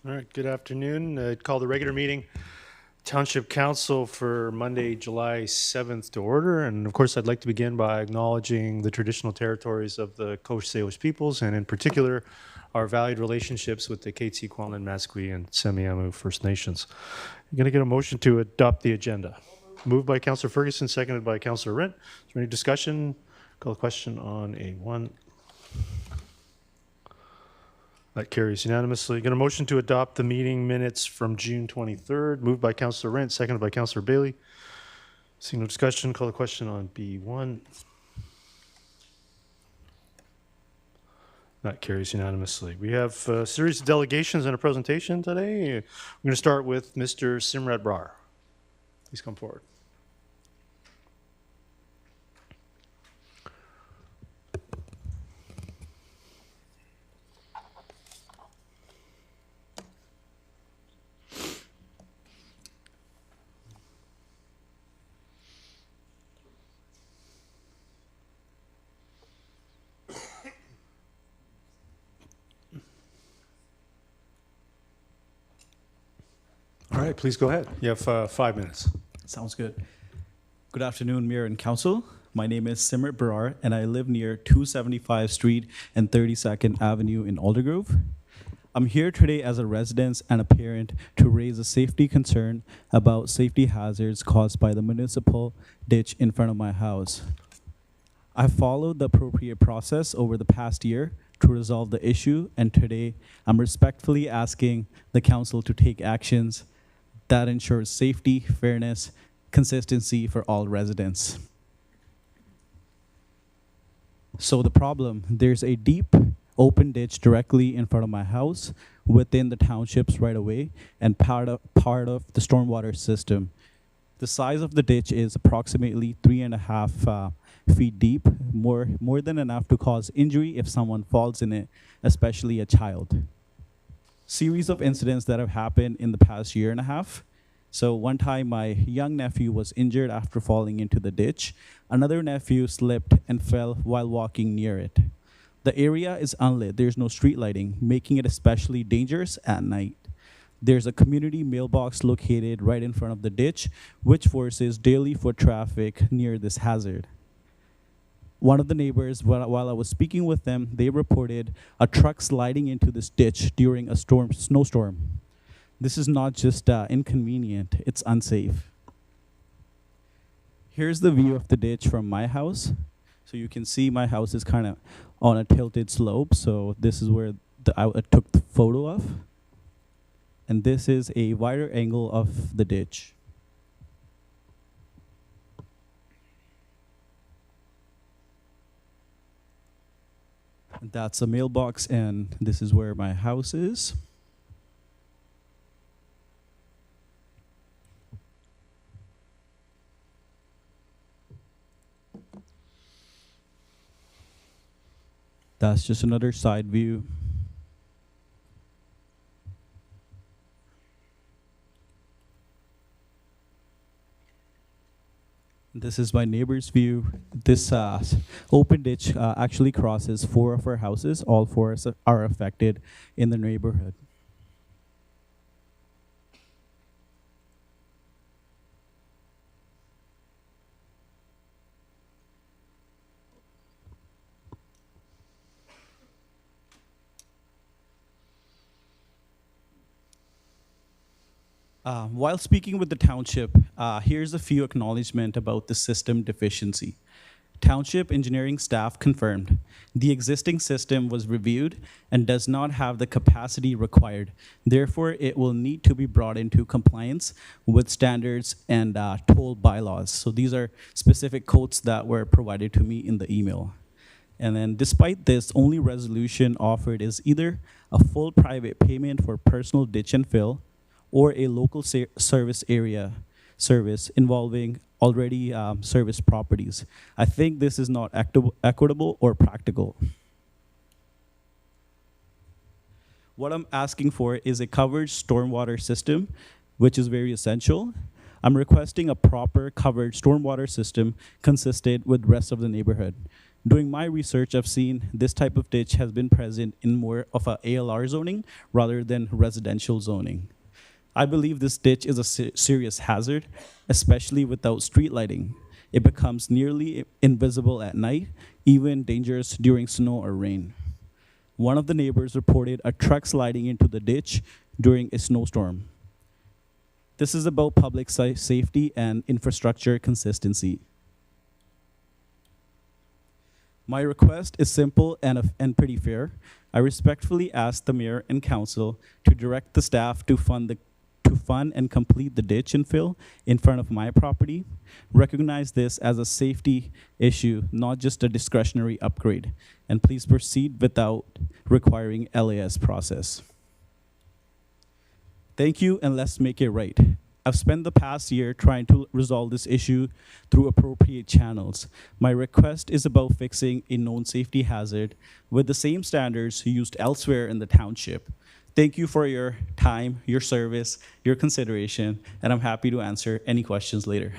All right, good afternoon. Call the regular meeting, Township Council for Monday, July 7th to order. And of course, I'd like to begin by acknowledging the traditional territories of the Coast Salish peoples, and in particular, our valued relationships with the Quetzalcoatl, Masqui, and Semiahmoo First Nations. I'm going to get a motion to adopt the agenda. Moved by Councillor Ferguson, seconded by Councillor Rent. Is there any discussion? Call the question on A1. That carries unanimously. Going to motion to adopt the meeting minutes from June 23rd. Moved by Councillor Rent, seconded by Councillor Bailey. Seeing no discussion, call the question on B1. That carries unanimously. We have a series of delegations and a presentation today. We're going to start with Mr. Simrat Brar. Please come forward. All right, please go ahead. You have 5 minutes. Sounds good. Good afternoon, Mayor and Council. My name is Simrat Brar, and I live near 275 Street and 32nd Avenue in Aldergrove. I'm here today as a resident and a parent to raise a safety concern about safety hazards caused by the municipal ditch in front of my house. I followed the appropriate process over the past year to resolve the issue, and today I'm respectfully asking the council to take actions that ensures safety, fairness, consistency for all residents. So the problem, there's a deep open ditch directly in front of my house within the township's right of way and part of the stormwater system. The size of the ditch is approximately 3.5 feet deep, more than enough to cause injury if someone falls in it, especially a child. Series of incidents that have happened in the past year and a half. So one time my young nephew was injured after falling into the ditch. Another nephew slipped and fell while walking near it. The area is unlit, there's no street lighting, making it especially dangerous at night. There's a community mailbox located right in front of the ditch, which forces daily foot traffic near this hazard. One of the neighbors, while I was speaking with them, they reported a truck sliding into this ditch during a snowstorm. This is not just inconvenient, it's unsafe. Here's the view of the ditch from my house. So you can see my house is kind of on a tilted slope. So this is where I took the photo of. And this is a wider angle of the ditch. That's a mailbox, and this is where my house is. That's just another side view. This is my neighbor's view. This open ditch actually crosses 4 of our houses. All 4 are affected in the neighborhood. While speaking with the township, here's a few acknowledgements about the system deficiency. Township engineering staff confirmed the existing system was reviewed and does not have the capacity required. Therefore, it will need to be brought into compliance with standards and toll bylaws. So these are specific quotes that were provided to me in the email. And then despite this, only resolution offered is either a full private payment for personal ditch and fill, or a local service area service involving already serviced properties. I think this is not equitable or practical. What I'm asking for is a covered stormwater system, which is very essential. I'm requesting a proper covered stormwater system consistent with the rest of the neighborhood. Doing my research, I've seen this type of ditch has been present in more of a ALR zoning rather than residential zoning. I believe this ditch is a serious hazard, especially without street lighting. It becomes nearly invisible at night, even dangerous during snow or rain. One of the neighbors reported a truck sliding into the ditch during a snowstorm. This is about public safety and infrastructure consistency. My request is simple and pretty fair. I respectfully ask the mayor and council to direct the staff to fund and complete the ditch and fill in front of my property. Recognize this as a safety issue, not just a discretionary upgrade. And please proceed without requiring LAS process. Thank you, and let's make it right. I've spent the past year trying to resolve this issue through appropriate channels. My request is about fixing a known safety hazard with the same standards used elsewhere in the township. Thank you for your time, your service, your consideration, and I'm happy to answer any questions later.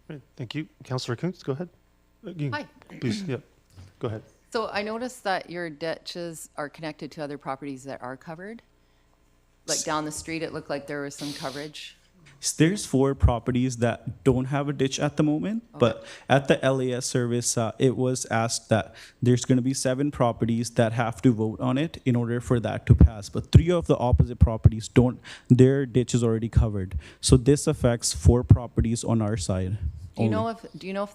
Right, thank you. Councillor Kuntz, go ahead. Hi. Please, yeah, go ahead. So I noticed that your ditches are connected to other properties that are covered. Like down the street, it looked like there was some coverage. There's 4 properties that don't have a ditch at the moment, but at the LAS service, it was asked that there's going to be 7 properties that have to vote on it in order for that to pass. But 3 of the opposite properties don't, their ditch is already covered. So this affects 4 properties on our side. Do you know if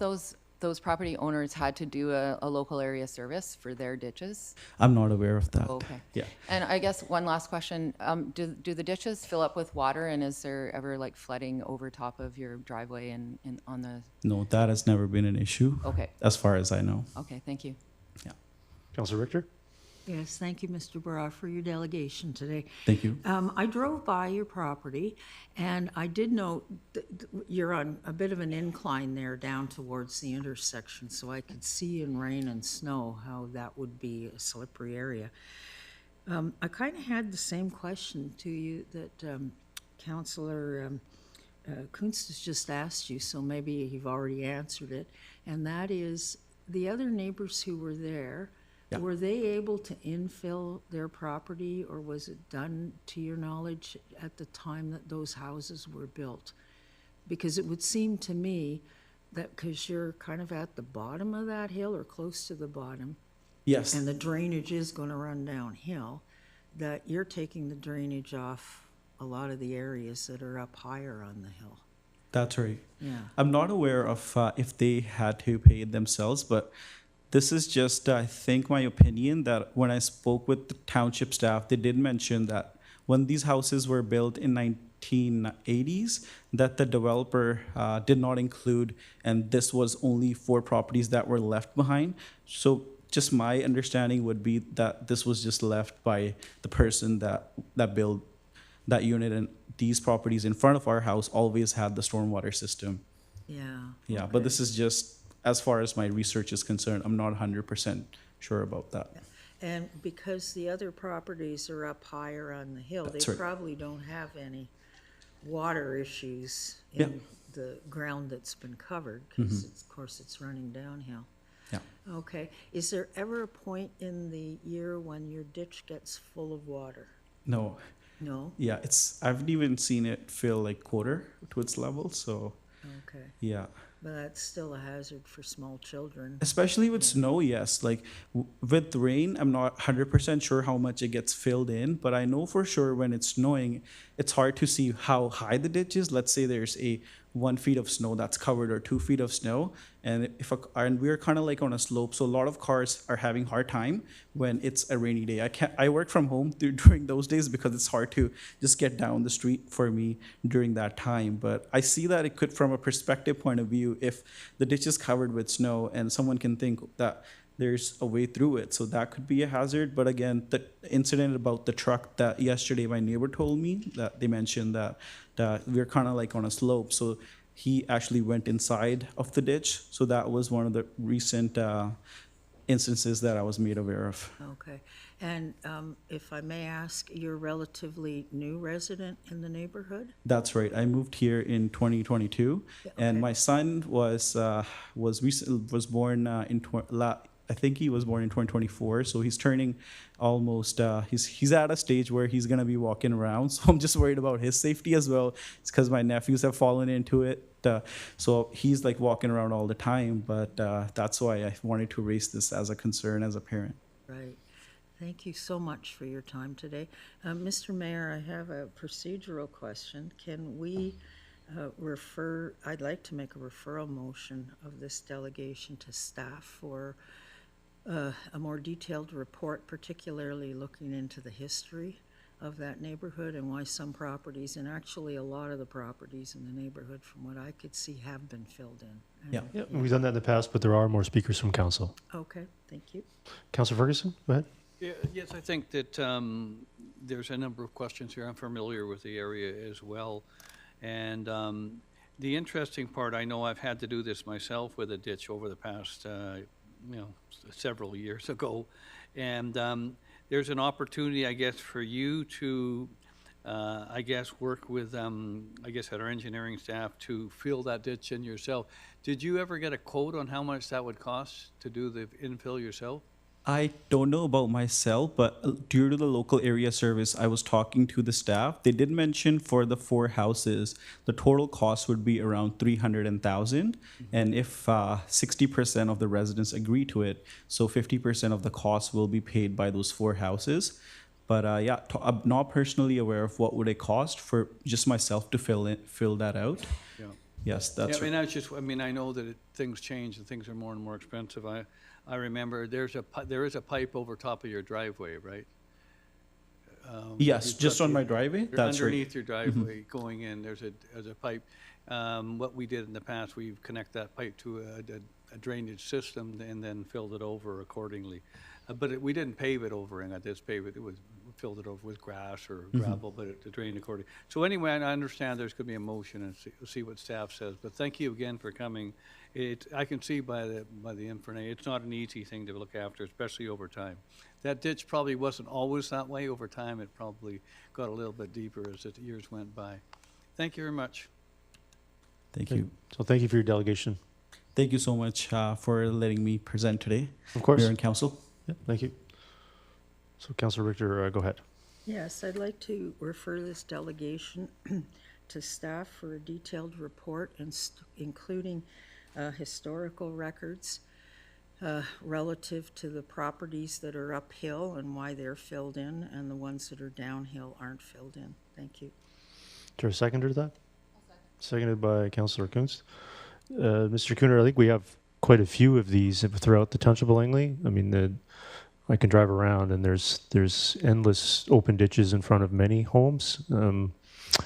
those property owners had to do a local area service for their ditches? I'm not aware of that. Okay. Yeah. And I guess one last question, do the ditches fill up with water, and is there ever like flooding over top of your driveway and on the? No, that has never been an issue. Okay. As far as I know. Okay, thank you. Yeah. Councillor Richter? Yes, thank you, Mr. Barra, for your delegation today. Thank you. I drove by your property, and I did note that you're on a bit of an incline there down towards the intersection, so I could see in rain and snow how that would be a slippery area. I kind of had the same question to you that Councillor Kuntz has just asked you, so maybe you've already answered it, and that is the other neighbors who were there. Yeah. Were they able to infill their property, or was it done, to your knowledge, at the time that those houses were built? Because it would seem to me that because you're kind of at the bottom of that hill or close to the bottom, Yes. and the drainage is going to run downhill, that you're taking the drainage off a lot of the areas that are up higher on the hill. That's right. Yeah. I'm not aware of if they had to pay it themselves, but this is just, I think, my opinion that when I spoke with the township staff, they did mention that when these houses were built in 1980s, that the developer did not include, and this was only 4 properties that were left behind. So just my understanding would be that this was just left by the person that built that unit, and these properties in front of our house always had the stormwater system. Yeah. Yeah, okay. but this is just, as far as my research is concerned, I'm not 100% sure about that. And because the other properties are up higher on the hill, That's they right. probably don't have any water issues Yeah. in the ground that's been covered, because Mm-hmm. of course it's running downhill. Yeah. Okay, is there ever a point in the year when your ditch gets full of water? No, No? yeah, I haven't even seen it fill like quarter to its level, so Okay, yeah. but that's still a hazard for small children. Especially with snow, yes. Like with rain, I'm not 100% sure how much it gets filled in, but I know for sure when it's snowing, it's hard to see how high the ditch is. Let's say there's a 1 feet of snow that's covered or 2 feet of snow, and and we're kind of like on a slope, so a lot of cars are having hard time when it's a rainy day. I work from home during those days because it's hard to just get down the street for me during that time. But I see that it could, from a perspective point of view, if the ditch is covered with snow and someone can think that there's a way through it, so that could be a hazard. But again, the incident about the truck that yesterday my neighbor told me, that they mentioned that we're kind of like on a slope, so he actually went inside of the ditch. So that was one of the recent instances that I was made aware of. Okay. And if I may ask, you're a relatively new resident in the neighborhood? That's right. I moved here in 2022, and okay. my son was born I think he was born in 2024. So he's turning almost. He's at a stage where he's gonna be walking around. So I'm just worried about his safety as well. It's because my nephews have fallen into it. So he's like walking around all the time. But that's why I wanted to raise this as a concern as a parent. Right. Thank you so much for your time today. Mr. Mayor, I have a procedural question. Can we I'd like to make a referral motion of this delegation to staff for a more detailed report, particularly looking into the history of that neighborhood and why some properties, and actually a lot of the properties in the neighborhood, from what I could see, have been filled in. Yeah. Yeah, we've done that in the past, but there are more speakers from council. Okay, thank you. Councilor Ferguson, go ahead. Yeah, yes, I think that there's a number of questions here. I'm familiar with the area as well. And the interesting part, I know I've had to do this myself with a ditch over the past, several years ago. And there's an opportunity, I guess, for you to, work with, at our engineering staff to fill that ditch in yourself. Did you ever get a quote on how much that would cost to do the infill yourself? I don't know about myself, but due to the local area service, I was talking to the staff. They did mention for the 4 houses, the total cost would be around 300,000. And if 60% of the residents agree to it, so 50% of the cost will be paid by those 4 houses. But I'm not personally aware of what would it cost for just myself to fill that out. Yeah. Yes, that's right. I know that things change and things are more and more expensive. I remember there is a pipe over top of your driveway, right? Yes, just on my driveway. That's right. Underneath your driveway going in, there's a pipe. What we did in the past, we connect that pipe to a drainage system and then filled it over accordingly. But we didn't pave it over, and I just paved it. We filled it over with grass or gravel, but it drained accordingly. So anyway, I understand there's going to be a motion and see what staff says. But thank you again for coming. I can see by the information, it's not an easy thing to look after, especially over time. That ditch probably wasn't always that way. Over time, it probably got a little bit deeper as the years went by. Thank you very much. Thank you. So thank you for your delegation. Thank you so much for letting me present today. Of course. Mayor and Council. Yeah, thank you. So Councilor Richter, go ahead. Yes, I'd like to refer this delegation to staff for a detailed report, including historical records relative to the properties that are uphill and why they're filled in, and the ones that are downhill aren't filled in. Thank you. Is there a seconder to that? Seconded by Councilor Kunst. Mr. Cooner, I think we have quite a few of these throughout the Township of Langley. I mean, I can drive around and there's endless open ditches in front of many homes.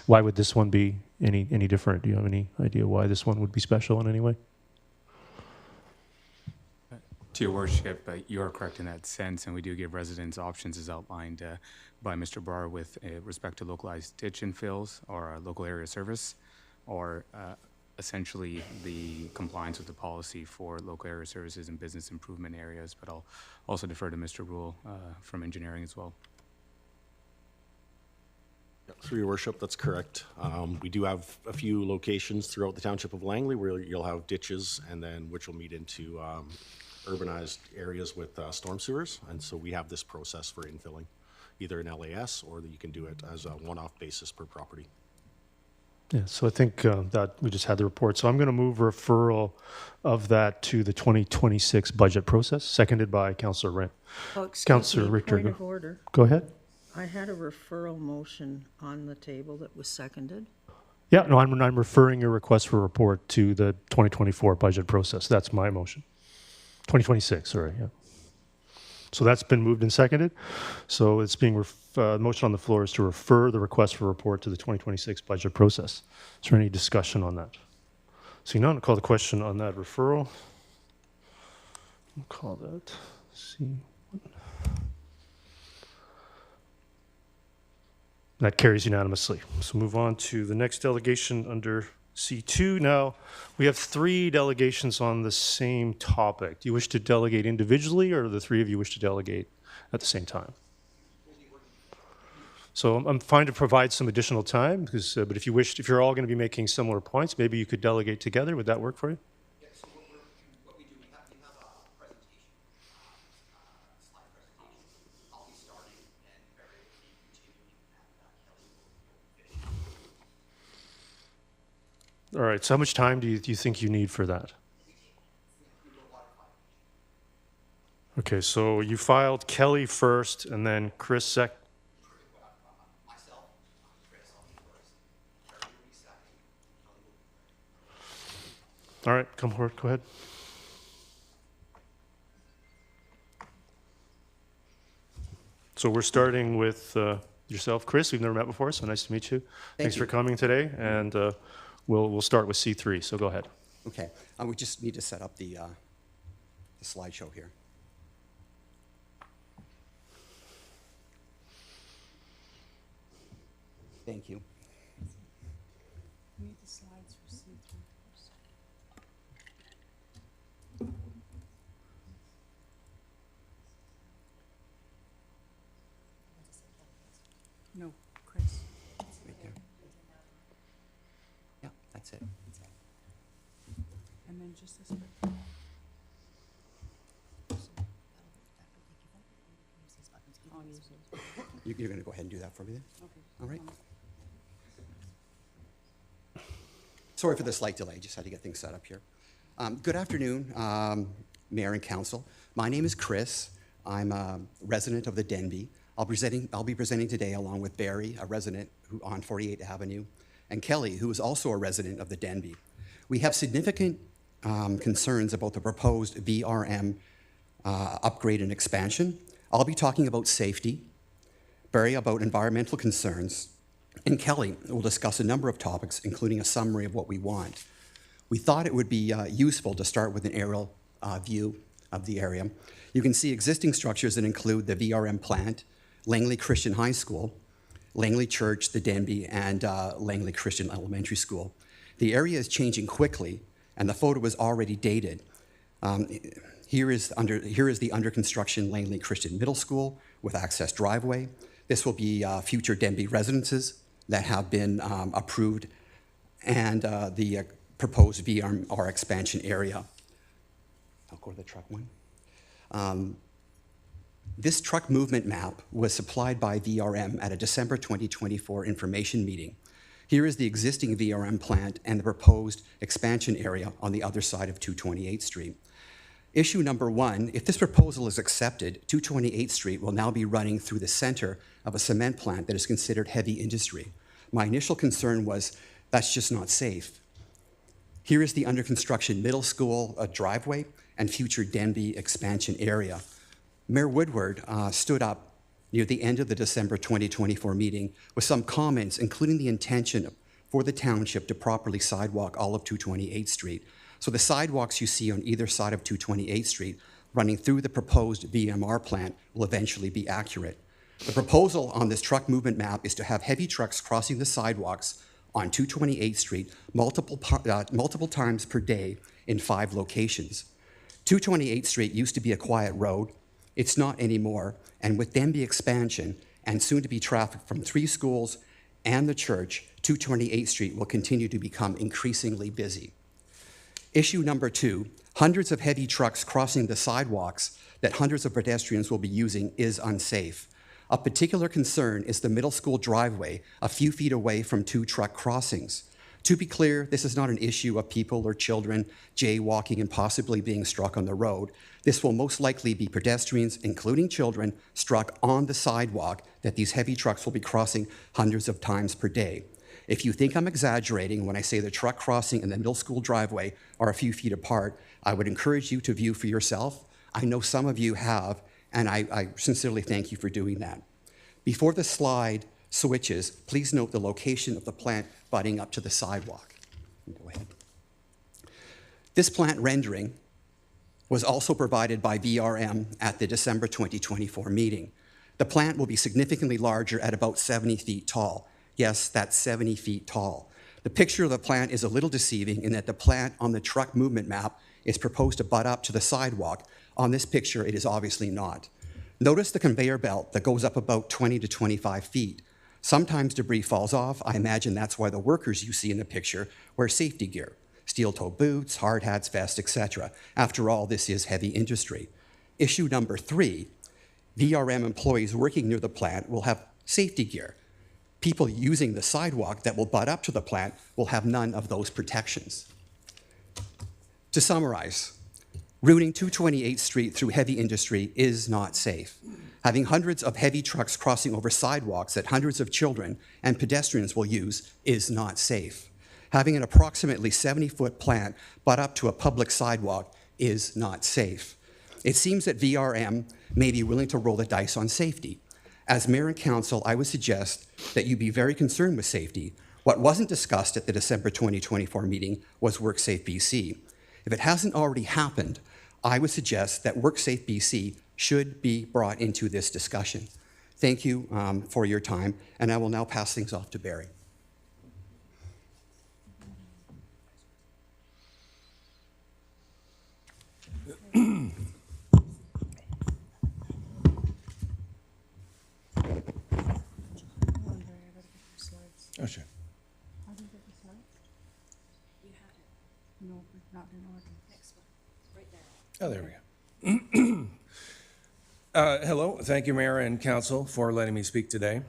Why would this one be any different? Do you have any idea why this one would be special in any way? To your worship, you are correct in that sense, and we do give residents options as outlined by Mr. Barr with respect to localized ditch infills or local area service, or essentially the compliance with the policy for local area services and business improvement areas. But I'll also defer to Mr. Rule from engineering as well. Through your worship, that's correct. We do have a few locations throughout the Township of Langley where you'll have ditches, and then which will meet into urbanized areas with storm sewers. And so we have this process for infilling, either in LAS or that you can do it as a one-off basis per property. Yeah, so I think that we just had the report. So I'm going to move referral of that to the 2026 budget process, seconded by Councillor Wren. Oh, excuse Councillor me, Richter, point of order. Go ahead. I had a referral motion on the table that was seconded. Yeah, no, I'm referring your request for report to the 2024 budget process. That's my motion. 2026, sorry, yeah. So that's been moved and seconded. So it's being, motion on the floor is to refer the request for report to the 2026 budget process. Is there any discussion on that? Seeing none, I'll call the question on that referral. We'll call that C. That carries unanimously. So move on to the next delegation under C2. Now, we have 3 delegations on the same topic. Do you wish to delegate individually, or do the 3 of you wish to delegate at the same time? So I'm fine to provide some additional time, because, but if you're all going to be making similar points, maybe you could delegate together. Would that work for you? Yeah, so what we do, we have a presentation, slide presentation. I'll be starting and Barry will be continuing and Kelly will finish. All right, so how much time do you think you need for that? Okay, so you filed Kelly first, and then Chris second. Myself, Chris, I'll be first. Barry will be second. Kelly will be third. All right, come forward, go ahead. So we're starting with yourself, Chris. We've never met before, so nice to meet you. Thanks for coming today, and we'll start with C3, so go ahead. Okay, we just need to set up the slideshow here. Thank you. Read the slides for C3 first. No, Chris. Right there. Yeah, that's it. And then just this one. I'll use those. You're going to go ahead and do that for me then? Okay. All right. Sorry for the slight delay, just had to get things set up here. Good afternoon, Mayor and Council. My name is Chris. I'm a resident of the Denby. I'll be presenting today along with Barry, a resident on 48th Avenue, and Kelly, who is also a resident of the Denby. We have significant concerns about the proposed VRM upgrade and expansion. I'll be talking about safety, Barry about environmental concerns, and Kelly will discuss a number of topics, including a summary of what we want. We thought it would be useful to start with an aerial view of the area. You can see existing structures that include the VRM plant, Langley Christian High School, Langley Church, the Denby, and Langley Christian Elementary School. The area is changing quickly, and the photo is already dated. Here is the under construction Langley Christian Middle School with access driveway. This will be future Denby residences that have been approved, and the proposed VRM expansion area. I'll go to the truck one. This truck movement map was supplied by VRM at a December 2024 information meeting. Here is the existing VRM plant and the proposed expansion area on the other side of 228th Street. Issue number 1, if this proposal is accepted, 228th Street will now be running through the center of a cement plant that is considered heavy industry. My initial concern was that's just not safe. Here is the under construction middle school driveway and future Denby expansion area. Mayor Woodward stood up near the end of the December 2024 meeting with some comments, including the intention for the township to properly sidewalk all of 228th Street. So the sidewalks you see on either side of 228th Street running through the proposed VMR plant will eventually be accurate. The proposal on this truck movement map is to have heavy trucks crossing the sidewalks on 228th Street multiple times per day in 5 locations. 228th Street used to be a quiet road. It's not anymore, and with Denby expansion and soon to be traffic from 3 schools and the church, 228th Street will continue to become increasingly busy. Issue number 2, hundreds of heavy trucks crossing the sidewalks that hundreds of pedestrians will be using is unsafe. A particular concern is the middle school driveway a few feet away from 2 truck crossings. To be clear, this is not an issue of people or children jaywalking and possibly being struck on the road. This will most likely be pedestrians, including children, struck on the sidewalk that these heavy trucks will be crossing hundreds of times per day. If you think I'm exaggerating when I say the truck crossing and the middle school driveway are a few feet apart, I would encourage you to view for yourself. I know some of you have, and I sincerely thank you for doing that. Before the slide switches, please note the location of the plant butting up to the sidewalk. Go ahead. This plant rendering was also provided by VRM at the December 2024 meeting. The plant will be significantly larger at about 70 feet tall. Yes, that's 70 feet tall. The picture of the plant is a little deceiving in that the plant on the truck movement map is proposed to butt up to the sidewalk. On this picture, it is obviously not. Notice the conveyor belt that goes up about 20 to 25 feet. Sometimes debris falls off. I imagine that's why the workers you see in the picture wear safety gear, steel-toe boots, hard hats, vests, etc. After all, this is heavy industry. Issue number 3, VRM employees working near the plant will have safety gear. People using the sidewalk that will butt up to the plant will have none of those protections. To summarize, routing 228th Street through heavy industry is not safe. Having hundreds of heavy trucks crossing over sidewalks that hundreds of children and pedestrians will use is not safe. Having an approximately 70-foot plant butt up to a public sidewalk is not safe. It seems that VRM may be willing to roll the dice on safety. As mayor and council, I would suggest that you be very concerned with safety. What wasn't discussed at the December 2024 meeting was WorkSafe BC. If it hasn't already happened, I would suggest that WorkSafe BC should be brought into this discussion. Thank you for your time, and I will now pass things off to Barry. Oh, sure. Oh, there we go. Hello, thank you, Mayor and Council, for letting me speak today.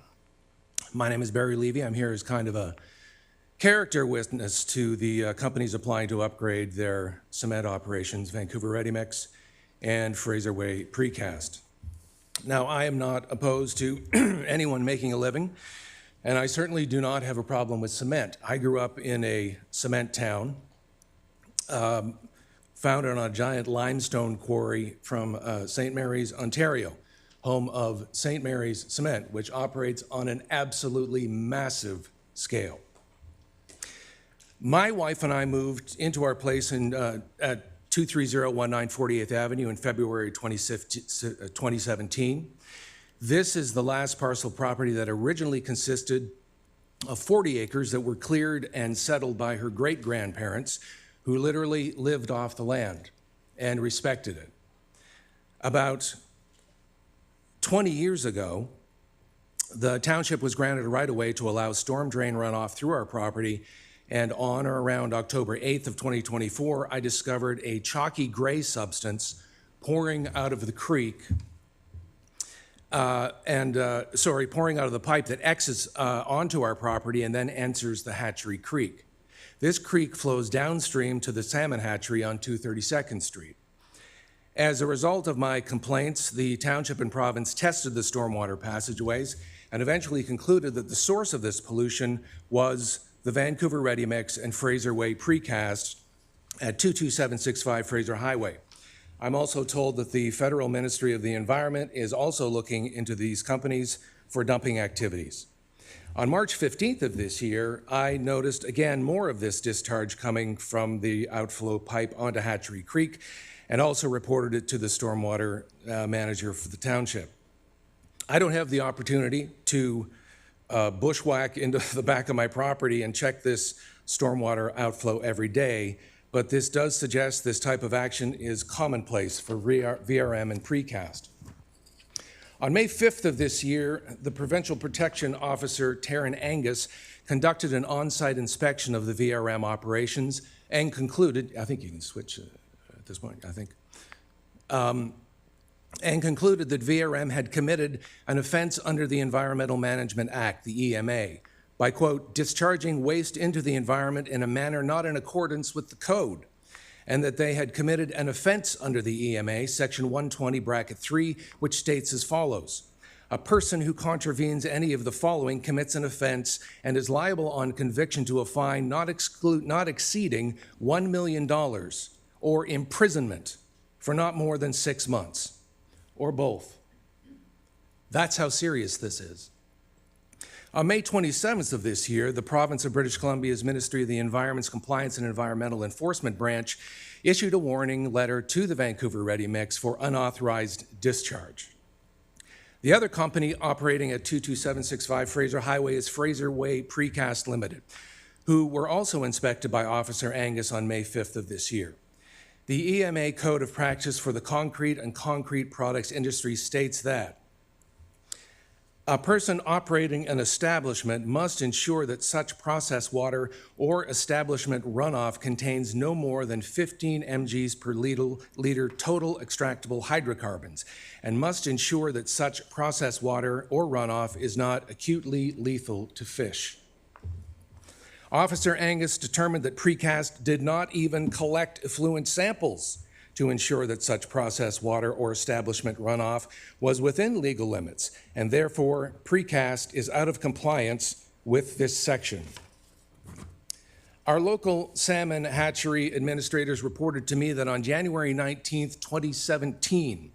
My name is Barry Levy. I'm here as kind of a character witness to the companies applying to upgrade their cement operations, Vancouver Ready Mix and Fraser Way Precast. Now, I am not opposed to anyone making a living, and I certainly do not have a problem with cement. I grew up in a cement town, founded on a giant limestone quarry from St. Mary's, Ontario, home of St. Mary's Cement, which operates on an absolutely massive scale. My wife and I moved into our place at 23019 48th Avenue in February 2017. This is the last parcel property that originally consisted of 40 acres that were cleared and settled by her great-grandparents, who literally lived off the land and respected it. About 20 years ago, the township was granted a right-of-way to allow storm drain runoff through our property, and on or around October 8th of 2024, I discovered a chalky gray substance pouring out of the creek, pouring out of the pipe that exits onto our property and then enters the Hatchery Creek. This creek flows downstream to the salmon hatchery on 232nd Street. As a result of my complaints, the township and province tested the stormwater passageways and eventually concluded that the source of this pollution was the Vancouver Ready Mix and Fraser Way Precast at 22765 Fraser Highway. I'm also told that the Federal Ministry of the Environment is also looking into these companies for dumping activities. On March 15th of this year, I noticed again more of this discharge coming from the outflow pipe onto Hatchery Creek, and also reported it to the stormwater manager for the township. I don't have the opportunity to bushwhack into the back of my property and check this stormwater outflow every day, but this does suggest this type of action is commonplace for VRM and precast. On May 5th of this year, the Provincial Protection Officer, Taryn Angus, conducted an on-site inspection of the VRM operations and concluded, I think you can switch at this point, and concluded that VRM had committed an offense under the Environmental Management Act, the EMA, by, quote, discharging waste into the environment in a manner not in accordance with the code, and that they had committed an offense under the EMA, section 120(3), which states as follows: a person who contravenes any of the following commits an offense and is liable on conviction to a fine not exceeding $1 million or imprisonment for not more than 6 months, or both. That's how serious this is. On May 27th of this year, the province of British Columbia's Ministry of the Environment's Compliance and Environmental Enforcement Branch issued a warning letter to the Vancouver Ready Mix for unauthorized discharge. The other company operating at 22765 Fraser Highway is Fraser Way Precast Limited. who were also inspected by Officer Angus on May 5th of this year. The EMA Code of Practice for the Concrete and Concrete Products Industry states that a person operating an establishment must ensure that such process water or establishment runoff contains no more than 15 mgs per liter total extractable hydrocarbons, and must ensure that such process water or runoff is not acutely lethal to fish. Officer Angus determined that Precast did not even collect effluent samples to ensure that such process water or establishment runoff was within legal limits, and therefore Precast is out of compliance with this section. Our local salmon hatchery administrators reported to me that on January 19th, 2017,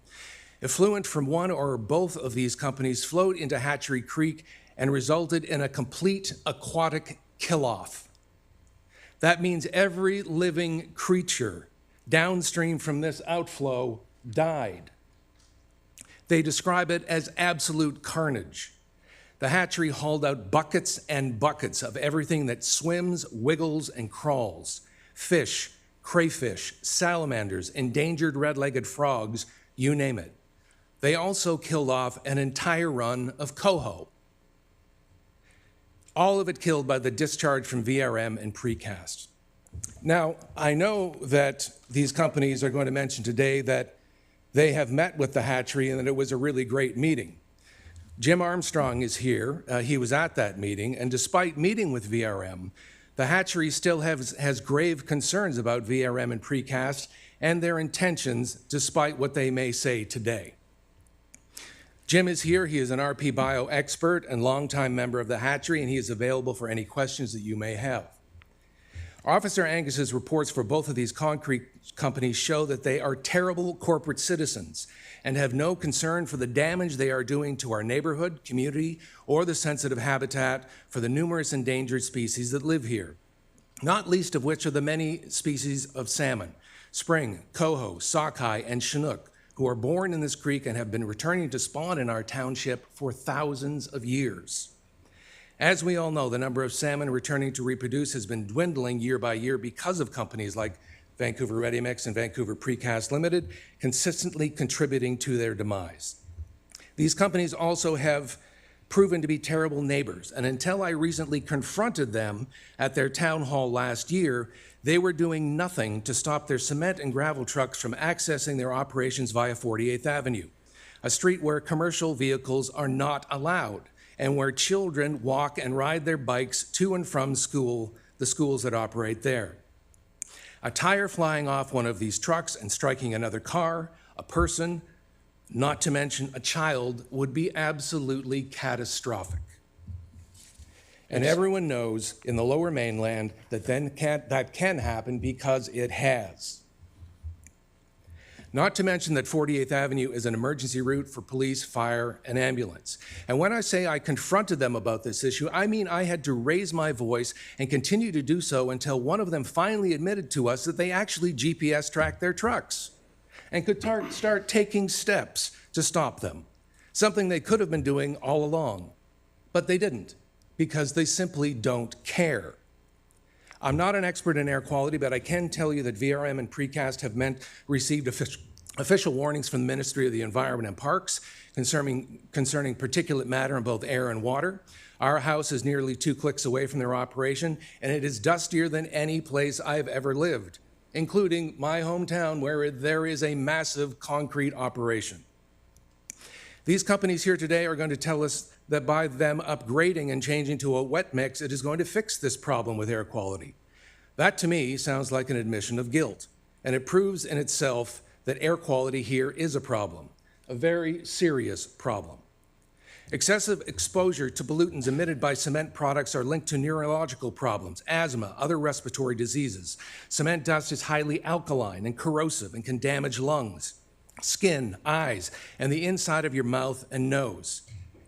effluent from one or both of these companies flowed into Hatchery Creek and resulted in a complete aquatic kill-off. That means every living creature downstream from this outflow died. They describe it as absolute carnage. The hatchery hauled out buckets and buckets of everything that swims, wiggles, and crawls. Fish, crayfish, salamanders, endangered red-legged frogs, you name it. They also killed off an entire run of coho. All of it killed by the discharge from VRM and Precast. Now, I know that these companies are going to mention today that they have met with the hatchery and that it was a really great meeting. Jim Armstrong is here. He was at that meeting, and despite meeting with VRM, the hatchery still has grave concerns about VRM and Precast and their intentions, despite what they may say today. Jim is here. He is an RP Bio expert and longtime member of the hatchery, and he is available for any questions that you may have. Officer Angus's reports for both of these concrete companies show that they are terrible corporate citizens and have no concern for the damage they are doing to our neighborhood, community, or the sensitive habitat for the numerous endangered species that live here, not least of which are the many species of salmon, spring, coho, sockeye, and chinook, who are born in this creek and have been returning to spawn in our township for thousands of years. As we all know, the number of salmon returning to reproduce has been dwindling year by year because of companies like Vancouver Ready Mix and Vancouver Precast Limited consistently contributing to their demise. These companies also have proven to be terrible neighbors, and until I recently confronted them at their town hall last year, they were doing nothing to stop their cement and gravel trucks from accessing their operations via 48th Avenue, a street where commercial vehicles are not allowed, and where children walk and ride their bikes to and from school, the schools that operate there. A tire flying off one of these trucks and striking another car, a person, not to mention a child, would be absolutely catastrophic. And everyone knows in the Lower Mainland that that can happen because it has. Not to mention that 48th Avenue is an emergency route for police, fire, and ambulance. And when I say I confronted them about this issue, I mean I had to raise my voice and continue to do so until one of them finally admitted to us that they actually GPS tracked their trucks and could start taking steps to stop them, something they could have been doing all along. But they didn't, because they simply don't care. I'm not an expert in air quality, but I can tell you that VRM and Precast have received official warnings from the Ministry of the Environment and Parks concerning particulate matter in both air and water. Our house is nearly 2 clicks away from their operation, and it is dustier than any place I've ever lived, including my hometown where there is a massive concrete operation. These companies here today are going to tell us that by them upgrading and changing to a wet mix, it is going to fix this problem with air quality. That to me sounds like an admission of guilt, and it proves in itself that air quality here is a problem, a very serious problem. Excessive exposure to pollutants emitted by cement products are linked to neurological problems, asthma, other respiratory diseases. Cement dust is highly alkaline and corrosive and can damage lungs, skin, eyes, and the inside of your mouth and nose.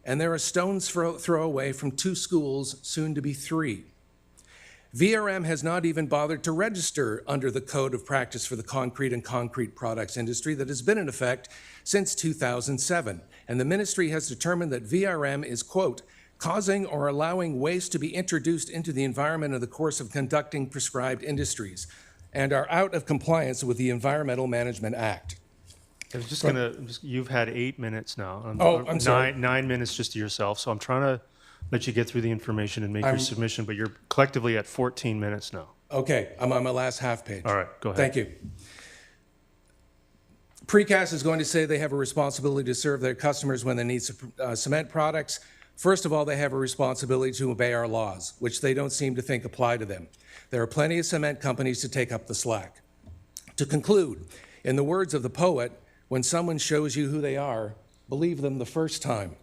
And there are stones throw away from 2 schools, soon to be 3. VRM has not even bothered to register under the Code of Practice for the Concrete and Concrete Products Industry that has been in effect since 2007. And the ministry has determined that VRM is, quote, causing or allowing waste to be introduced into the environment in the course of conducting prescribed industries, and are out of compliance with the Environmental Management Act. I was just gonna, you've had 8 minutes now. I'm sorry. 9 minutes just to yourself, so I'm trying to let you get through the information and make your I'm- submission, but you're collectively at 14 minutes now. Okay, I'm on my last half page. All right, go ahead. Thank you. Precast is going to say they have a responsibility to serve their customers when they need cement products. First of all, they have a responsibility to obey our laws, which they don't seem to think apply to them. There are plenty of cement companies to take up the slack. To conclude, in the words of the poet, when someone shows you who they are, believe them the first time.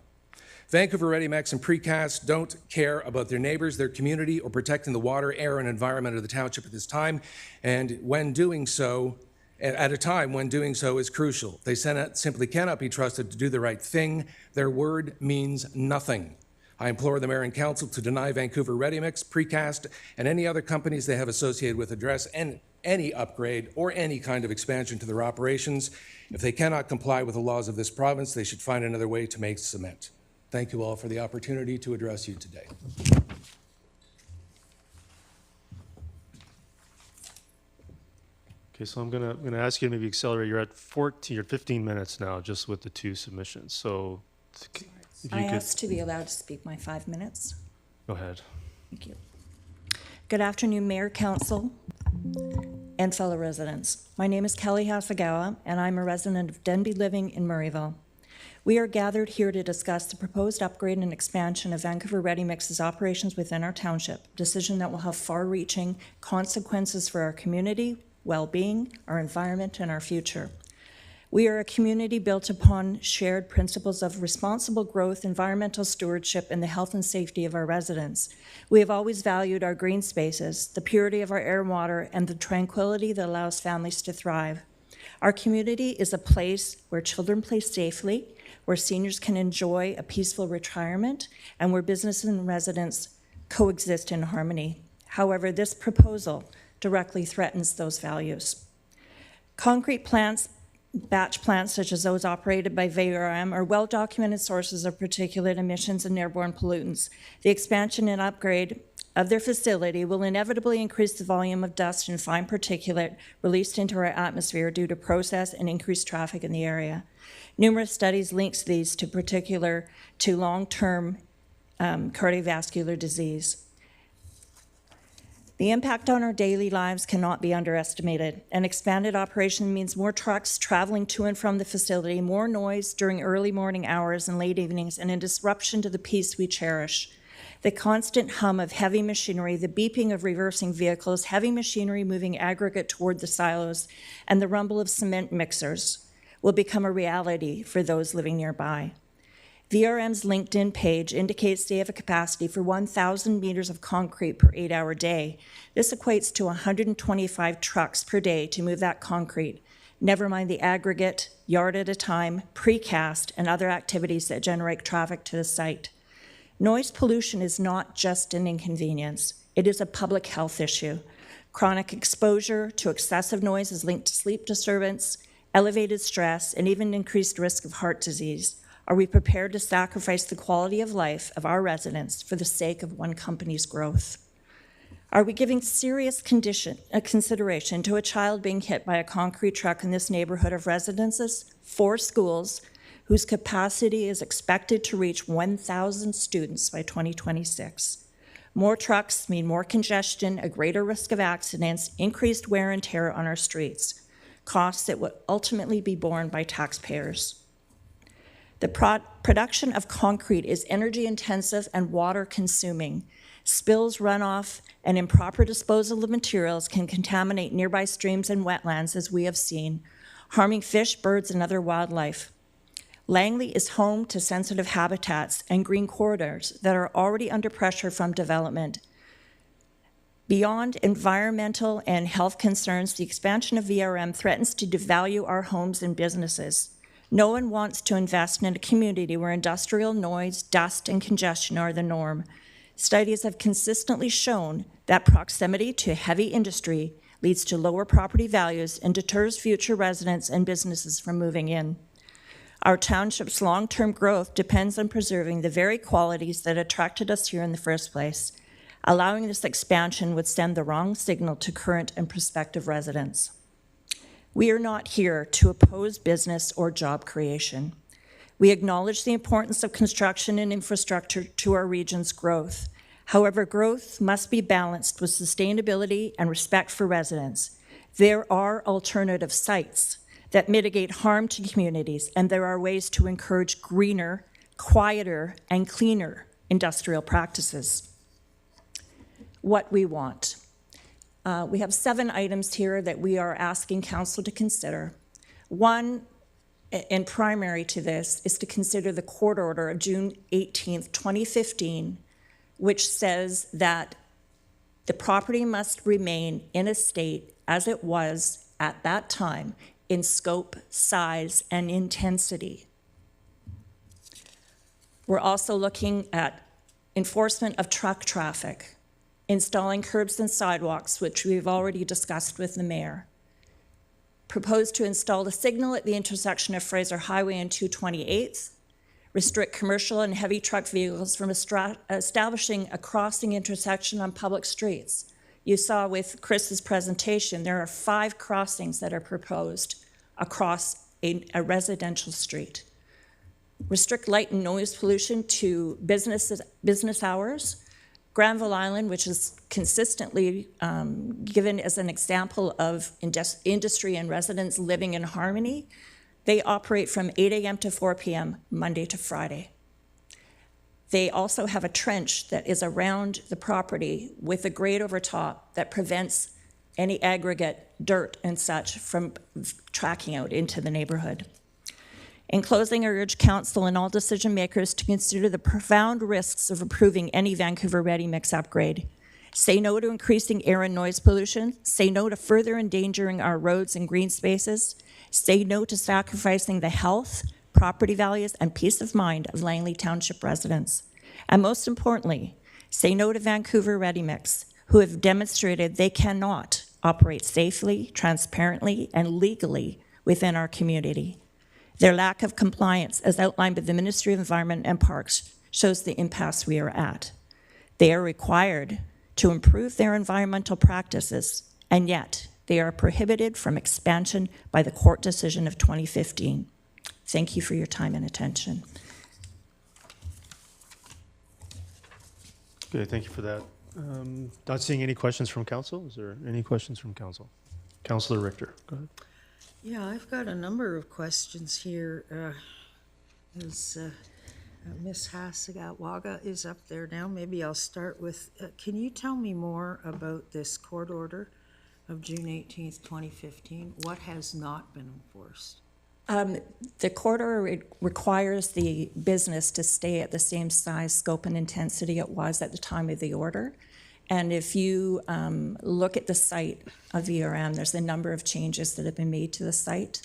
Vancouver Ready Mix and Precast don't care about their neighbors, their community, or protecting the water, air, and environment of the township at this time, and when doing so, at a time when doing so is crucial. They simply cannot be trusted to do the right thing. Their word means nothing. I implore the Mayor and Council to deny Vancouver Ready Mix, Precast, and any other companies they have associated with address and any upgrade or any kind of expansion to their operations. If they cannot comply with the laws of this province, they should find another way to make cement. Thank you all for the opportunity to address you today. Okay, so I'm gonna ask you to maybe accelerate. You're at 15 minutes now, just with the 2 submissions. So if you I could asked to be allowed to speak my 5 minutes. go ahead. Thank you. Good afternoon, Mayor, Council, and fellow residents. My name is Kelly Hasagawa, and I'm a resident of Denby Living in Murrayville. We are gathered here to discuss the proposed upgrade and expansion of Vancouver Ready Mix's operations within our township, a decision that will have far-reaching consequences for our community, well-being, our environment, and our future. We are a community built upon shared principles of responsible growth, environmental stewardship, and the health and safety of our residents. We have always valued our green spaces, the purity of our air and water, and the tranquility that allows families to thrive. Our community is a place where children play safely, where seniors can enjoy a peaceful retirement, and where business and residents coexist in harmony. However, this proposal directly threatens those values. Concrete plants, batch plants such as those operated by VRM, are well-documented sources of particulate emissions and airborne pollutants. The expansion and upgrade of their facility will inevitably increase the volume of dust and fine particulate released into our atmosphere due to process and increased traffic in the area. Numerous studies links these to long-term cardiovascular disease. The impact on our daily lives cannot be underestimated. An expanded operation means more trucks traveling to and from the facility, more noise during early morning hours and late evenings, and a disruption to the peace we cherish. The constant hum of heavy machinery, the beeping of reversing vehicles, heavy machinery moving aggregate toward the silos, and the rumble of cement mixers will become a reality for those living nearby. VRM's LinkedIn page indicates they have a capacity for 1,000 meters of concrete per 8-hour day. This equates to 125 trucks per day to move that concrete, never mind the aggregate, yard at a time, precast, and other activities that generate traffic to the site. Noise pollution is not just an inconvenience. It is a public health issue. Chronic exposure to excessive noise is linked to sleep disturbance, elevated stress, and even increased risk of heart disease. Are we prepared to sacrifice the quality of life of our residents for the sake of one company's growth? Are we giving serious consideration to a child being hit by a concrete truck in this neighborhood of residences, 4 schools, whose capacity is expected to reach 1,000 students by 2026? More trucks mean more congestion, a greater risk of accidents, increased wear and tear on our streets, costs that would ultimately be borne by taxpayers. The production of concrete is energy intensive and water consuming. Spills, runoff, and improper disposal of materials can contaminate nearby streams and wetlands, as we have seen, harming fish, birds, and other wildlife. Langley is home to sensitive habitats and green corridors that are already under pressure from development. Beyond environmental and health concerns, the expansion of VRM threatens to devalue our homes and businesses. No one wants to invest in a community where industrial noise, dust, and congestion are the norm. Studies have consistently shown that proximity to heavy industry leads to lower property values and deters future residents and businesses from moving in. Our township's long-term growth depends on preserving the very qualities that attracted us here in the first place. Allowing this expansion would send the wrong signal to current and prospective residents. We are not here to oppose business or job creation. We acknowledge the importance of construction and infrastructure to our region's growth. However, growth must be balanced with sustainability and respect for residents. There are alternative sites that mitigate harm to communities, and there are ways to encourage greener, quieter, and cleaner industrial practices. What we want. We have 7 items here that we are asking council to consider. One, and primary to this, is to consider the court order of June 18th, 2015, which says that the property must remain in a state as it was at that time in scope, size, and intensity. We're also looking at enforcement of truck traffic, installing curbs and sidewalks, which we've already discussed with the mayor. Proposed to install a signal at the intersection of Fraser Highway and 228th, restrict commercial and heavy truck vehicles from establishing a crossing intersection on public streets. You saw with Chris's presentation, there are 5 crossings that are proposed across a residential street. Restrict light and noise pollution to business hours. Granville Island, which is consistently given as an example of industry and residents living in harmony, they operate from 8 a.m. to 4 p.m., Monday to Friday. They also have a trench that is around the property with a grate over top that prevents any aggregate dirt and such from tracking out into the neighborhood. In closing, I urge council and all decision makers to consider the profound risks of approving any Vancouver Ready Mix upgrade. Say no to increasing air and noise pollution. Say no to further endangering our roads and green spaces. Say no to sacrificing the health, property values, and peace of mind of Langley Township residents. And most importantly, say no to Vancouver Ready Mix, who have demonstrated they cannot operate safely, transparently, and legally within our community. Their lack of compliance, as outlined by the Ministry of Environment and Parks, shows the impasse we are at. They are required to improve their environmental practices, and yet they are prohibited from expansion by the court decision of 2015. Thank you for your time and attention. Okay, thank you for that. Not seeing any questions from council. Is there any questions from council? Councillor Richter, go ahead. Yeah, I've got a number of questions here. Ms. Hasegawaga is up there now. Maybe I'll start with, can you tell me more about this court order of June 18th, 2015? What has not been enforced? The court order requires the business to stay at the same size, scope, and intensity it was at the time of the order. And if you look at the site of VRM, there's a number of changes that have been made to the site.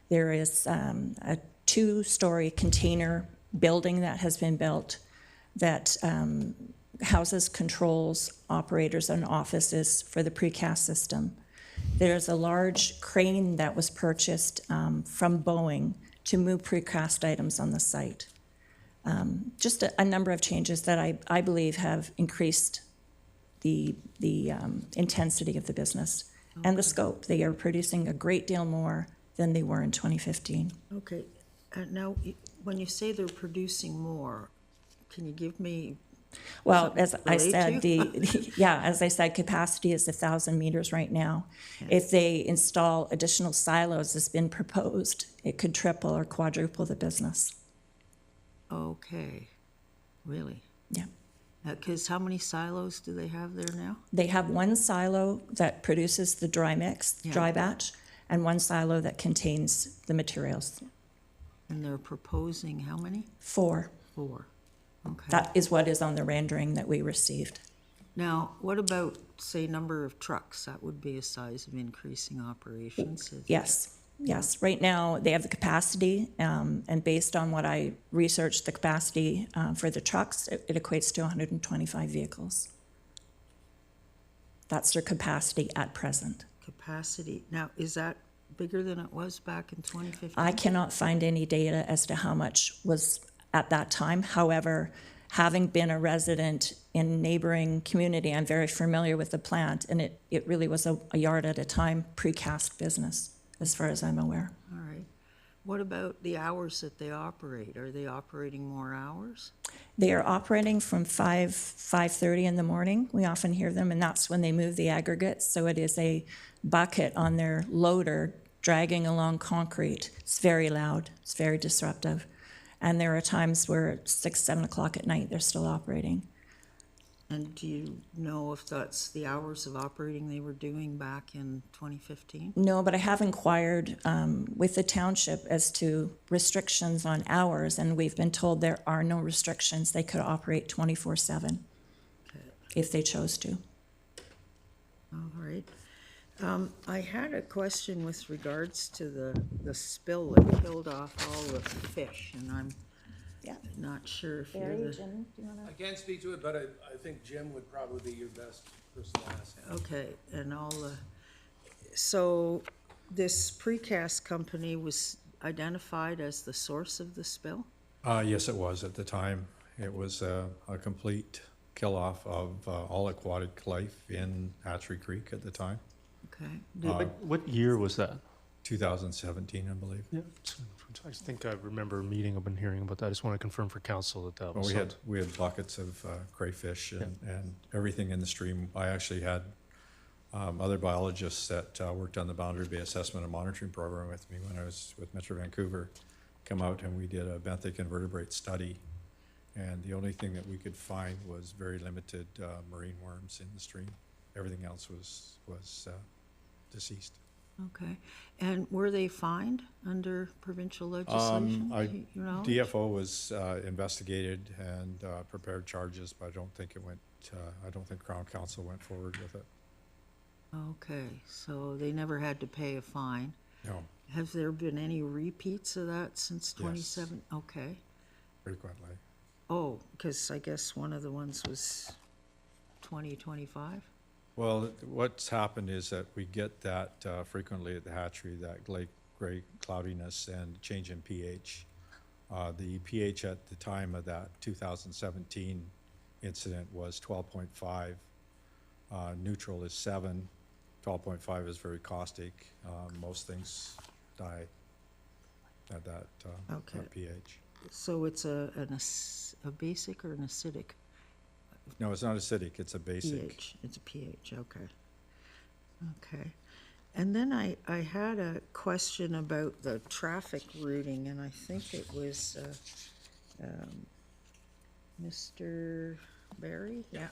There is a 2-story container building that has been built that houses, controls, operators, and offices for the precast system. There's a large crane that was purchased from Boeing to move precast items on the site. Just a number of changes that I believe have increased the intensity of the business and the scope. They are producing a great deal more than they were in 2015. Okay. Now, when you say they're producing more, can you give me? Well, as I said, to? as I said, capacity is 1,000 meters right now. Okay. If they install additional silos as been proposed, it could triple or quadruple the business. Okay, really? Yeah. Because how many silos do they have there now? They have 1 silo that produces the dry mix, dry batch, and 1 silo that contains the materials. And they're proposing how many? 4. 4. Okay. That is what is on the rendering that we received. Now, what about, say, number of trucks? That would be a size of increasing operations. Yes. Yes. Right now, they have the capacity, and based on what I researched, the capacity for the trucks, it equates to 125 vehicles. That's their capacity at present. Capacity. Now, is that bigger than it was back in 2015? I cannot find any data as to how much was at that time. However, having been a resident in neighboring community, I'm very familiar with the plant, and it really was a yard at a time precast business, as far as I'm aware. All right. What about the hours that they operate? Are they operating more hours? They are operating from 5:30 in the morning. We often hear them, and that's when they move the aggregates. So it is a bucket on their loader dragging along concrete. It's very loud. It's very disruptive. And there are times where at 6, 7 o'clock at night, they're still operating. And do you know if that's the hours of operating they were doing back in 2015? No, but I have inquired with the township as to restrictions on hours, and we've been told there are no restrictions. They could operate 24/7 if they chose to. All right. I had a question with regards to the spill that killed off all the fish, and I'm not sure if you're the... Jim, do you want to? I can't speak to it, but I think Jim would probably be your best person to ask. Okay, and all the... So this precast company was identified as the source of the spill? Yes, it was at the time. It was a complete kill-off of all aquatic life in Hatchery Creek at the time. Okay. What year was that? 2017, I believe. Yeah, I think I remember meeting up and hearing about that. I just want to confirm for council that that Well, was. we had buckets of crayfish and everything in the stream. I actually had other biologists that worked on the Boundary Bay Assessment and Monitoring Program with me when I was with Metro Vancouver come out, and we did a benthic invertebrate study. And the only thing that we could find was very limited marine worms in the stream. Everything else was deceased. Okay. And were they fined under provincial legislation? You know? DFO was investigated and prepared charges, but I don't think it went, I don't think Crown Council went forward with it. Okay, so they never had to pay a fine. No, Have there been any repeats of that since Yes. 27? Okay. frequently. Oh, because I guess one of the ones was 2025? Well, what's happened is that we get that frequently at the hatchery, that gray cloudiness and change in pH. The pH at the time of that 2017 incident was 12.5. Neutral is 7. 12.5 is very caustic. Most things die at that pH. So it's a basic or an acidic No, it's not acidic, it's a basic. pH? It's a pH, okay. Okay. And then I had a question about the traffic routing, and I think it was Mr. Barry? Yeah.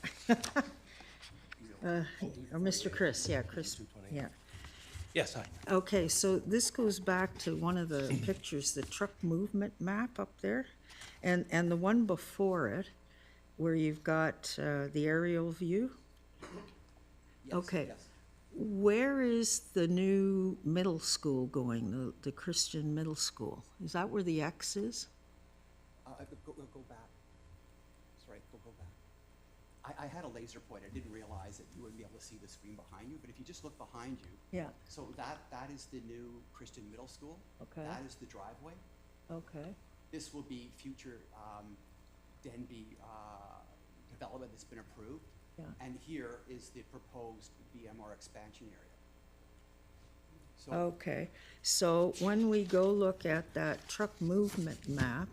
Or Mr. Chris, yeah, Chris, yeah. Yes, hi. Okay, so this goes back to one of the pictures, the truck movement map up there, and the one before it, where you've got the aerial view. Okay. Where is the new middle school going, the Christian middle school? Is that where the X is? Go back. Sorry, go back. I had a laser pointer. I didn't realize that you wouldn't be able to see the screen behind you, but if you just look behind you, Yeah, so that is the new Christian middle school. Okay. That is the driveway. okay, This will be future Denby development that's been approved. yeah. And here is the proposed BMR expansion area. So Okay, so when we go look at that truck movement map,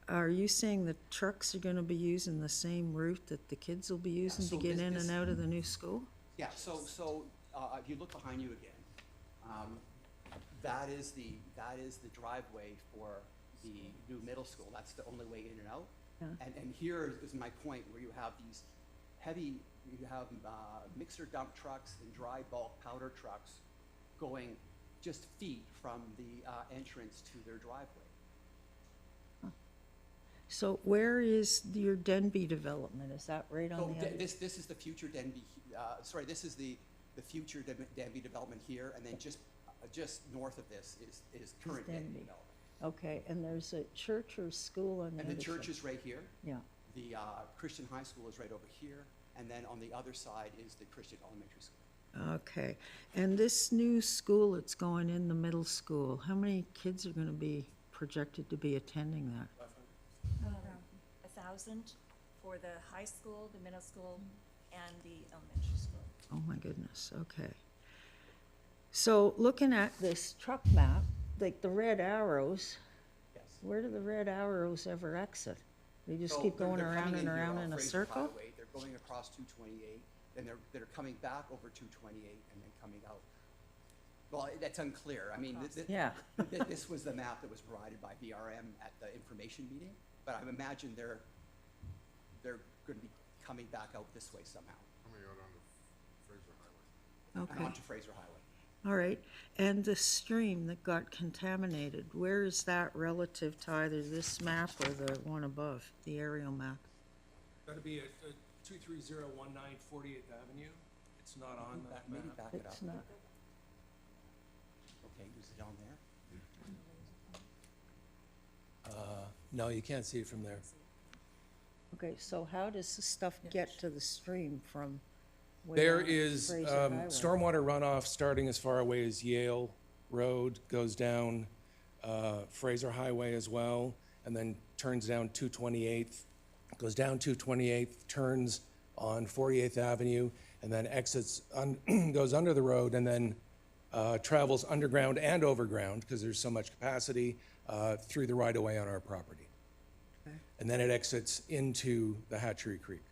are you saying the trucks are gonna be using the same route that the kids will be using to so get in this- and out of the new school? yeah, so if you look behind you again, that is the driveway for the new middle school. That's the only way in and out. Yeah. And here is my point, where you have these heavy, you have mixer dump trucks and dry bulk powder trucks going just feet from the entrance to their driveway. So where is your Denby development? Is that right So on the other? this is the future Denby, this is the future Denby development here, and then just north of this is current Denby Denby. development. Okay, and there's a church or school on the And other the side? church is right here. Yeah, The Christian high school is right over here, and then on the other side is the Christian elementary school. Okay. And this new school that's going in, the middle school, how many kids are gonna be projected to be attending that? 1,000 for the high school, the middle school, and the elementary school. Oh, my goodness, okay. So looking at this truck map, like the red arrows, where do the red arrows ever exit? They just keep going around and around in a circle? They're going across 228, then they're coming back over 228 and then coming out. Well, that's unclear. I mean, Yeah. this was the map that was provided by VRM at the information meeting, but I imagine they're going to be coming back out this way somehow. Coming out onto Fraser Highway. Okay. And onto Fraser Highway. All right, and the stream that got contaminated, where is that relative to either this map or the one above, the aerial map? That'd be at 23019 48th Avenue. It's not on that Maybe map. back it up. It's not, Okay, is it on there? No, you can't see it from there. okay, so how does the stuff get to the stream from way There down is Fraser Highway? stormwater runoff starting as far away as Yale Road, goes down Fraser Highway as well, and then turns down 228th, goes down 228th, turns on 48th Avenue, and then exits, goes under the road, and then travels underground and overground, because there's so much capacity, through the right-of-way on our property. Okay. And then it exits into the Hatchery Creek.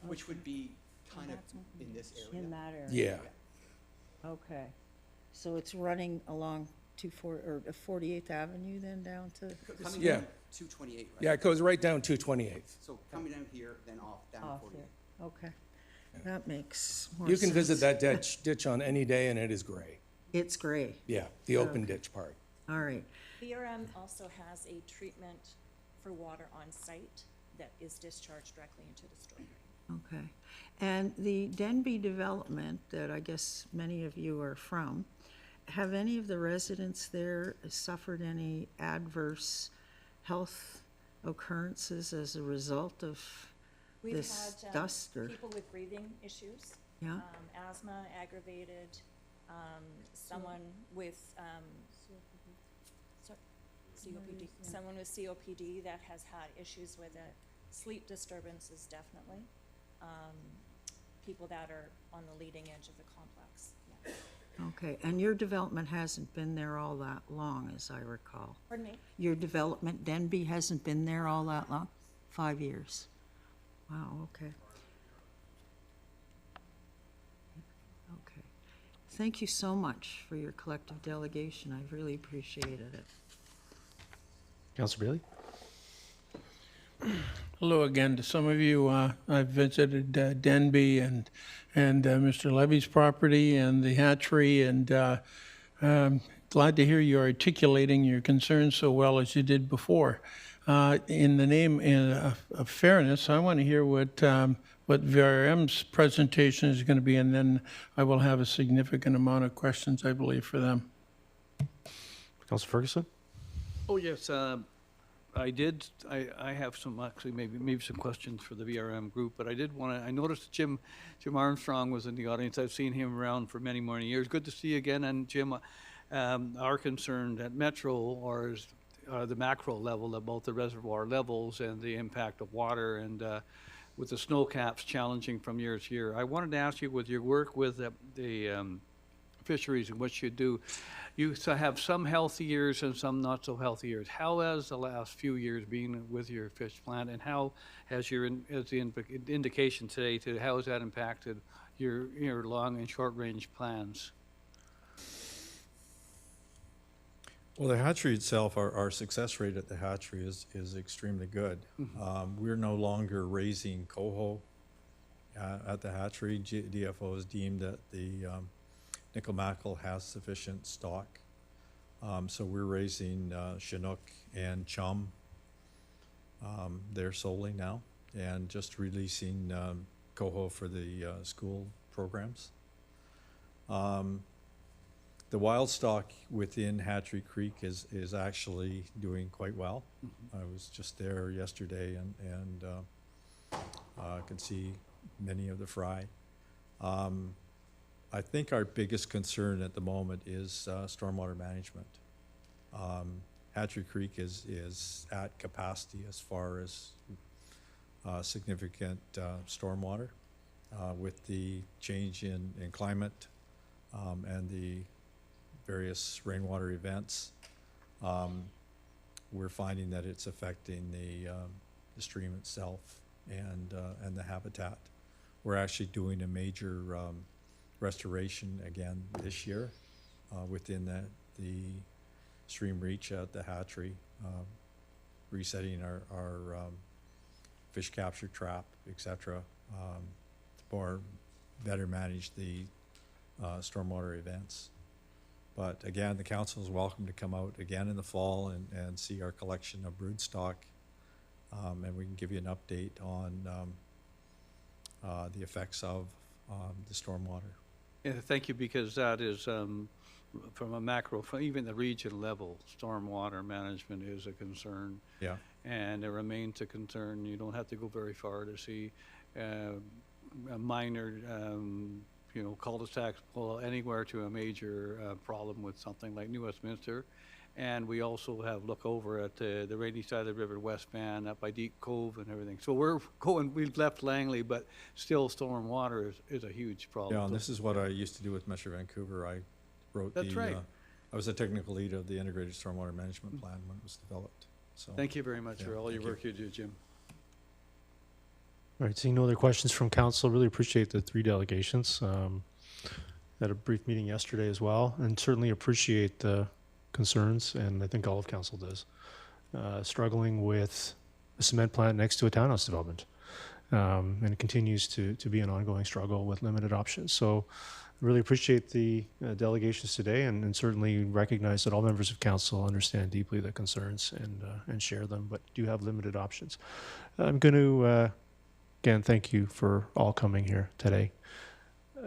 Which would be kind of in this area. In that area? Yeah. Okay, so it's running along 48th Avenue then down to, Coming Yeah. down 228, right? Yeah, it goes right down 228th. So coming down here, then down off 48. there? Okay, that makes more You sense. can visit that ditch on any day, and it is gray. It's gray, Yeah, the open ditch part. all right. VRM also has a treatment for water on site that is discharged directly into the storm drain. Okay. And the Denby development that I guess many of you are from, have any of the residents there suffered any adverse health occurrences as a result of We've this had dust or? people with breathing issues, Yeah, asthma aggravated, someone with COPD, someone with COPD that has had issues with it, sleep disturbances definitely, people that are on the leading edge of the complex. Yeah. okay. And your development hasn't been there all that long, as I recall. Pardon me? Your development, Denby, hasn't been there all that long? 5 years? Wow, okay. Okay. Thank you so much for your collective delegation. I've really appreciated it. Councilor Bailey? Hello again to some of you. I've visited Denby and Mr. Levy's property and the hatchery, and glad to hear you articulating your concerns so well as you did before. In the name of fairness, I want to hear what VRM's presentation is going to be, and then I will have a significant amount of questions, I believe, for them. Councilor Ferguson? Oh, yes, I have some, actually, maybe some questions for the VRM group, but I did want to, I noticed Jim Armstrong was in the audience. I've seen him around for many years. Good to see you again. And Jim, our concern at Metro is the macro level of both the reservoir levels and the impact of water, and with the snow caps challenging from year to year. I wanted to ask you, with your work with the fisheries and what you do, you have some healthy years and some not so healthy years. How has the last few years been with your fish plant, and how has as the indication today, how has that impacted your long and short range plans? Well, the hatchery itself, our success rate at the hatchery is extremely good. We're no longer raising coho at the hatchery. DFO has deemed that the nickel mackerel has sufficient stock. So we're raising Chinook and chum there solely now, and just releasing coho for the school programs. The wild stock within Hatchery Creek is actually doing quite well. I was just there yesterday and could see many of the fry. I think our biggest concern at the moment is stormwater management. Hatchery Creek is at capacity as far as significant stormwater. With the change in climate and the various rainwater events, we're finding that it's affecting the stream itself and the habitat. We're actually doing a major restoration again this year within the stream reach at the hatchery, resetting our fish capture trap, etc., to better manage the stormwater events. But again, the council is welcome to come out again in the fall and see our collection of broodstock, and we can give you an update on the effects of the stormwater. Yeah, thank you, because that is, from a macro, from even the region level, stormwater management is a concern. Yeah. And it remains a concern. You don't have to go very far to see a minor, cul-de-sac pull anywhere to a major problem with something like New Westminster. And we also have look over at the rainy side of the river, West Van, up by Deep Cove and everything. So we've left Langley, but still storm water is a huge problem. Yeah, and this is what I used to do with Metro Vancouver. I wrote That's right. I was the technical lead of the integrated stormwater management plan when it was developed. So Thank you very much yeah, for all your thank you. work you do, Jim. All right, seeing no other questions from council, really appreciate the 3 delegations. Had a brief meeting yesterday as well, and certainly appreciate the concerns, and I think all of council does, struggling with a cement plant next to a townhouse development. And it continues to be an ongoing struggle with limited options. So I really appreciate the delegations today, and certainly recognize that all members of council understand deeply the concerns and share them, but do have limited options. I'm going to, again, thank you for all coming here today.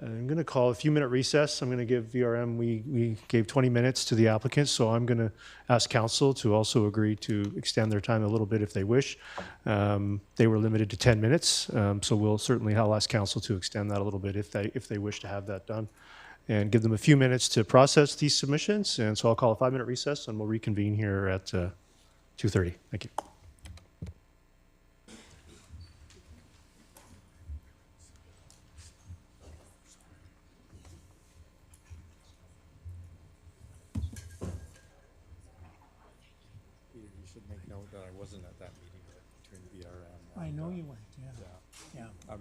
I'm going to call a few-minute recess. I'm going to give VRM, we gave 20 minutes to the applicant, so I'm going to ask council to also agree to extend their time a little bit if they wish. They were limited to 10 minutes, so I'll ask council to extend that a little bit if they wish to have that done, and give them a few minutes to process these submissions. And so I'll call a 5-minute recess, and we'll reconvene here at 2:30. Thank you. You should make note that I wasn't at that meeting between VRM. I know you weren't, yeah. I'm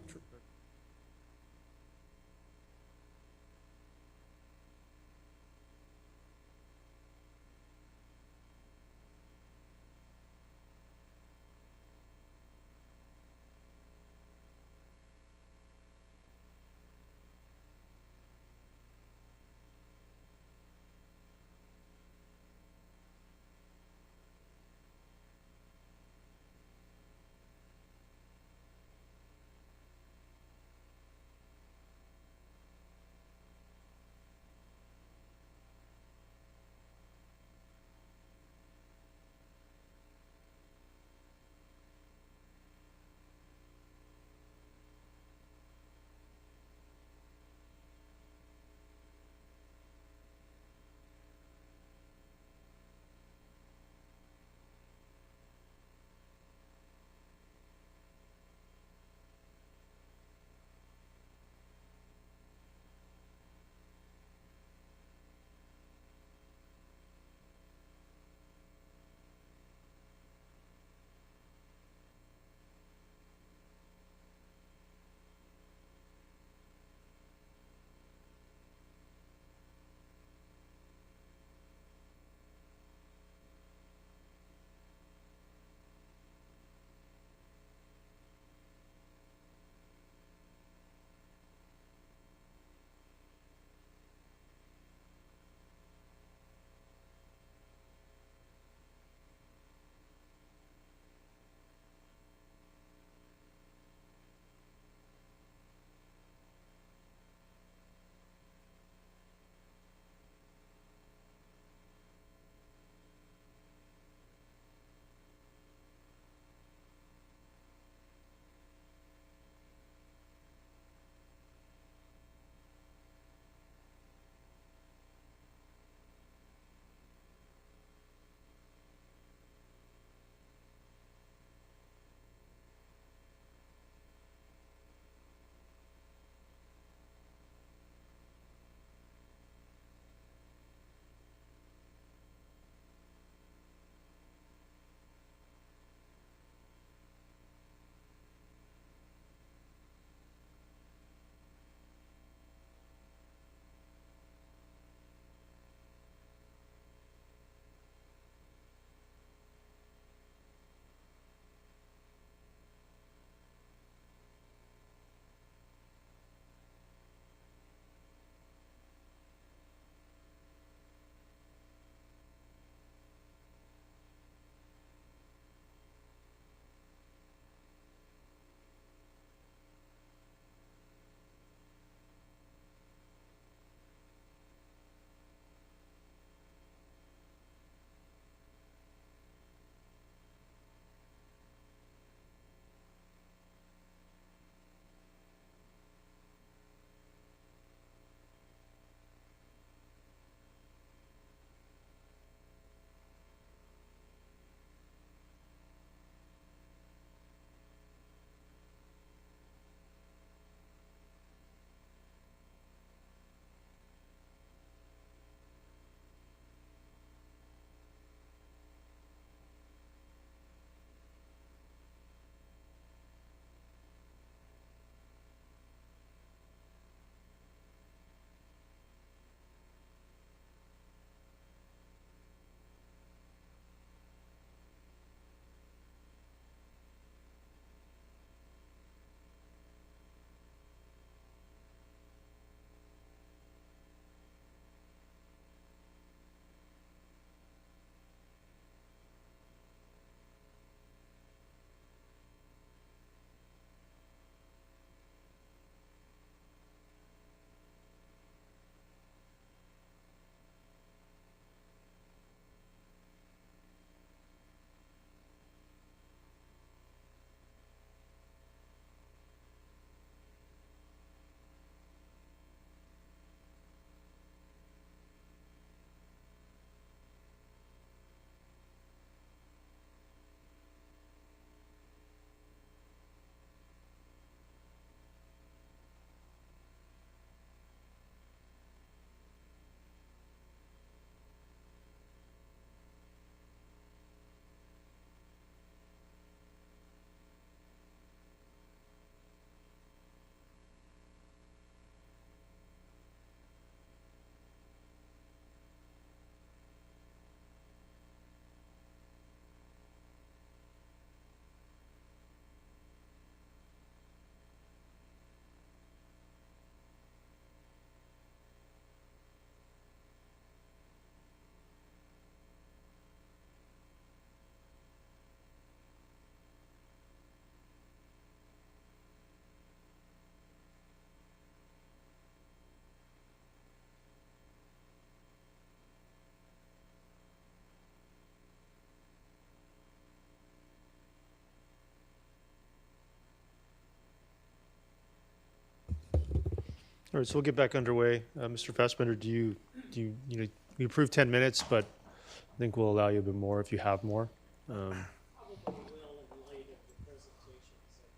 All right, so we'll get back underway. Mr. Fassbender, you know, we approved 10 minutes, but I think we'll allow you a bit more if you have more.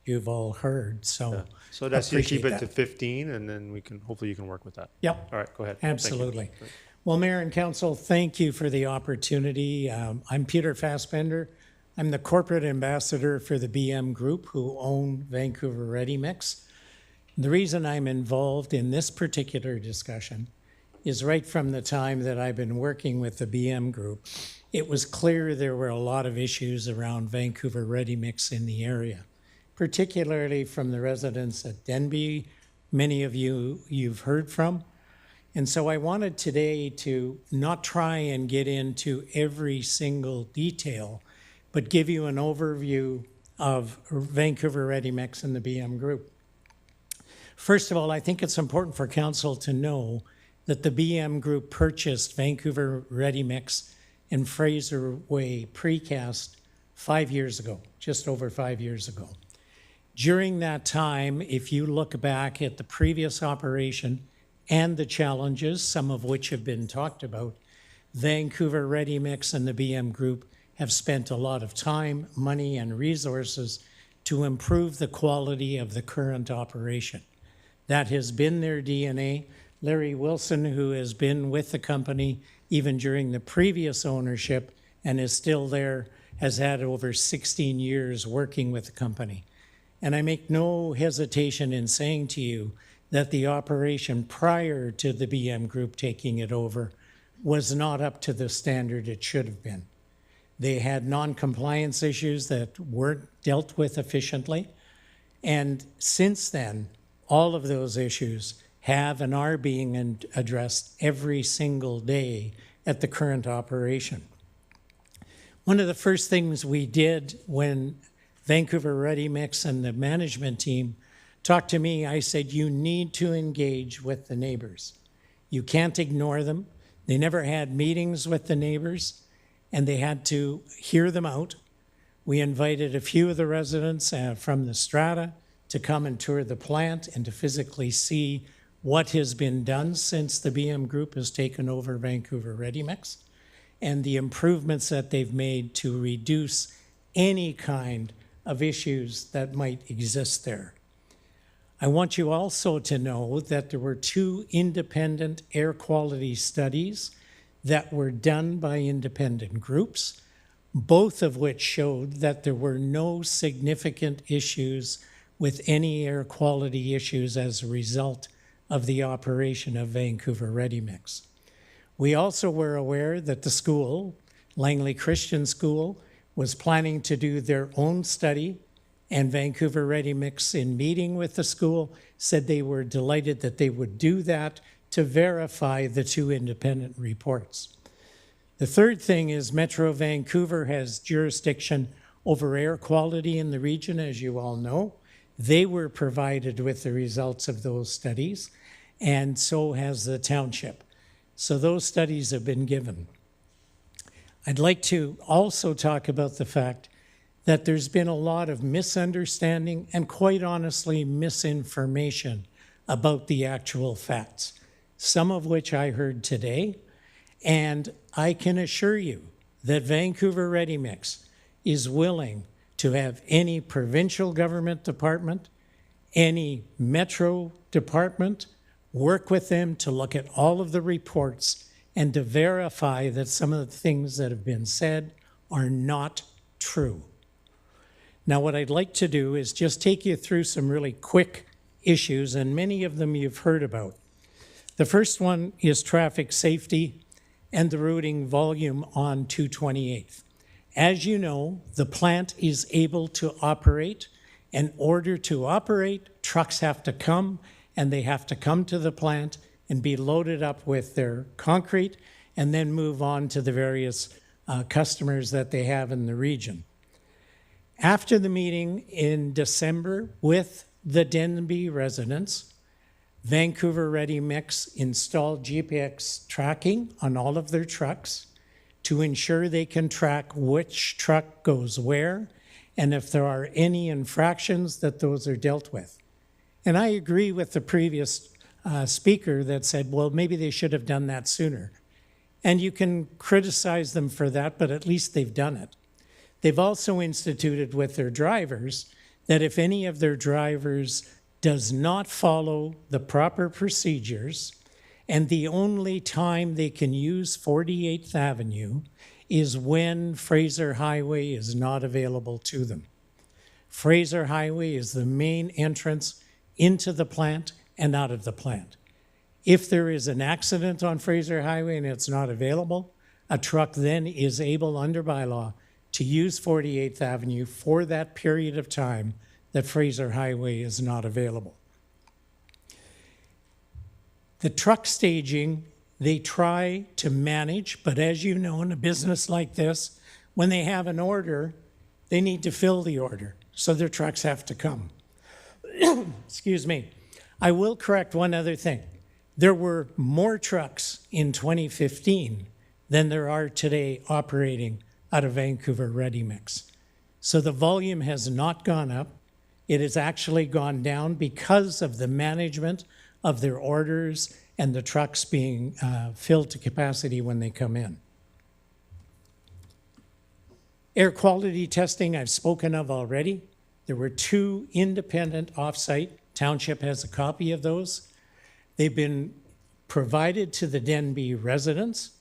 You've all heard, so. So I'd ask you to keep it appreciate to that. 15, and then hopefully you can work with that. Yep. All right, go ahead. Thank you. Absolutely. Well, Mayor and Council, thank you for the opportunity. I'm Peter Fassbender. I'm the corporate ambassador for the BM Group, who own Vancouver Ready Mix. The reason I'm involved in this particular discussion is right from the time that I've been working with the BM Group, it was clear there were a lot of issues around Vancouver Ready Mix in the area, particularly from the residents at Denby, many of you've heard from. And so I wanted today to not try and get into every single detail, but give you an overview of Vancouver Ready Mix and the BM Group. First of all, I think it's important for Council to know that the BM Group purchased Vancouver Ready Mix and Fraser Way Precast 5 years ago, just over 5 years ago. During that time, if you look back at the previous operation and the challenges, some of which have been talked about, Vancouver Ready Mix and the BM Group have spent a lot of time, money, and resources to improve the quality of the current operation. That has been their DNA. Larry Wilson, who has been with the company even during the previous ownership and is still there, has had over 16 years working with the company. And I make no hesitation in saying to you that the operation prior to the BM Group taking it over was not up to the standard it should have been. They had non-compliance issues that weren't dealt with efficiently. And since then, all of those issues have and are being addressed every single day at the current operation. One of the first things we did when Vancouver Ready Mix and the management team talked to me, I said, you need to engage with the neighbors. You can't ignore them. They never had meetings with the neighbors, and they had to hear them out. We invited a few of the residents from the strata to come and tour the plant and to physically see what has been done since the BM Group has taken over Vancouver Ready Mix and the improvements that they've made to reduce any kind of issues that might exist there. I want you also to know that there were 2 independent air quality studies that were done by independent groups, both of which showed that there were no significant issues with any air quality issues as a result of the operation of Vancouver Ready Mix. We also were aware that the school, Langley Christian School, was planning to do their own study, and Vancouver Ready Mix, in meeting with the school, said they were delighted that they would do that to verify the 2 independent reports. The third thing is Metro Vancouver has jurisdiction over air quality in the region, as you all know. They were provided with the results of those studies, and so has the township. So those studies have been given. I'd like to also talk about the fact that there's been a lot of misunderstanding and, quite honestly, misinformation about the actual facts, some of which I heard today. And I can assure you that Vancouver Ready Mix is willing to have any provincial government department, any metro department, work with them to look at all of the reports and to verify that some of the things that have been said are not true. Now, what I'd like to do is just take you through some really quick issues, and many of them you've heard about. The first one is traffic safety and the routing volume on 228th. As you know, the plant is able to operate. In order to operate, trucks have to come, and they have to come to the plant and be loaded up with their concrete and then move on to the various customers that they have in the region. After the meeting in December with the Denby residents, Vancouver Ready Mix installed GPS tracking on all of their trucks to ensure they can track which truck goes where, and if there are any infractions, that those are dealt with. And I agree with the previous speaker that said, well, maybe they should have done that sooner. And you can criticize them for that, but at least they've done it. They've also instituted with their drivers that if any of their drivers does not follow the proper procedures, and the only time they can use 48th Avenue is when Fraser Highway is not available to them. Fraser Highway is the main entrance into the plant and out of the plant. If there is an accident on Fraser Highway and it's not available, a truck then is able under bylaw to use 48th Avenue for that period of time that Fraser Highway is not available. The truck staging, they try to manage, but as you know, in a business like this, when they have an order, they need to fill the order, so their trucks have to come. Excuse me. I will correct one other thing. There were more trucks in 2015 than there are today operating out of Vancouver Ready Mix. So the volume has not gone up. It has actually gone down because of the management of their orders and the trucks being filled to capacity when they come in. Air quality testing I've spoken of already. There were 2 independent offsite. Township has a copy of those. They've been provided to the Denby residents,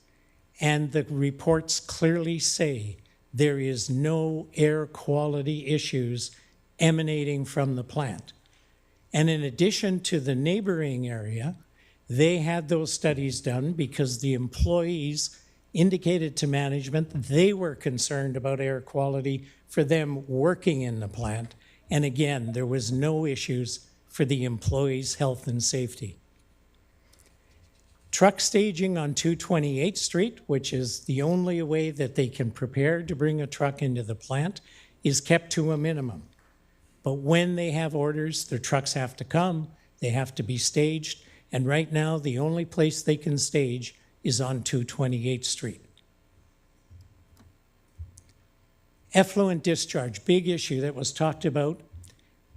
and the reports clearly say there is no air quality issues emanating from the plant. And in addition to the neighboring area, they had those studies done because the employees indicated to management they were concerned about air quality for them working in the plant. And again, there was no issues for the employees' health and safety. Truck staging on 228th Street, which is the only way that they can prepare to bring a truck into the plant, is kept to a minimum. But when they have orders, their trucks have to come, they have to be staged, and right now the only place they can stage is on 228th Street. Effluent discharge, big issue that was talked about.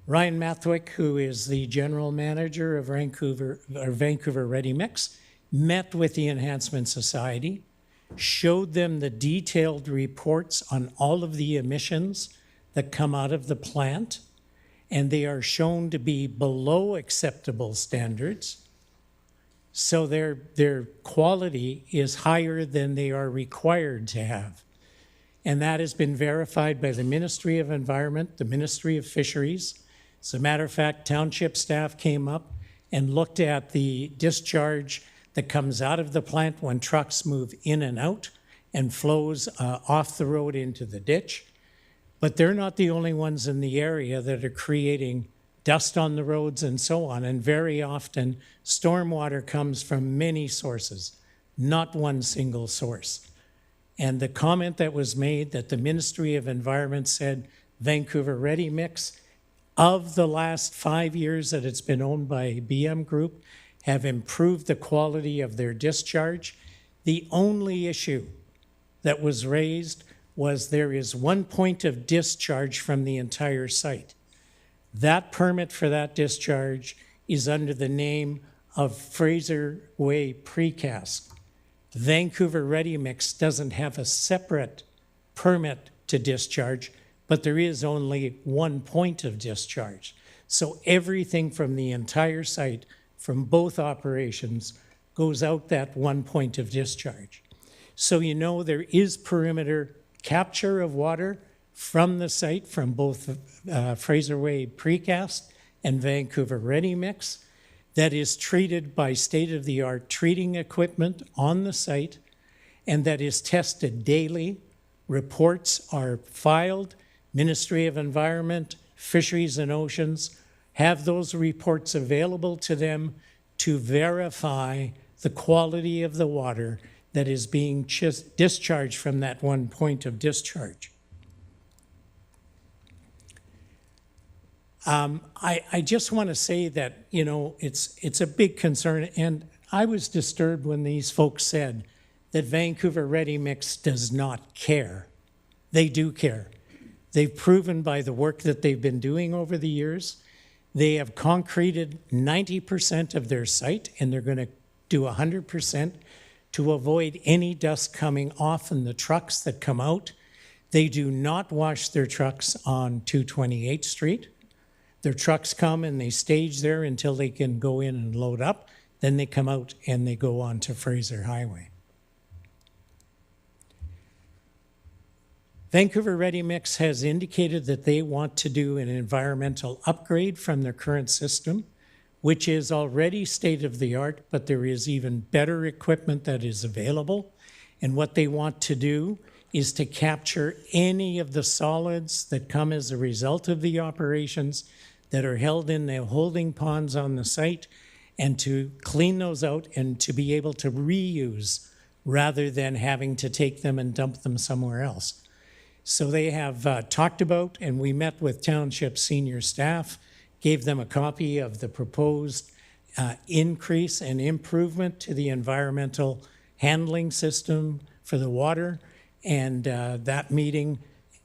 Ryan Mathwick, who is the general manager of Vancouver Ready Mix, met with the Enhancement Society, showed them the detailed reports on all of the emissions that come out of the plant, and they are shown to be below acceptable standards. So their quality is higher than they are required to have. And that has been verified by the Ministry of Environment, the Ministry of Fisheries. As a matter of fact, township staff came up and looked at the discharge that comes out of the plant when trucks move in and out and flows off the road into the ditch. But they're not the only ones in the area that are creating dust on the roads and so on. And very often, stormwater comes from many sources, not one single source. And the comment that was made that the Ministry of Environment said Vancouver Ready Mix, of the last 5 years that it's been owned by BM Group, have improved the quality of their discharge. The only issue that was raised was there is one point of discharge from the entire site. That permit for that discharge is under the name of Fraser Way Precast. Vancouver Ready Mix doesn't have a separate permit to discharge, but there is only one point of discharge. So everything from the entire site, from both operations, goes out that one point of discharge. So you know there is perimeter capture of water from the site, from both Fraser Way Precast and Vancouver Ready Mix, that is treated by state-of-the-art treating equipment on the site, and that is tested daily. Reports are filed. Ministry of Environment, Fisheries and Oceans have those reports available to them to verify the quality of the water that is being discharged from that one point of discharge. I just want to say that, you know, it's a big concern, and I was disturbed when these folks said that Vancouver Ready Mix does not care. They do care. They've proven by the work that they've been doing over the years They have concreted 90% of their site, and they're going to do 100% to avoid any dust coming off in the trucks that come out. They do not wash their trucks on 228th Street. Their trucks come and they stage there until they can go in and load up. Then they come out and they go on to Fraser Highway. Vancouver Ready Mix has indicated that they want to do an environmental upgrade from their current system, which is already state-of-the-art, but there is even better equipment that is available. And what they want to do is to capture any of the solids that come as a result of the operations that are held in the holding ponds on the site, and to clean those out and to be able to reuse rather than having to take them and dump them somewhere else. So they have talked about, and we met with Township senior staff, gave them a copy of the proposed increase and improvement to the environmental handling system for the water. And that meeting,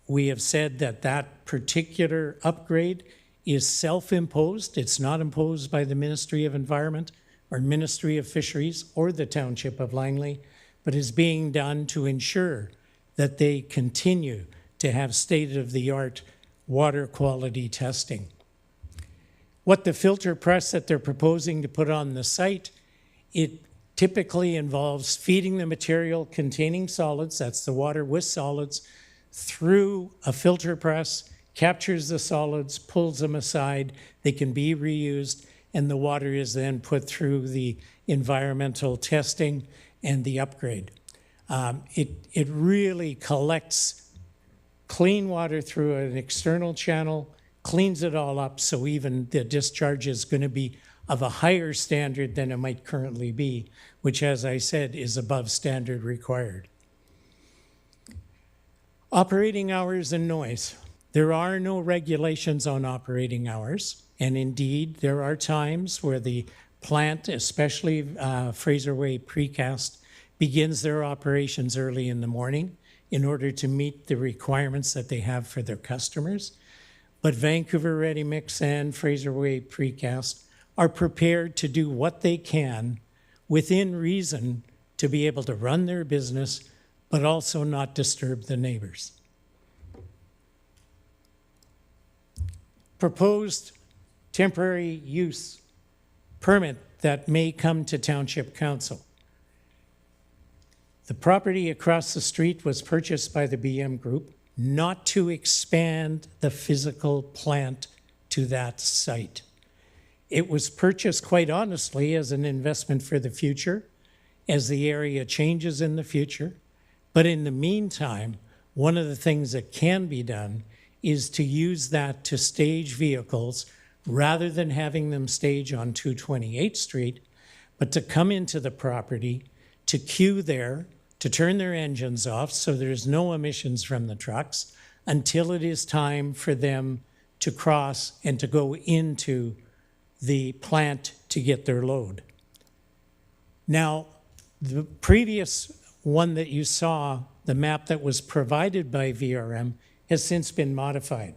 we have said that that particular upgrade is self-imposed. It's not imposed by the Ministry of Environment or Ministry of Fisheries or the Township of Langley, but is being done to ensure that they continue to have state-of-the-art water quality testing. What the filter press that they're proposing to put on the site, it typically involves feeding the material containing solids, that's the water with solids, through a filter press, captures the solids, pulls them aside, they can be reused, and the water is then put through the environmental testing and the upgrade. It really collects clean water through an external channel, cleans it all up, so even the discharge is going to be of a higher standard than it might currently be, which, as I said, is above standard required. Operating hours and noise. There are no regulations on operating hours, and indeed there are times where the plant, especially Fraser Way Precast, begins their operations early in the morning in order to meet the requirements that they have for their customers. But Vancouver Ready Mix and Fraser Way Precast are prepared to do what they can within reason to be able to run their business, but also not disturb the neighbors. Proposed temporary use permit that may come to Township Council. The property across the street was purchased by the BM Group not to expand the physical plant to that site. It was purchased, quite honestly, as an investment for the future, as the area changes in the future. But in the meantime, one of the things that can be done is to use that to stage vehicles rather than having them stage on 228th Street, but to come into the property, to queue there, to turn their engines off so there's no emissions from the trucks until it is time for them to cross and to go into the plant to get their load. Now, the previous one that you saw, the map that was provided by VRM, has since been modified.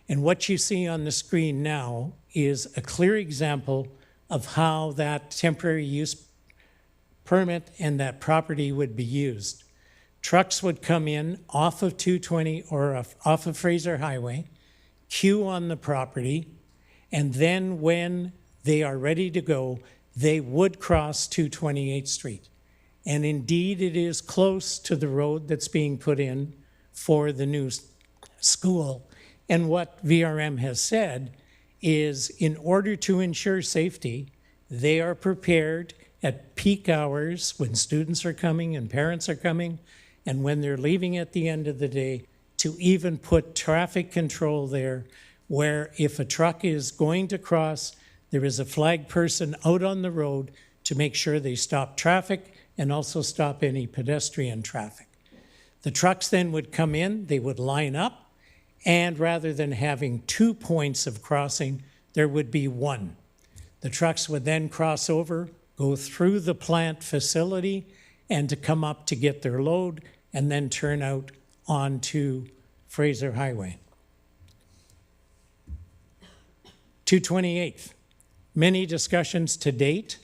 And what you see on the screen now is a clear example of how that temporary use permit and that property would be used. Trucks would come in off of 220 or off of Fraser Highway, queue on the property, and then when they are ready to go, they would cross 228th Street. And indeed, it is close to the road that's being put in for the new school. And what VRM has said is, in order to ensure safety, they are prepared at peak hours when students are coming and parents are coming, and when they're leaving at the end of the day, to even put traffic control there, where if a truck is going to cross, there is a flag person out on the road to make sure they stop traffic and also stop any pedestrian traffic. The trucks then would come in, they would line up, and rather than having 2 points of crossing, there would be one. The trucks would then cross over, go through the plant facility, and to come up to get their load, and then turn out onto Fraser Highway. 228th, many discussions to date,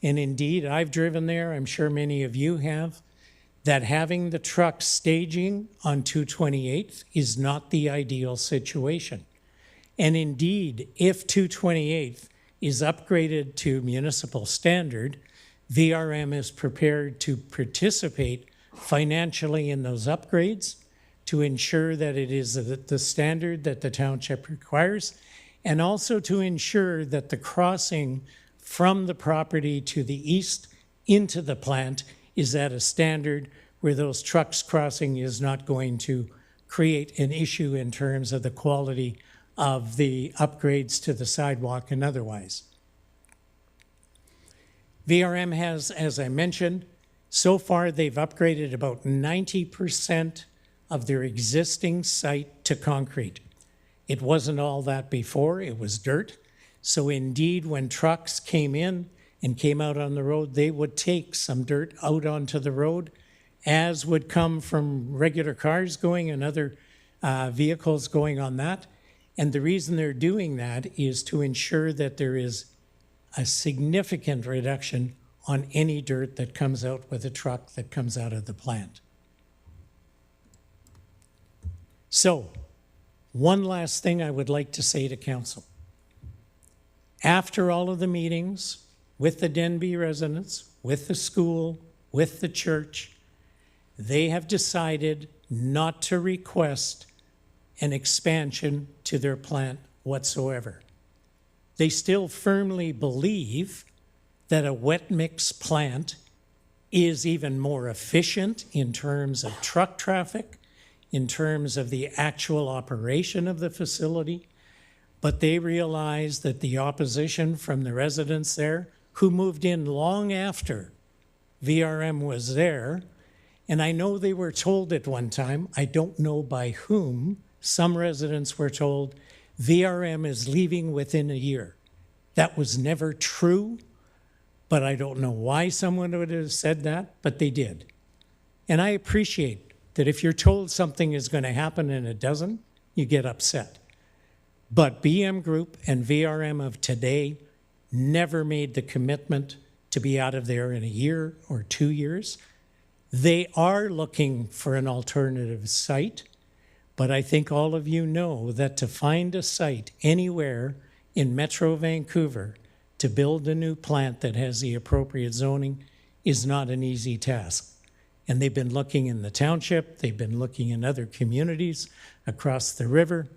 and indeed, I've driven there, I'm sure many of you have, that having the truck staging on 228th is not the ideal situation. And indeed, if 228th is upgraded to municipal standard, VRM is prepared to participate financially in those upgrades to ensure that it is the standard that the township requires, and also to ensure that the crossing from the property to the east into the plant is at a standard where those trucks crossing is not going to create an issue in terms of the quality of the upgrades to the sidewalk and otherwise. VRM has, as I mentioned, so far they've upgraded about 90% of their existing site to concrete. It wasn't all that before, it was dirt. So indeed, when trucks came in and came out on the road, they would take some dirt out onto the road, as would come from regular cars going and other vehicles going on that. And the reason they're doing that is to ensure that there is a significant reduction on any dirt that comes out with a truck that comes out of the plant. So, one last thing I would like to say to council. After all of the meetings with the Denby residents, with the school, with the church, they have decided not to request an expansion to their plant whatsoever. They still firmly believe that a wet mix plant is even more efficient in terms of truck traffic, in terms of the actual operation of the facility, but they realize that the opposition from the residents there, who moved in long after VRM was there, and I know they were told at one time, I don't know by whom, some residents were told, VRM is leaving within a year. That was never true, but I don't know why someone would have said that, but they did. And I appreciate that if you're told something is going to happen and it doesn't, you get upset. But BM Group and VRM of today never made the commitment to be out of there in a year or 2 years. They are looking for an alternative site, but I think all of you know that to find a site anywhere in Metro Vancouver to build a new plant that has the appropriate zoning is not an easy task. And they've been looking in the township, they've been looking in other communities across the river,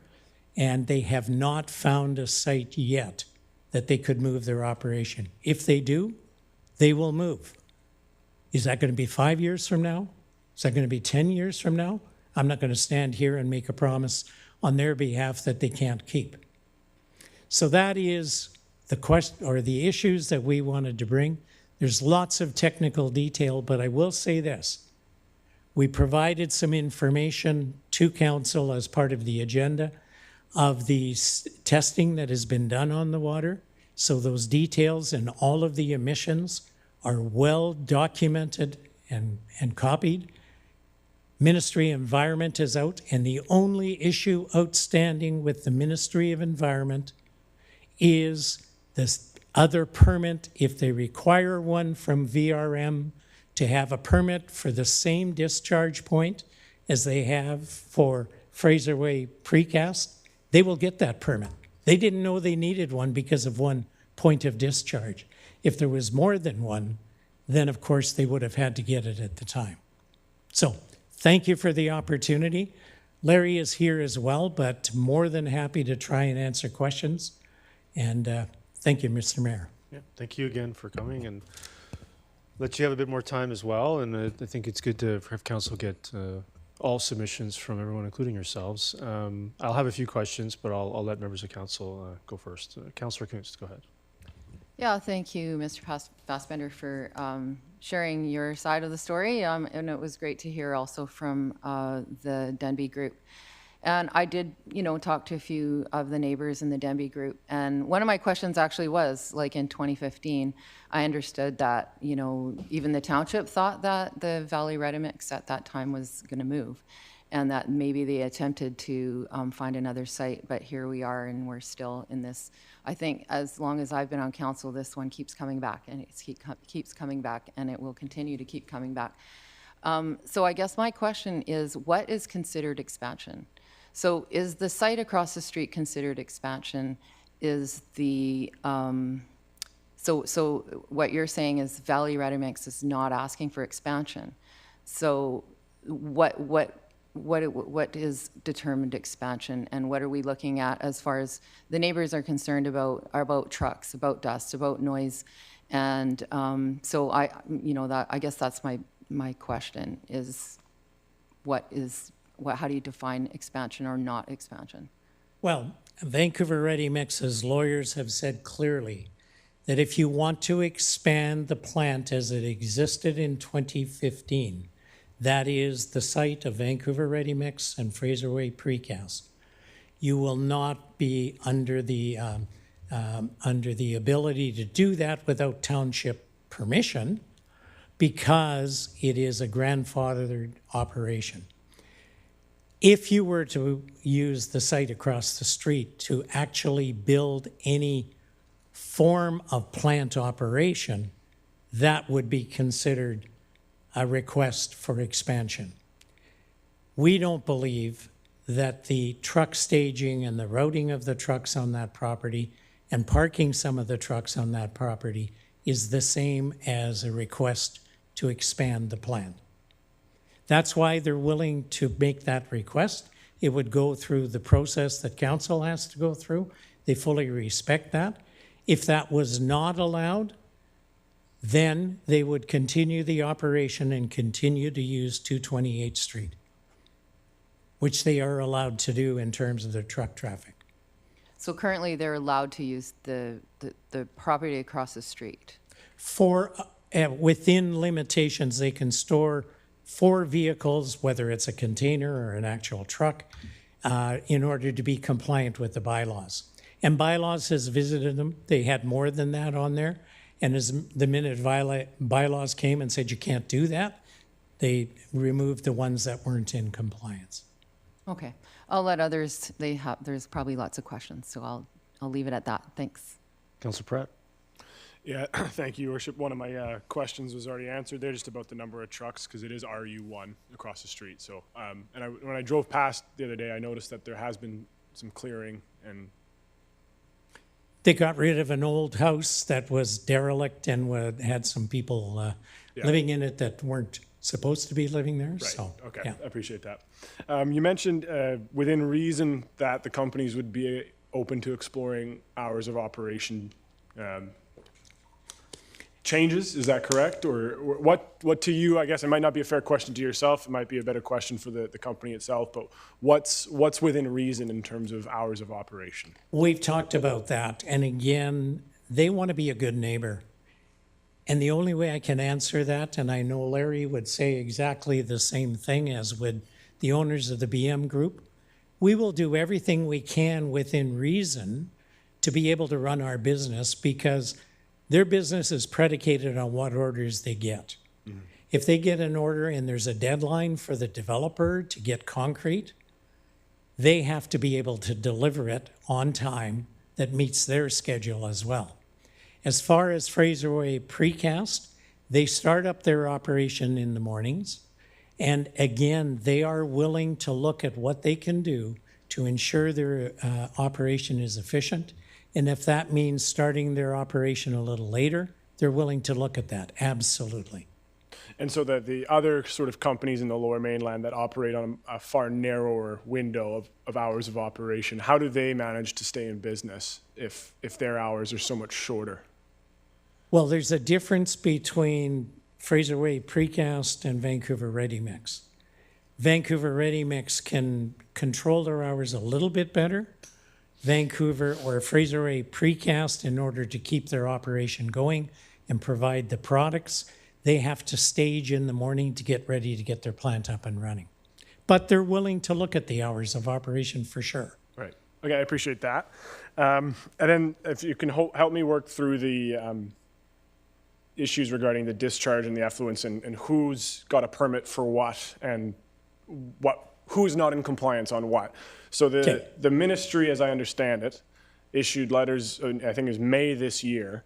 and they have not found a site yet that they could move their operation. If they do, they will move. Is that going to be 5 years from now? Is that going to be 10 years from now? I'm not going to stand here and make a promise on their behalf that they can't keep. So that is the question, or the issues that we wanted to bring. There's lots of technical detail, but I will say this. We provided some information to council as part of the agenda of the testing that has been done on the water. So those details and all of the emissions are well documented and copied. Ministry of Environment is out, and the only issue outstanding with the Ministry of Environment is this other permit, if they require one from VRM to have a permit for the same discharge point as they have for Fraser Way Precast, they will get that permit. They didn't know they needed one because of one point of discharge. If there was more than one, then of course they would have had to get it at the time. So thank you for the opportunity. Larry is here as well, but more than happy to try and answer questions. And thank you, Mr. Mayor. Yeah, thank you again for coming, and let you have a bit more time as well. And I think it's good to have council get all submissions from everyone, including yourselves. I'll have a few questions, but I'll let members of council go first. Councillor Kuntz, go ahead. Yeah, thank you, Mr. Fassbender, for sharing your side of the story. And it was great to hear also from the Denby group. And I did, talk to a few of the neighbors in the Denby group. And one of my questions actually was, like in 2015, I understood that, even the township thought that the Valley Ready Mix at that time was going to move. and that maybe they attempted to find another site, but here we are, and we're still in this. I think as long as I've been on council, this one keeps coming back, and it keeps coming back, and it will continue to keep coming back. So I guess my question is, what is considered expansion? So is the site across the street considered expansion? Is the so what you're saying is Valley Ready Mix is not asking for expansion. So what is determined expansion, and what are we looking at as far as the neighbors are concerned about trucks, about dust, about noise, and so I guess that's my question is how do you define expansion or not expansion? Well, Vancouver Ready Mix's lawyers have said clearly that if you want to expand the plant as it existed in 2015, that is the site of Vancouver Ready Mix and Fraser Way Precast, you will not be under the ability to do that without township permission, because it is a grandfathered operation. If you were to use the site across the street to actually build any form of plant operation, that would be considered a request for expansion. We don't believe that the truck staging and the routing of the trucks on that property and parking some of the trucks on that property is the same as a request to expand the plant. That's why they're willing to make that request. It would go through the process that council has to go through. They fully respect that. If that was not allowed, then they would continue the operation and continue to use 228th Street, which they are allowed to do in terms of their truck traffic. So currently they're allowed to use the property across the street? For within limitations, they can store 4 vehicles, whether it's a container or an actual truck, in order to be compliant with the bylaws. And bylaws has visited them. They had more than that on there. And as the minute bylaws came and said you can't do that, they removed the ones that weren't in compliance. Okay, I'll let others. There's probably lots of questions, so I'll leave it at that. Thanks. Councillor Pratt. Yeah, thank you, Your Worship. One of my questions was already answered there, just about the number of trucks, because it is RU1 across the street. So, when I drove past the other day, I noticed that there has been some clearing, and they got rid of an old house that was derelict and had some people living in it that weren't supposed to be living there. Right. So, okay, yeah. I appreciate that. You mentioned within reason that the companies would be open to exploring hours of operation changes. Is that correct? Or what to you, I guess it might not be a fair question to yourself. It might be a better question for the company itself, but what's within reason in terms of hours of operation? We've talked about that. And again, they want to be a good neighbor. And the only way I can answer that, and I know Larry would say exactly the same thing as would the owners of the BM group, we will do everything we can within reason to be able to run our business, because their business is predicated on what orders they get. Mm-hmm. If they get an order and there's a deadline for the developer to get concrete, they have to be able to deliver it on time that meets their schedule as well. As far as Fraser Way Precast, they start up their operation in the mornings. And again, they are willing to look at what they can do to ensure their operation is efficient. And if that means starting their operation a little later, they're willing to look at that, absolutely. And so the other sort of companies in the Lower Mainland that operate on a far narrower window of hours of operation, how do they manage to stay in business if their hours are so much shorter? Well, there's a difference between Fraser Way Precast and Vancouver Ready Mix. Vancouver Ready Mix can control their hours a little bit better. Vancouver or Fraser Way Precast, in order to keep their operation going and provide the products, they have to stage in the morning to get ready to get their plant up and running. But they're willing to look at the hours of operation for sure. Right. Okay, I appreciate that. And then if you can help me work through the issues regarding the discharge and the effluents and who's got a permit for what and who's not in compliance on what. So the ministry, as I understand it, issued letters, I think it was May this year,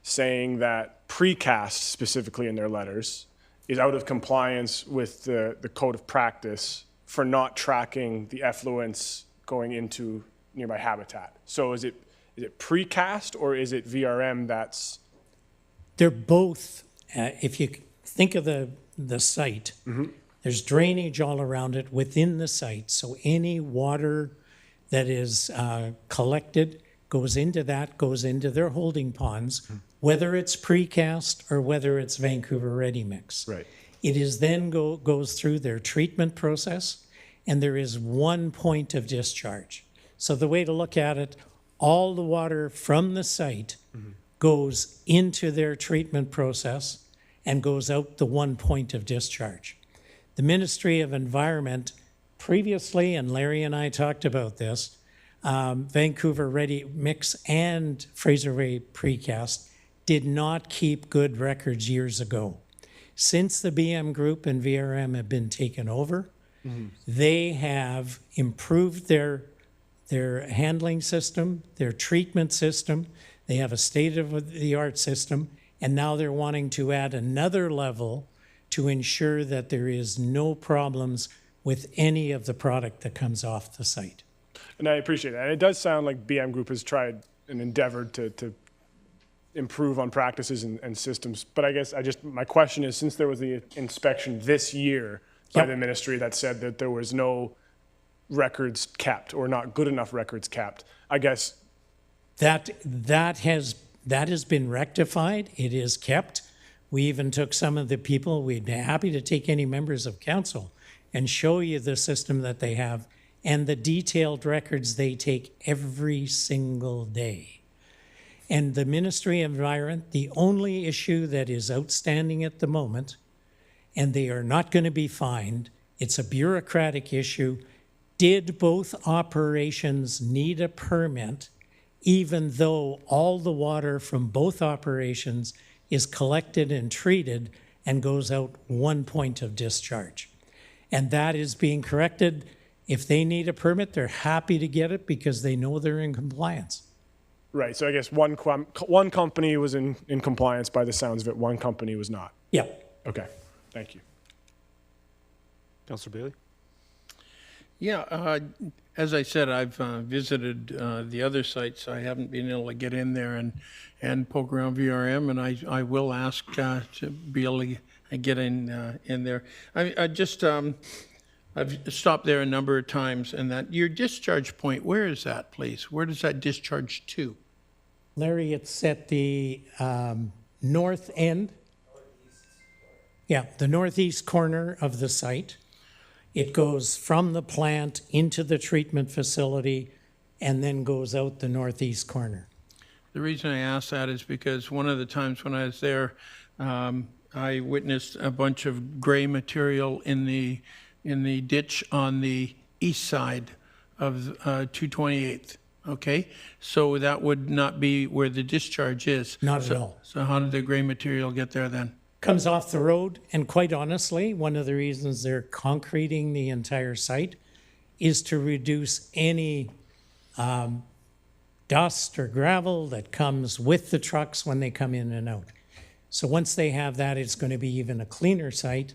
saying that precast, specifically in their letters, is out of compliance with the code of practice for not tracking the effluents going into nearby habitat. So is it precast or is it VRM that's? They're both, if you think of the site, there's drainage all around it within the site. So any water that is collected goes into their holding ponds, whether it's precast or whether it's Vancouver Ready Mix. Right. It is then goes through their treatment process, and there is one point of discharge. So the way to look at it, all the water from the site goes into their treatment process and goes out the one point of discharge. The Ministry of Environment previously, and Larry and I talked about this, Vancouver Ready Mix and Fraser Way Precast did not keep good records years ago. Since the BM Group and VRM have been taken over, they have improved their handling system, their treatment system. They have a state-of-the-art system, and now they're wanting to add another level to ensure that there is no problems with any of the product that comes off the site. And I appreciate that. And it does sound like BM Group has tried and endeavored to improve on practices and systems. But I guess my question is, since there was the inspection this year by the ministry that said that there was no records kept or not good enough records kept, I guess that has been rectified. It is kept. We even took some of the people. We'd be happy to take any members of council and show you the system that they have and the detailed records they take every single day. And the Ministry of Environment, the only issue that is outstanding at the moment, and they are not going to be fined, it's a bureaucratic issue. Did both operations need a permit, even though all the water from both operations is collected and treated and goes out one point of discharge? And that is being corrected. If they need a permit, they're happy to get it because they know they're in compliance. Right. So I guess one company was in compliance by the sounds of it. One company was not. Yeah. Okay. Thank you. Councillor Bailey? Yeah, as I said, I've visited the other sites. I haven't been able to get in there and poke around VRM, and I will ask to be able to get in there. I've stopped there a number of times, and that your discharge point, where is that, please? Where does that discharge to? Larry, it's at the north end. Yeah, the northeast corner of the site. It goes from the plant into the treatment facility and then goes out the northeast corner. The reason I ask that is because one of the times when I was there, I witnessed a bunch of gray material in the ditch on the east side of 228th. Okay, so that would not be where the discharge is. Not at all. So how did the gray material get there then? Comes off the road, and quite honestly, one of the reasons they're concreting the entire site is to reduce any dust or gravel that comes with the trucks when they come in and out. So once they have that, it's going to be even a cleaner site,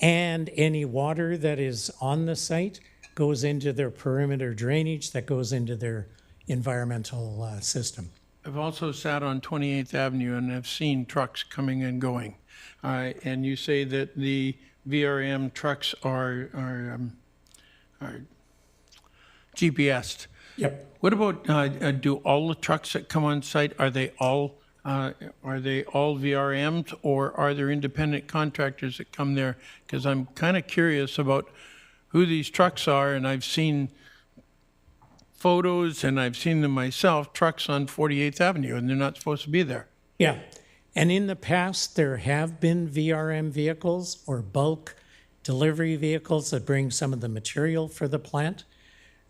and any water that is on the site goes into their perimeter drainage that goes into their environmental system. I've also sat on 28th Avenue and have seen trucks coming and going. And you say that the VRM trucks are GPSed. Yep. What about do all the trucks that come on site, are they all VRMs, or are there independent contractors that come there? Because I'm kind of curious about who these trucks are, and I've seen photos and I've seen them myself, trucks on 48th Avenue, and they're not supposed to be there. Yeah. And in the past, there have been VRM vehicles or bulk delivery vehicles that bring some of the material for the plant.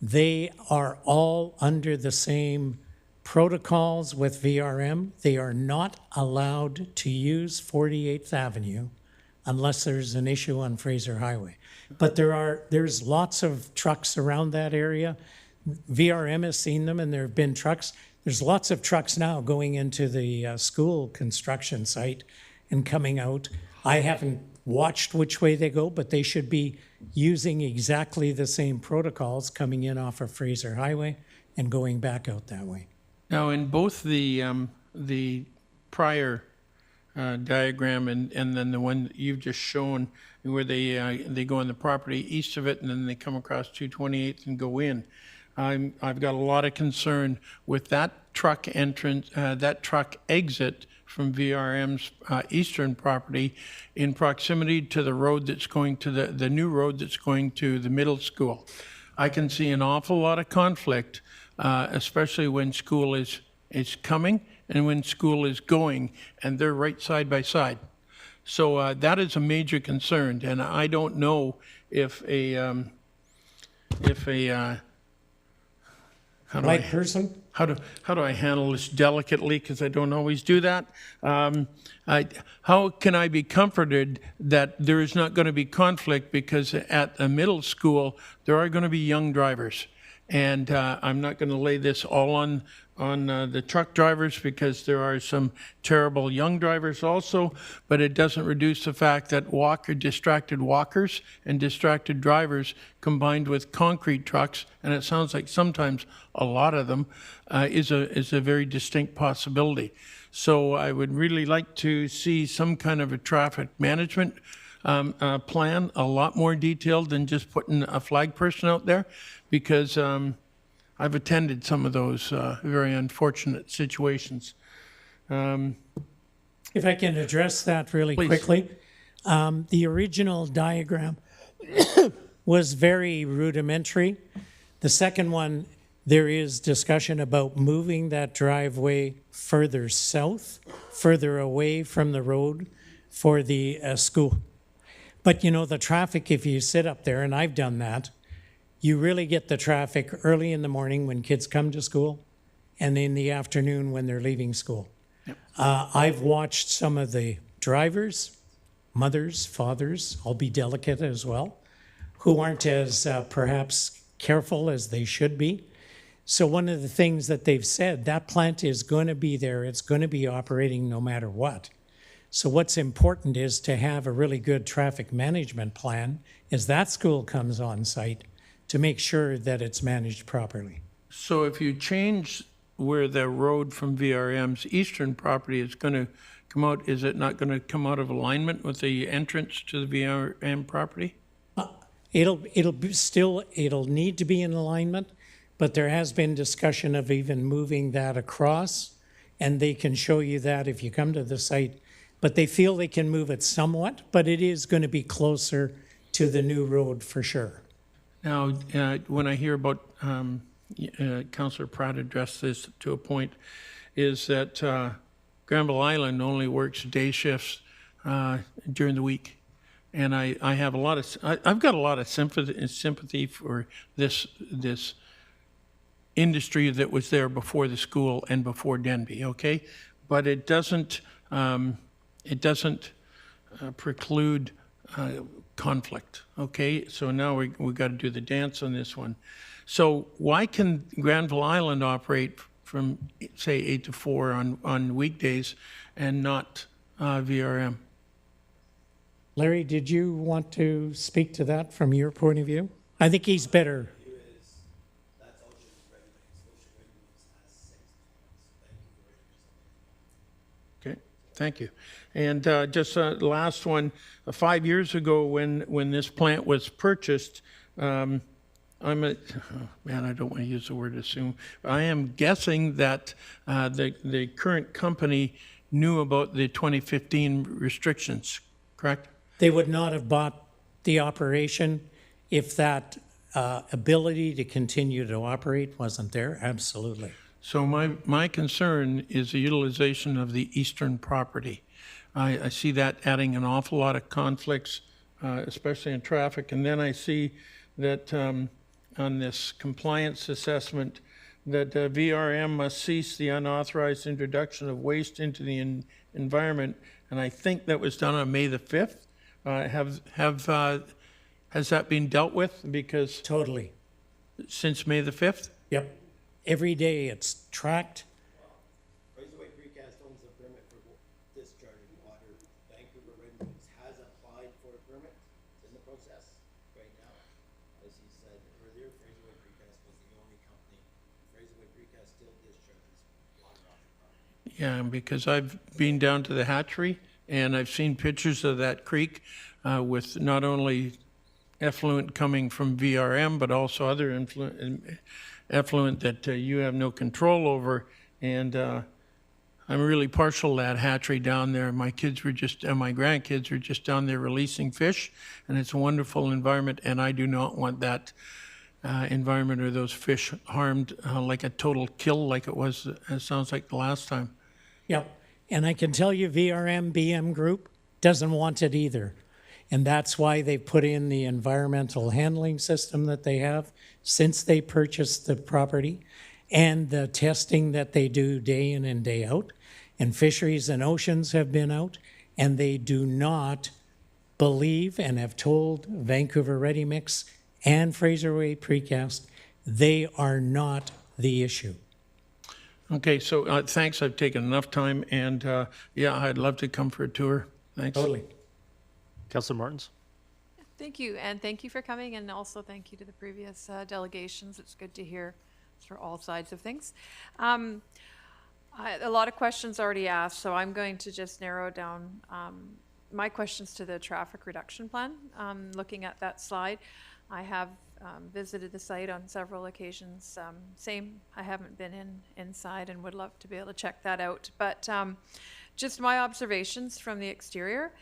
They are all under the same protocols with VRM. They are not allowed to use 48th Avenue unless there's an issue on Fraser Highway. But there's lots of trucks around that area. VRM has seen them, and there have been trucks. There's lots of trucks now going into the school construction site and coming out. I haven't watched which way they go, but they should be using exactly the same protocols coming in off of Fraser Highway and going back out that way. Now, in both the prior diagram and then the one that you've just shown, where they go on the property east of it and then they come across 228th and go in, I've got a lot of concern with that truck entrance, that truck exit from VRM's eastern property in proximity to the road that's going to the new road that's going to the middle school. I can see an awful lot of conflict, especially when school is coming and when school is going, and they're right side by side. So that is a major concern, and I don't know if a how do I handle this delicately, because I don't always do that. How can I be comforted that there is not going to be conflict, because at a middle school there are going to be young drivers, and I'm not going to lay this all on the truck drivers, because there are some terrible young drivers also, but it doesn't reduce the fact that distracted walkers and distracted drivers combined with concrete trucks, and it sounds like sometimes a lot of them, is a very distinct possibility. So I would really like to see some kind of a traffic management plan, a lot more detailed than just putting a flag person out there, because I've attended some of those very unfortunate situations. If I can address that really quickly. The original diagram was very rudimentary. The second one, there is discussion about moving that driveway further south, further away from the road for the school. But you know, the traffic, if you sit up there, and I've done that, you really get the traffic early in the morning when kids come to school and in the afternoon when they're leaving school. Yep. I've watched some of the drivers, mothers, fathers, I'll be delicate as well, who aren't as perhaps careful as they should be. So one of the things that they've said, that plant is going to be there, it's going to be operating no matter what. So what's important is to have a really good traffic management plan as that school comes on site, to make sure that it's managed properly. So if you change where the road from VRM's eastern property is going to come out, is it not going to come out of alignment with the entrance to the VRM property? It'll need to be in alignment, but there has been discussion of even moving that across, and they can show you that if you come to the site. But they feel they can move it somewhat, but it is going to be closer to the new road for sure. Now, when I hear about, Councillor Pratt addressed this to a point, is that Granville Island only works day shifts during the week. And I have I've got a lot of sympathy for this industry that was there before the school and before Denby, okay? But it doesn't preclude conflict, okay? So now we got to do the dance on this one. So why can Granville Island operate from, say, 8 to 4 on weekdays and not VRM? Larry, did you want to speak to that from your point of view? I think he's better. Thank you. And just last one, 5 years ago when this plant was purchased, man, I don't want to use the word assume. I am guessing that the current company knew about the 2015 restrictions, correct? They would not have bought the operation if that ability to continue to operate wasn't there, absolutely. So my concern is the utilization of the eastern property. I see that adding an awful lot of conflicts, especially in traffic. And then I see that on this compliance assessment, that VRM must cease the unauthorized introduction of waste into the environment. And I think that was done on May the 5th. Has that been dealt with? Because Totally. since May the 5th? Yep. Every day it's tracked. Razorway Precast owns the permit for discharging water. Vancouver Red Wings has applied for a permit. It's in the process right now. As he said earlier, Razorway Precast was the only company. Razorway Precast still discharges water off the property. Yeah, because I've been down to the hatchery and I've seen pictures of that creek with not only effluent coming from VRM, but also other effluent that you have no control over. And I'm really partial to that hatchery down there. My kids were just, and my grandkids were just down there releasing fish, and it's a wonderful environment, and I do not want that environment or those fish harmed like a total kill like it was, it sounds like the last time. Yep. And I can tell you VRM BM Group doesn't want it either. And that's why they put in the environmental handling system that they have since they purchased the property, and the testing that they do day in and day out. And Fisheries and Oceans have been out, and they do not believe and have told Vancouver Ready Mix and Fraserway Precast they are not the issue. Okay, so thanks. I've taken enough time, and yeah, I'd love to come for a tour. Thanks. Totally. Councillor Martins? Thank you, and thank you for coming, and also thank you to the previous delegations. It's good to hear for all sides of things. A lot of questions already asked, so I'm going to just narrow down my questions to the traffic reduction plan. Looking at that slide, I have visited the site on several occasions. I haven't been inside and would love to be able to check that out. But just my observations from the exterior.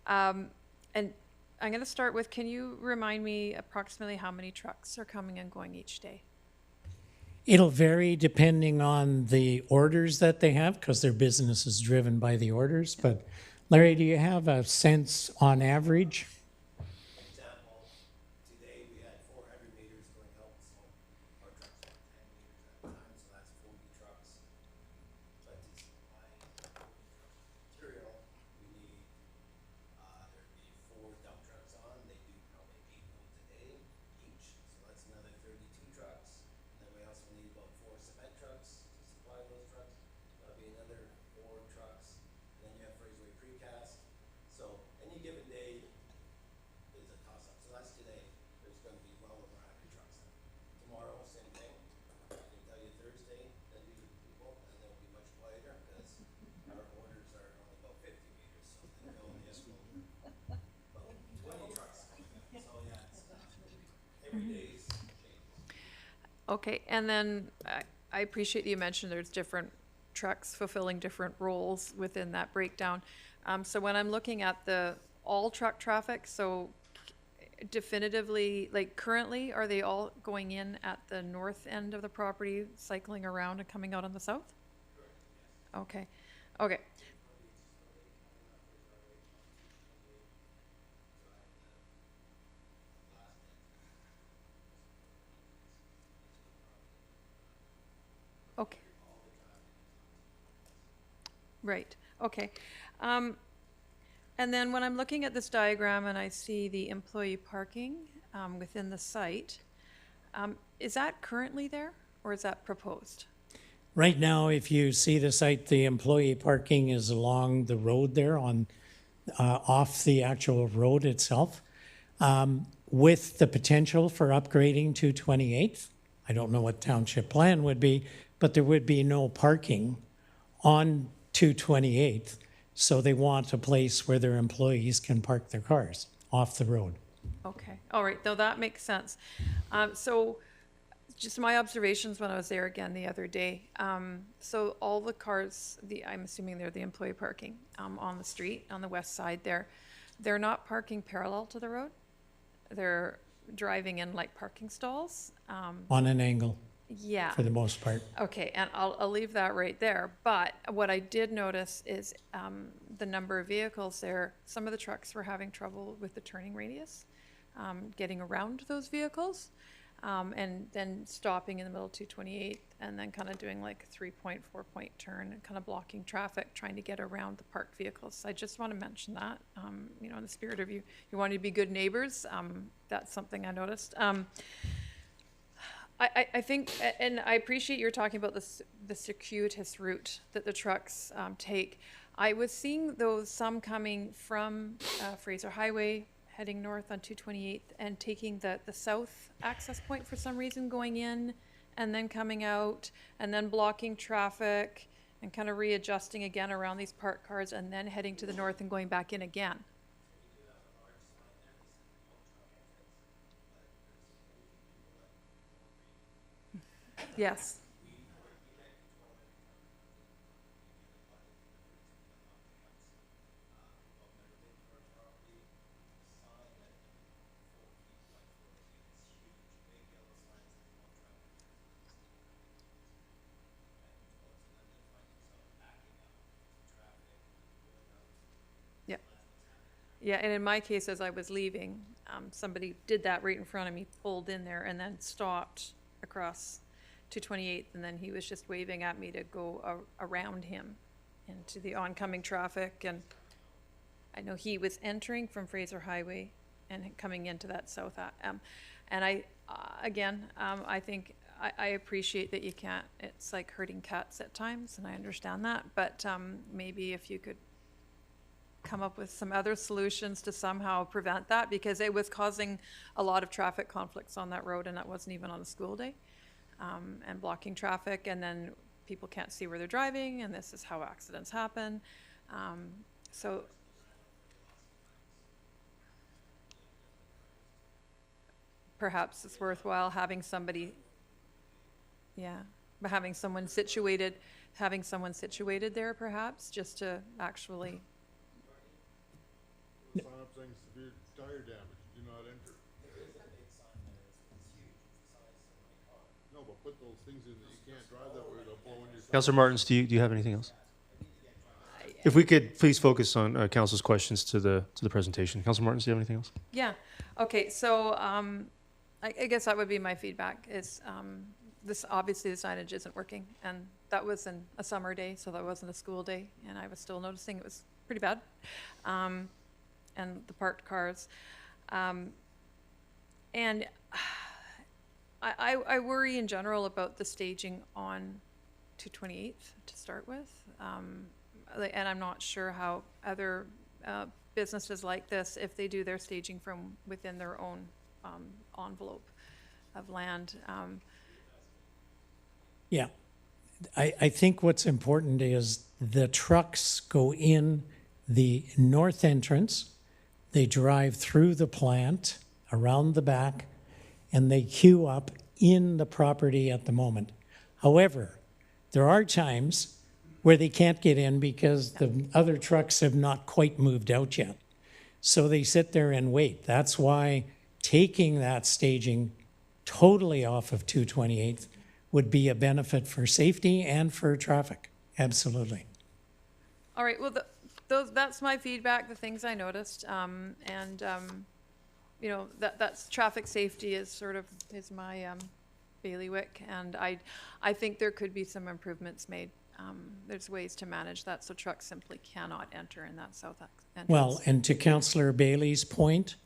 And I'm going to start with, can you remind me approximately how many trucks are coming and going each day? It'll vary depending on the orders that they have, because their business is driven by the orders. But Larry, do you have a sense on average? Example, today we had 400 meters going out, so our trucks were 10 meters at a time, so that's 40 trucks. But to supply material, we need, there'd be 4 dump trucks on, they do probably 8 loads a day each, so that's another 32 trucks. And then we also need about 4 cement trucks to supply those trucks, that'll be another 4 trucks. And then you have Fraserway Precast, so any given day is a toss-up. So that's today, there's gonna be well over 100 trucks. Tomorrow, same thing. I can tell you Thursday, then these are the people, and they'll be much quieter, because our orders are only about 50 meters, so they'll only have about 20 trucks coming in. So yeah, it's, every day is changes. Okay, and then I appreciate you mentioned there's different trucks fulfilling different roles within that breakdown. So when I'm looking at the all truck traffic, so definitively, like currently, are they all going in at the north end of the property, cycling around and coming out on the south? Okay, okay. Okay. Right, okay. And then when I'm looking at this diagram and I see the employee parking within the site, is that currently there or is that proposed? Right now, if you see the site, the employee parking is along the road there on, off the actual road itself, with the potential for upgrading to 28th. I don't know what township plan would be, but there would be no parking on 228th. So they want a place where their employees can park their cars off the road. Okay, all right, no, that makes sense. So just my observations when I was there again the other day. So all the cars, I'm assuming they're the employee parking on the street, on the west side there, they're not parking parallel to the road. They're driving in like parking stalls. On an angle. Yeah. For the most part. Okay, and I'll leave that right there. But what I did notice is the number of vehicles there. Some of the trucks were having trouble with the turning radius, getting around those vehicles. and then stopping in the middle of 228 and then kind of doing like a 3.4 point turn and kind of blocking traffic, trying to get around the parked vehicles. I just want to mention that, you know, in the spirit of you wanting to be good neighbors. That's something I noticed. I think, and I appreciate you're talking about the circuitous route that the trucks take. I was seeing those, some coming from Fraser Highway, heading north on 228 and taking the south access point for some reason, going in and then coming out and then blocking traffic and kind of readjusting again around these parked cars and then heading to the north and going back in again. Yes. Yeah. Yeah, and in my case, as I was leaving, somebody did that right in front of me, pulled in there, and then stopped across 228th, and then he was just waving at me to go around him into the oncoming traffic. And I know he was entering from Fraser Highway and coming into that south. And I, again, I think I appreciate that you can't, it's like herding cats at times, and I understand that, but maybe if you could come up with some other solutions to somehow prevent that, because it was causing a lot of traffic conflicts on that road, and that wasn't even on a school day, and blocking traffic, and then people can't see where they're driving, and this is how accidents happen. So perhaps it's worthwhile having somebody, having someone situated there, perhaps, just to actually. Sign up saying severe tire damage, do not enter. No, but put those things in that you can't drive that way, they'll blow in your. Councillor Martins, do you have anything else? If we could please focus on Council's questions to the presentation. Councillor Martins, do you have anything else? Yeah. Okay. So I guess that would be my feedback. Is this obviously the signage isn't working, and that was in a summer day, so that wasn't a school day, and I was still noticing it was pretty bad. And the parked cars. And I worry in general about the staging on 228th to start with. And I'm not sure how other businesses like this, if they do their staging from within their own envelope of land. Yeah. I think what's important is the trucks go in the north entrance. They drive through the plant, around the back, and they queue up in the property at the moment. However, there are times where they can't get in because the other trucks have not quite moved out yet. So they sit there and wait. That's why taking that staging totally off of 228th would be a benefit for safety and for traffic. Absolutely. All right. Well, that's my feedback, the things I noticed. You know, that's traffic safety is my bailiwick, and I think there could be some improvements made. There's ways to manage that so trucks simply cannot enter in that south entrance. Well, and to Councillor Bailey's point,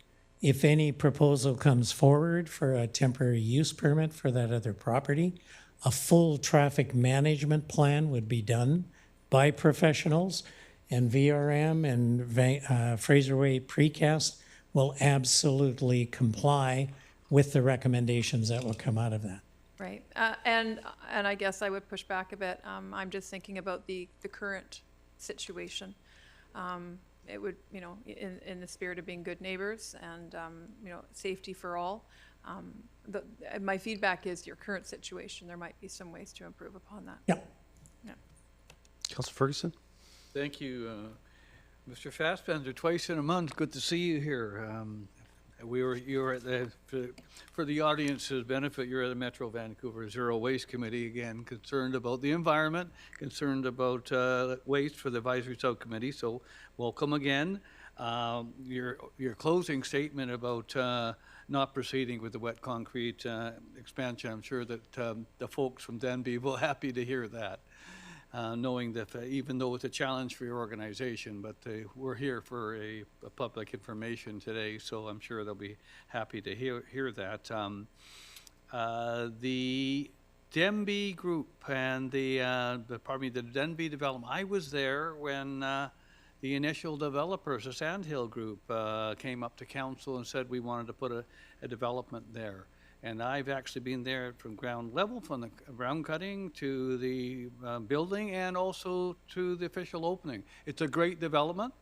if any proposal comes forward for a temporary use permit for that other property, a full traffic management plan would be done by professionals, and VRM and Fraserway Precast will absolutely comply with the recommendations that will come out of that. Right, and I guess I would push back a bit. I'm just thinking about the current situation. It would, you know, in the spirit of being good neighbors and you know, safety for all. My feedback is your current situation. There might be some ways to improve upon that. Yeah. Yeah. Councillor Ferguson. Thank you, Mr. Fassbender. Twice in a month. Good to see you here. You were at for the audience's benefit, you're at the Metro Vancouver Zero Waste Committee again, concerned about the environment, concerned about waste for the advisory subcommittee. So welcome again. Your closing statement about not proceeding with the wet concrete expansion. I'm sure that the folks from Denby will happy to hear that, knowing that even though it's a challenge for your organization, but we're here for a public information today, so I'm sure they'll be happy to hear that. The Denby Group and the Denby Development, I was there when the initial developers, the Sandhill Group, came up to council and said we wanted to put a development there. And I've actually been there from ground level, from the ground cutting to the building and also to the official opening. It's a great development.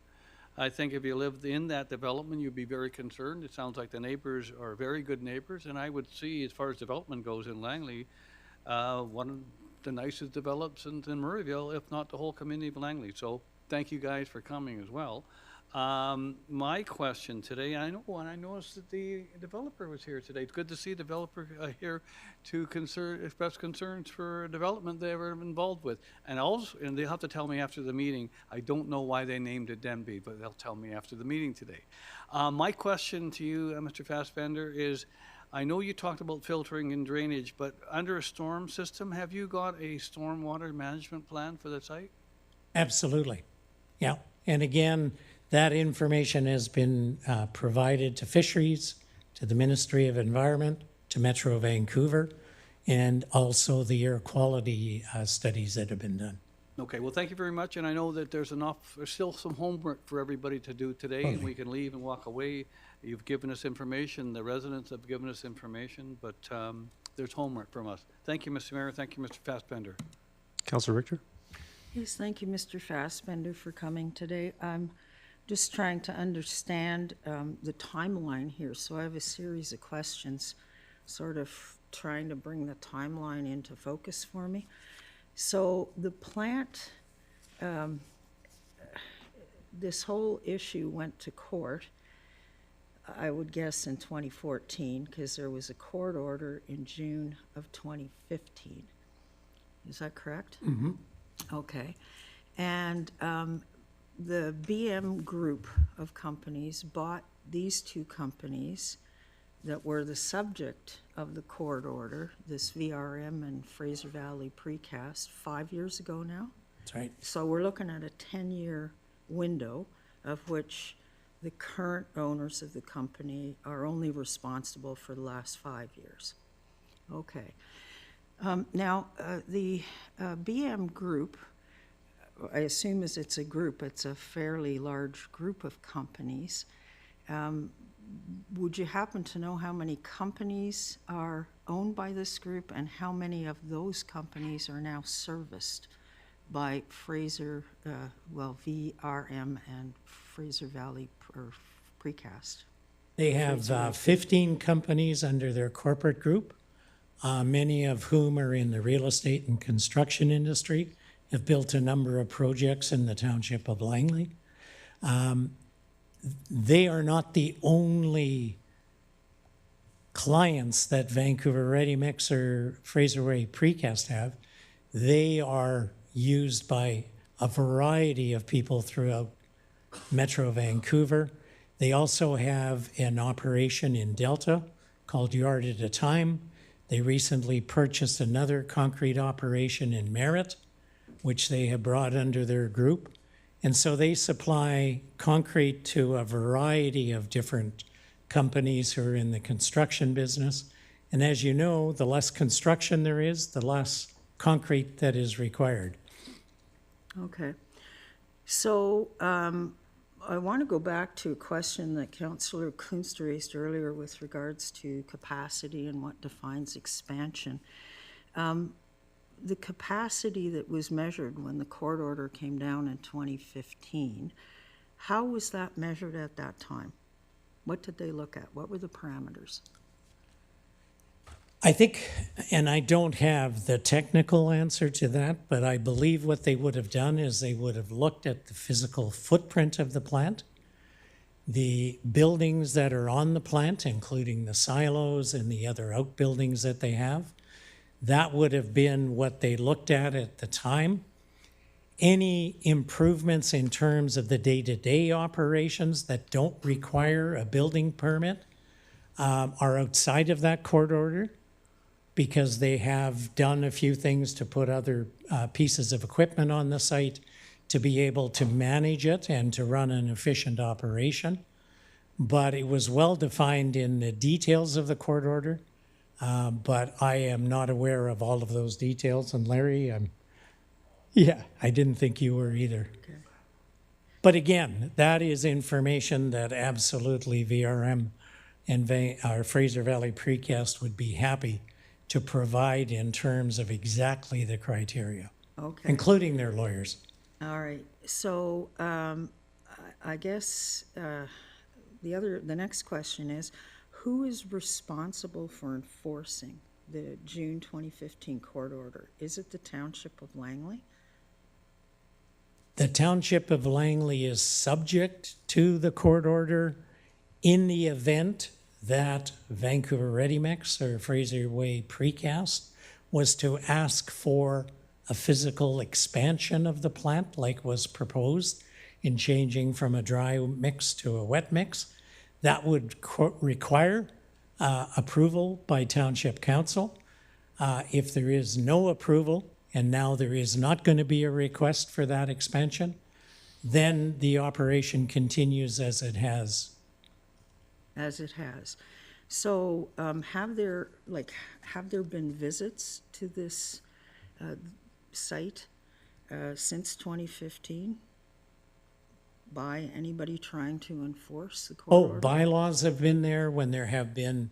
I think if you lived in that development, you'd be very concerned. It sounds like the neighbors are very good neighbors, and I would see, as far as development goes in Langley, one of the nicest develops in Murrayville, if not the whole community of Langley. So thank you guys for coming as well. My question today, I noticed that the developer was here today. It's good to see a developer here to express concerns for development they were involved with. And they'll have to tell me after the meeting. I don't know why they named it Denby, but they'll tell me after the meeting today. My question to you, Mr. Fassbender, is I know you talked about filtering and drainage, but under a storm system, have you got a stormwater management plan for the site? Absolutely. Yeah. And again, that information has been provided to Fisheries, to the Ministry of Environment, to Metro Vancouver, and also the air quality studies that have been done. Okay, well, thank you very much, and I know that there's still some homework for everybody to do today, and we can leave and walk away. You've given us information, the residents have given us information, but there's homework from us. Thank you, Mr. Mayor. Thank you, Mr. Fassbender. Councillor Richter? Yes, thank you, Mr. Fassbender, for coming today. I'm just trying to understand the timeline here. So I have a series of questions, sort of trying to bring the timeline into focus for me. So the plant, this whole issue went to court, I would guess in 2014, because there was a court order in June of 2015. Is that correct? Mm-hmm. Okay. And the BM group of companies bought these two companies that were the subject of the court order, this VRM and Fraser Valley Precast, 5 years ago now. That's right. So we're looking at a 10-year window of which the current owners of the company are only responsible for the last 5 years. Okay. Now, the BM group, I assume as it's a group, it's a fairly large group of companies. Would you happen to know how many companies are owned by this group and how many of those companies are now serviced by Fraser, VRM and Fraser Valley Precast? They have 15 companies under their corporate group, many of whom are in the real estate and construction industry, have built a number of projects in the township of Langley. They are not the only clients that Vancouver Ready Mix or Fraser Valley Precast have. They are used by a variety of people throughout Metro Vancouver. They also have an operation in Delta called Yard at a Time. They recently purchased another concrete operation in Merritt, which they have brought under their group. And so they supply concrete to a variety of different companies who are in the construction business. And as you know, the less construction there is, the less concrete that is required. Okay. So I want to go back to a question that Councillor Kunst raised earlier with regards to capacity and what defines expansion. The capacity that was measured when the court order came down in 2015, how was that measured at that time? What did they look at? What were the parameters? I think, and I don't have the technical answer to that, but I believe what they would have done is they would have looked at the physical footprint of the plant, the buildings that are on the plant, including the silos and the other outbuildings that they have. That would have been what they looked at the time. Any improvements in terms of the day-to-day operations that don't require a building permit are outside of that court order because they have done a few things to put other pieces of equipment on the site to be able to manage it and to run an efficient operation. But it was well defined in the details of the court order. But I am not aware of all of those details. And Larry, I didn't think you were either. Okay. But again, that is information that absolutely VRM and our Fraser Valley Precast would be happy to provide in terms of exactly the criteria, Okay. including their lawyers. All right, so I guess the next question is, who is responsible for enforcing the June 2015 court order? Is it the Township of Langley? The Township of Langley is subject to the court order in the event that Vancouver Ready Mix or Fraser Way Precast was to ask for a physical expansion of the plant like was proposed in changing from a dry mix to a wet mix. That would require approval by Township Council. If there is no approval, and now there is not going to be a request for that expansion, then the operation continues as it has. As it has. So have there been visits to this site since 2015 by anybody trying to enforce the court order? Bylaws have been there when there have been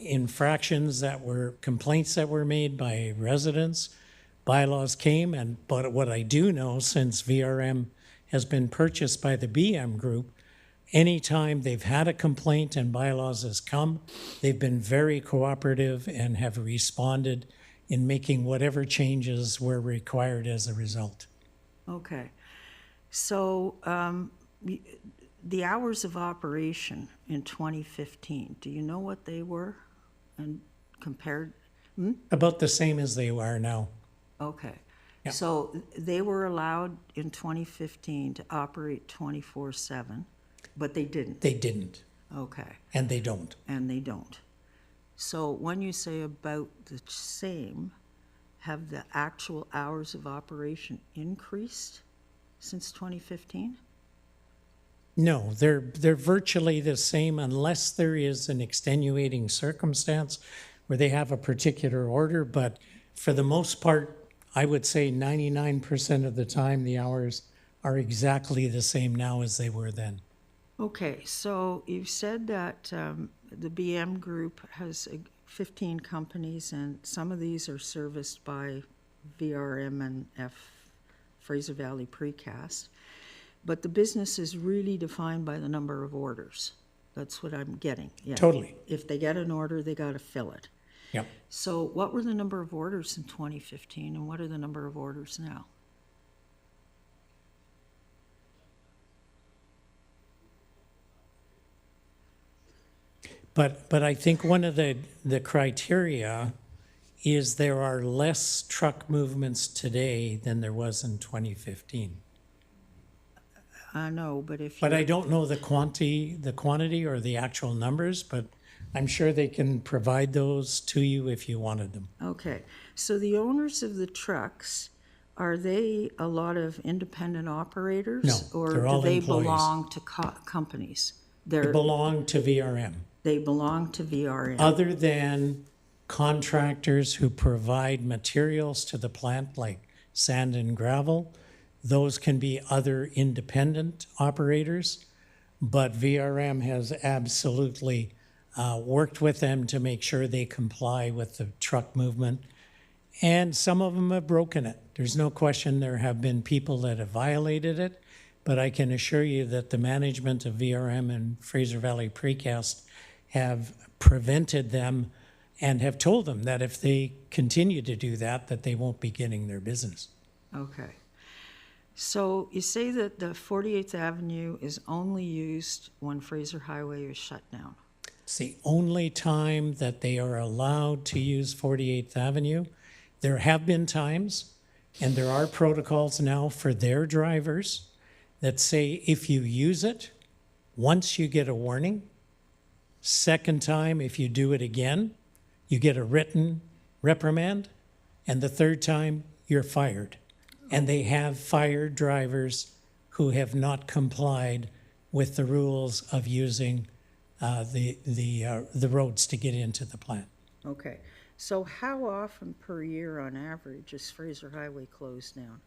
infractions complaints that were made by residents. Bylaws came, but what I do know, since VRM has been purchased by the BM Group, anytime they've had a complaint and Bylaws has come, they've been very cooperative and have responded in making whatever changes were required as a result. Okay. So the hours of operation in 2015, do you know what they were and compared? About the same as they are now. Okay. Yeah. So they were allowed in 2015 to operate 24/7, but they didn't? They didn't. Okay. And they don't. And they don't. So when you say about the same, have the actual hours of operation increased since 2015? No, they're virtually the same unless there is an extenuating circumstance where they have a particular order. But for the most part, I would say 99% of the time the hours are exactly the same now as they were then. Okay, so you've said that the BM Group has 15 companies, and some of these are serviced by VRM and Fraser Valley Precast. But the business is really defined by the number of orders. That's what I'm getting. Yeah. Totally. If they get an order, they got to fill it. Yep. So what were the number of orders in 2015, and what are the number of orders now? But I think one of the criteria is there are less truck movements today than there was in 2015. I know, but if But I don't know the quantity or the actual numbers, but I'm sure they can provide those to you if you wanted them. Okay, so the owners of the trucks, are they a lot of independent operators? No, they're all Or do they employees. belong to companies? They belong to VRM. They belong to VRM. Other than contractors who provide materials to the plant like sand and gravel, those can be other independent operators, but VRM has absolutely worked with them to make sure they comply with the truck movement. And some of them have broken it. There's no question there have been people that have violated it, but I can assure you that the management of VRM and Fraser Valley Precast have prevented them and have told them that if they continue to do that, that they won't be getting their business. Okay. So you say that the 48th Avenue is only used when Fraser Highway is shut down? It's the only time that they are allowed to use 48th Avenue. There have been times, and there are protocols now for their drivers that say if you use it, once you get a warning, Second time, if you do it again, you get a written reprimand. And the third time, you're fired. And they have fired drivers who have not complied with the rules of using the roads to get into the plant. Okay, so how often per year on average is Fraser Highway closed down?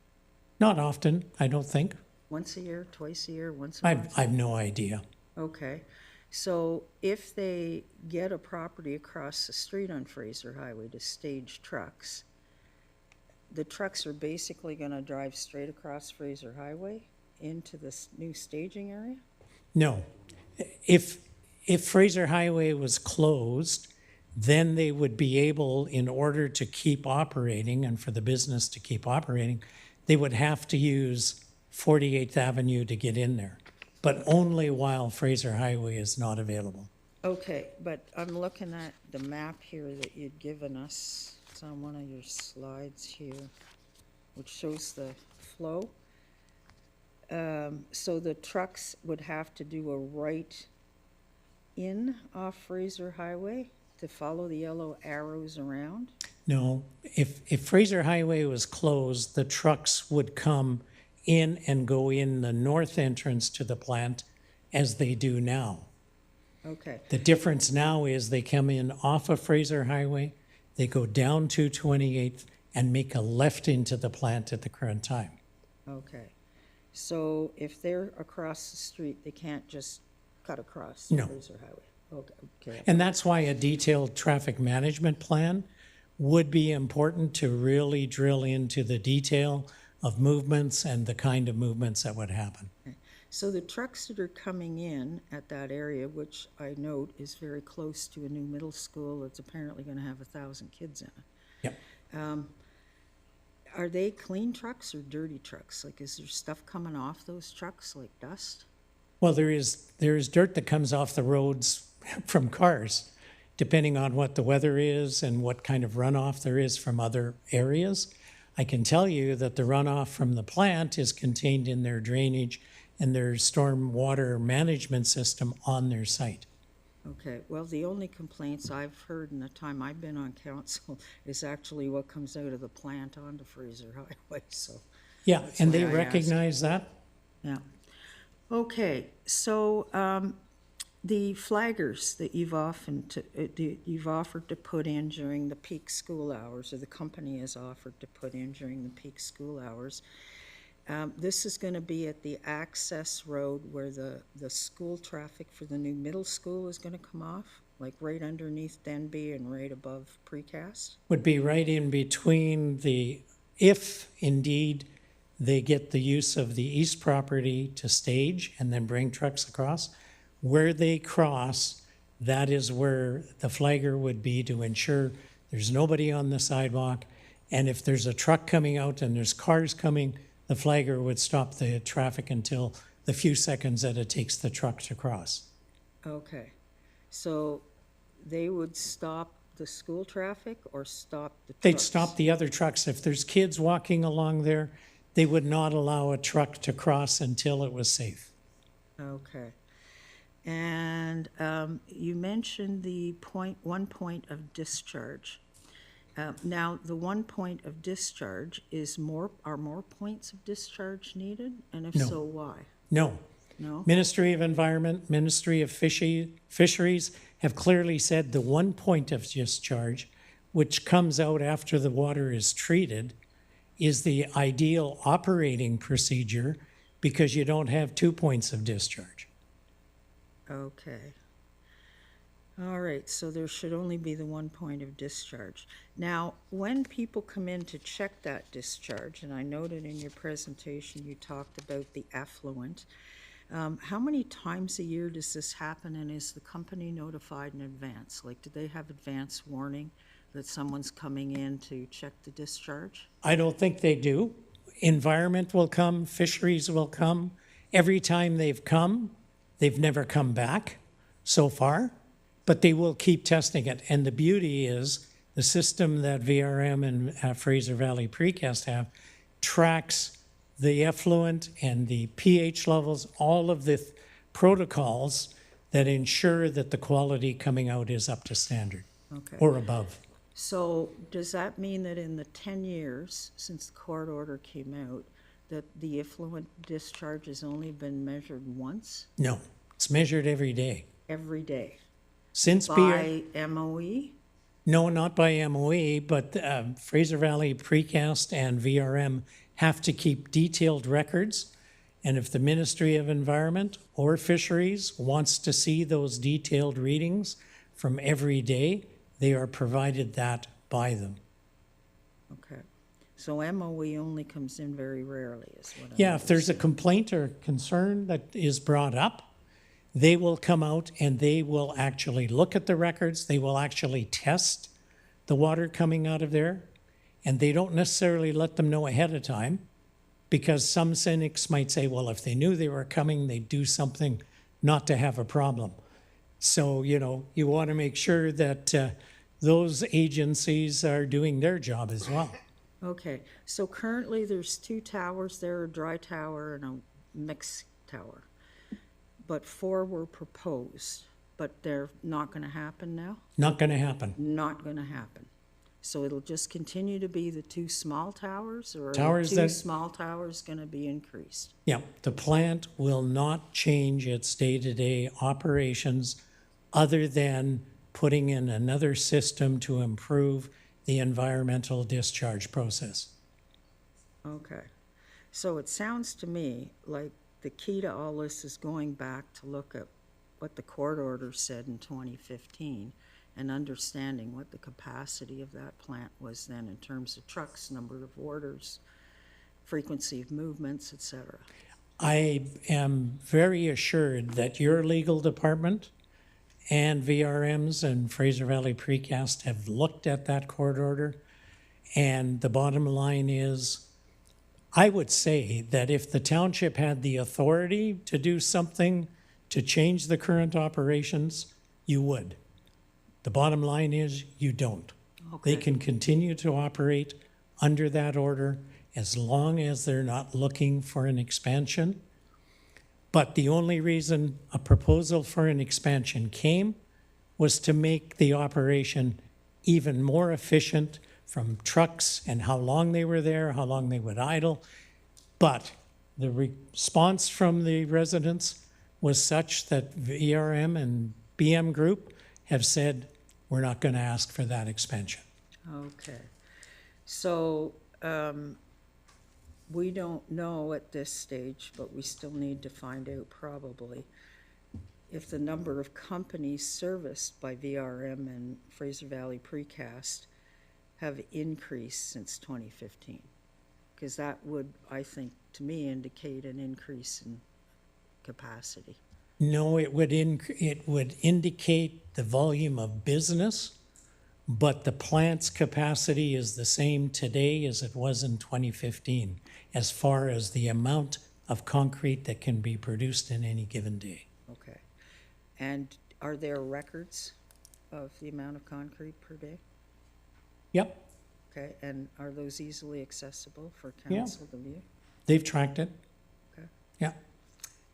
Not often, I don't think. Once a year, twice a year, once a month? I've no idea. Okay, so if they get a property across the street on Fraser Highway to stage trucks, the trucks are basically gonna drive straight across Fraser Highway into this new staging area? No. If Fraser Highway was closed, then they would be able, in order to keep operating and for the business to keep operating, they would have to use 48th Avenue to get in there, but only while Fraser Highway is not available. Okay, but I'm looking at the map here that you'd given us. It's on one of your slides here, which shows the flow. So the trucks would have to do a right in off Fraser Highway to follow the yellow arrows around? No, if Fraser Highway was closed, the trucks would come in and go in the north entrance to the plant as they do now. Okay. The difference now is they come in off of Fraser Highway, they go down to 28th and make a left into the plant at the current time. Okay. So if they're across the street, they can't just cut across No. Fraser Highway? Okay. And that's why a detailed traffic management plan would be important to really drill into the detail of movements and the kind of movements that would happen. Okay. So the trucks that are coming in at that area, which I note is very close to a new middle school that's apparently going to have 1,000 kids in it. Yep. Are they clean trucks or dirty trucks? Like, is there stuff coming off those trucks, like dust? Well, there is dirt that comes off the roads from cars, depending on what the weather is and what kind of runoff there is from other areas. I can tell you that the runoff from the plant is contained in their drainage and their storm water management system on their site. Okay, well, the only complaints I've heard in the time I've been on council is actually what comes out of the plant onto Fraser Highway, so. Yeah, and why they I recognize that. Yeah. Okay, so the flaggers that you've offered to put in during the peak school hours, or the company has offered to put in during the peak school hours, this is going to be at the access road where the school traffic for the new middle school is going to come off, like right underneath Denby and right above precast? Would be right in between if indeed they get the use of the east property to stage and then bring trucks across. Where they cross, that is where the flagger would be to ensure there's nobody on the sidewalk. And if there's a truck coming out and there's cars coming, the flagger would stop the traffic until the few seconds that it takes the truck to cross. Okay, so they would stop the school traffic or stop the trucks? They'd stop the other trucks. If there's kids walking along there, they would not allow a truck to cross until it was safe. Okay. And you mentioned the one point of discharge. Now, the 1 point of discharge are more points of discharge needed? And if No. so, why? No. No? Ministry of Environment, Ministry of Fisheries have clearly said the 1 point of discharge, which comes out after the water is treated, is the ideal operating procedure because you don't have 2 points of discharge. Okay. All right, so there should only be the 1 point of discharge. Now, when people come in to check that discharge, and I noted in your presentation you talked about the effluent, how many times a year does this happen, and is the company notified in advance? Like, do they have advance warning that someone's coming in to check the discharge? I don't think they do. Environment will come, Fisheries will come. Every time they've come, they've never come back so far. But they will keep testing it. And the beauty is the system that VRM and Fraser Valley Precast have tracks the effluent and the pH levels, all of the protocols that ensure that the quality coming out is up to standard Okay. or above. So does that mean that in the 10 years since the court order came out, that the effluent discharge has only been measured once? No, it's measured every day. Every day? Since By MOE? No, not by MOE, but Fraser Valley Precast and VRM have to keep detailed records. And if the Ministry of Environment or Fisheries wants to see those detailed readings from every day, they are provided that by them. Okay. So MOE only comes in very rarely is what I'm Yeah, if there's a complaint or concern that is brought up, they will come out and they will actually look at the records. They will actually test the water coming out of there. And they don't necessarily let them know ahead of time, because some cynics might say, well, if they knew they were coming, they'd do something not to have a problem. So, you know, you want to make sure that those agencies are doing their job as well. Okay, so currently there's 2 towers there, a dry tower and a mixed tower. But 4 were proposed, but they're not gonna happen now? Not going to happen. Not gonna happen. So it'll just continue to be the 2 small towers, or are Towers the 2 that- small towers gonna be increased? Yeah, the plant will not change its day-to-day operations other than putting in another system to improve the environmental discharge process. Okay, so it sounds to me like the key to all this is going back to look at what the court order said in 2015 and understanding what the capacity of that plant was then in terms of trucks, number of orders, frequency of movements, et cetera. I am very assured that your legal department and VRM's and Fraser Valley Precast have looked at that court order. And the bottom line is, I would say that if the township had the authority to do something to change the current operations, you would. The bottom line is you don't. Okay. They can continue to operate under that order as long as they're not looking for an expansion. But the only reason a proposal for an expansion came was to make the operation even more efficient from trucks and how long they were there, how long they would idle. But the response from the residents was such that VRM and BM Group have said, we're not going to ask for that expansion. Okay, so we don't know at this stage, but we still need to find out probably if the number of companies serviced by VRM and Fraser Valley Precast have increased since 2015. Because that would, I think, to me, indicate an increase in capacity. No, it would indicate the volume of business, but the plant's capacity is the same today as it was in 2015, as far as the amount of concrete that can be produced in any given day. Okay. And are there records of the amount of concrete per day? Yep, Okay, and are those easily accessible for Yeah. council to view? they've tracked it. Okay. Yeah.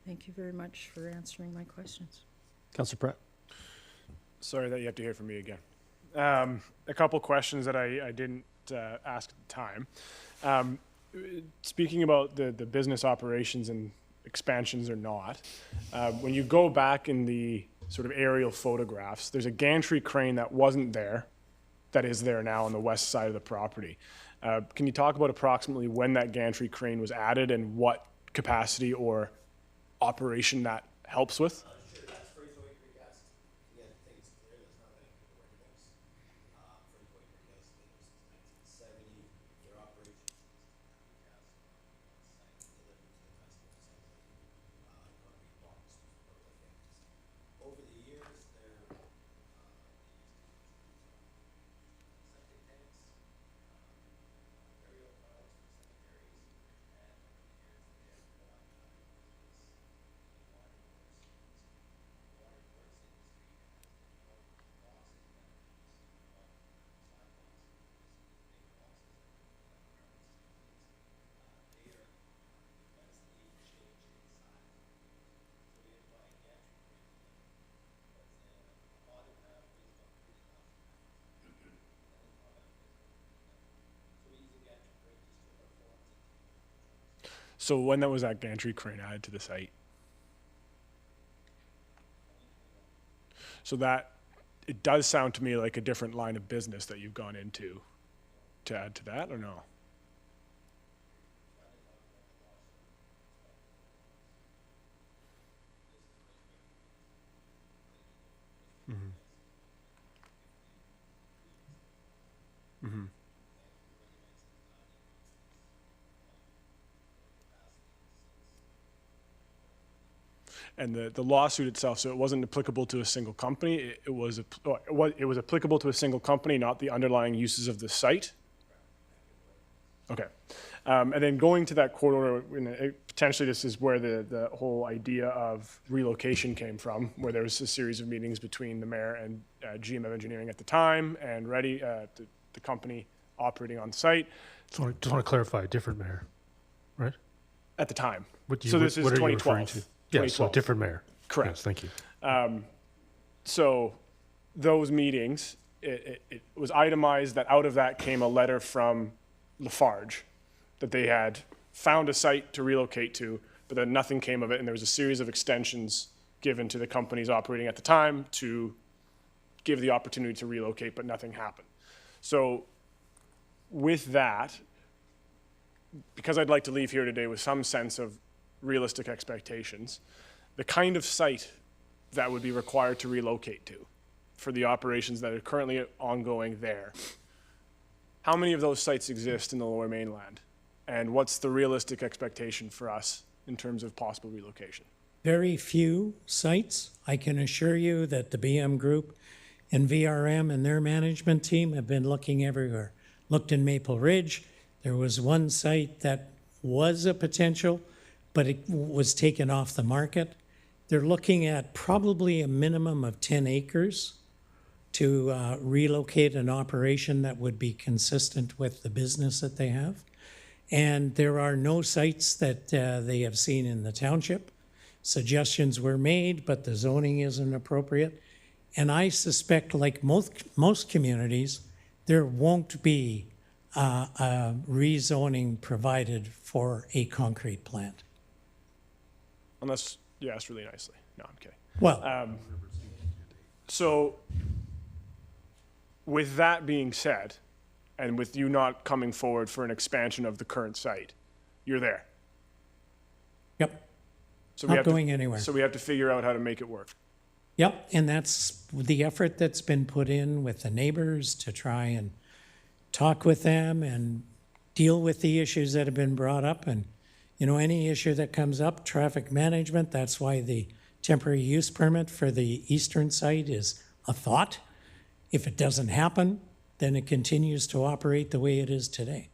Thank you very much for answering my questions. Councillor Pratt. Sorry that you have to hear from me again. A couple questions that I didn't ask at the time. Speaking about the business operations and expansions or not, when you go back in the sort of aerial photographs, there's a gantry crane that wasn't there, that is there now on the west side of the property. Can you talk about approximately when that gantry crane was added and what capacity or operation that helps with? Sure, that's Fraser Valley Precast. Again, things clear, that's not Vancouver Ready Mix. Fraser Valley Precast, they were since 1970, their operation is precast, site delivered to the customer assembly, concrete blocks, porta things. Over the years, they're, they used septic tanks, burial piles for cemeteries, and over the years, they have put up So when was that gantry crane added to the site? So that, it does sound to me like a different line of business that you've gone into to add to that, or no? Mm-hmm. Mm-hmm. And the lawsuit itself, so it wasn't applicable to a single company. It was applicable to a single company, not the underlying uses of the site. Okay. And then going to that court order, potentially this is where the whole idea of relocation came from, where there was a series of meetings between the mayor and GM of Engineering at the time and the company operating on site. Just want to clarify, different mayor, right? At the time. So this is what are you referring 2012. to? Yes, so different mayor. Correct. Yes, thank you. So those meetings, it was itemized that out of that came a letter from Lafarge that they had found a site to relocate to, but then nothing came of it, and there was a series of extensions given to the companies operating at the time to give the opportunity to relocate, but nothing happened. So with that, because I'd like to leave here today with some sense of realistic expectations, the kind of site that would be required to relocate to for the operations that are currently ongoing there, how many of those sites exist in the Lower Mainland? And what's the realistic expectation for us in terms of possible relocation? Very few sites. I can assure you that the BM Group and VRM and their management team have been looking everywhere. Looked in Maple Ridge. There was one site that was a potential, but it was taken off the market. They're looking at probably a minimum of 10 acres to relocate an operation that would be consistent with the business that they have. And there are no sites that they have seen in the township. Suggestions were made, but the zoning isn't appropriate. And I suspect, like most communities, there won't be rezoning provided for a concrete plant. Unless you asked really nicely. No, I'm kidding. Well, so with that being said, and with you not coming forward for an expansion of the current site, you're there. Yep. So Not going anywhere. So we have to figure out how to make it work. Yep, and that's the effort that's been put in with the neighbors to try and talk with them and deal with the issues that have been brought up. And, any issue that comes up, traffic management, that's why the temporary use permit for the eastern site is a thought. If it doesn't happen, then it continues to operate the way it is today.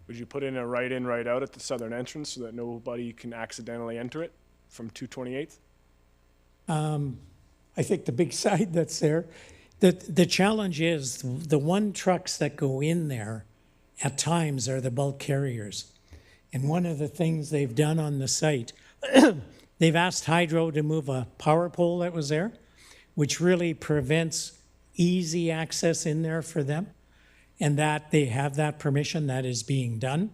Would you put in a right in, right out at the southern entrance so that nobody can accidentally enter it from 228th? I think the big side that's there, the challenge is the one trucks that go in there at times are the bulk carriers. And one of the things they've done on the site, they've asked Hydro to move a power pole that was there, which really prevents easy access in there for them. And that they have that permission, that is being done.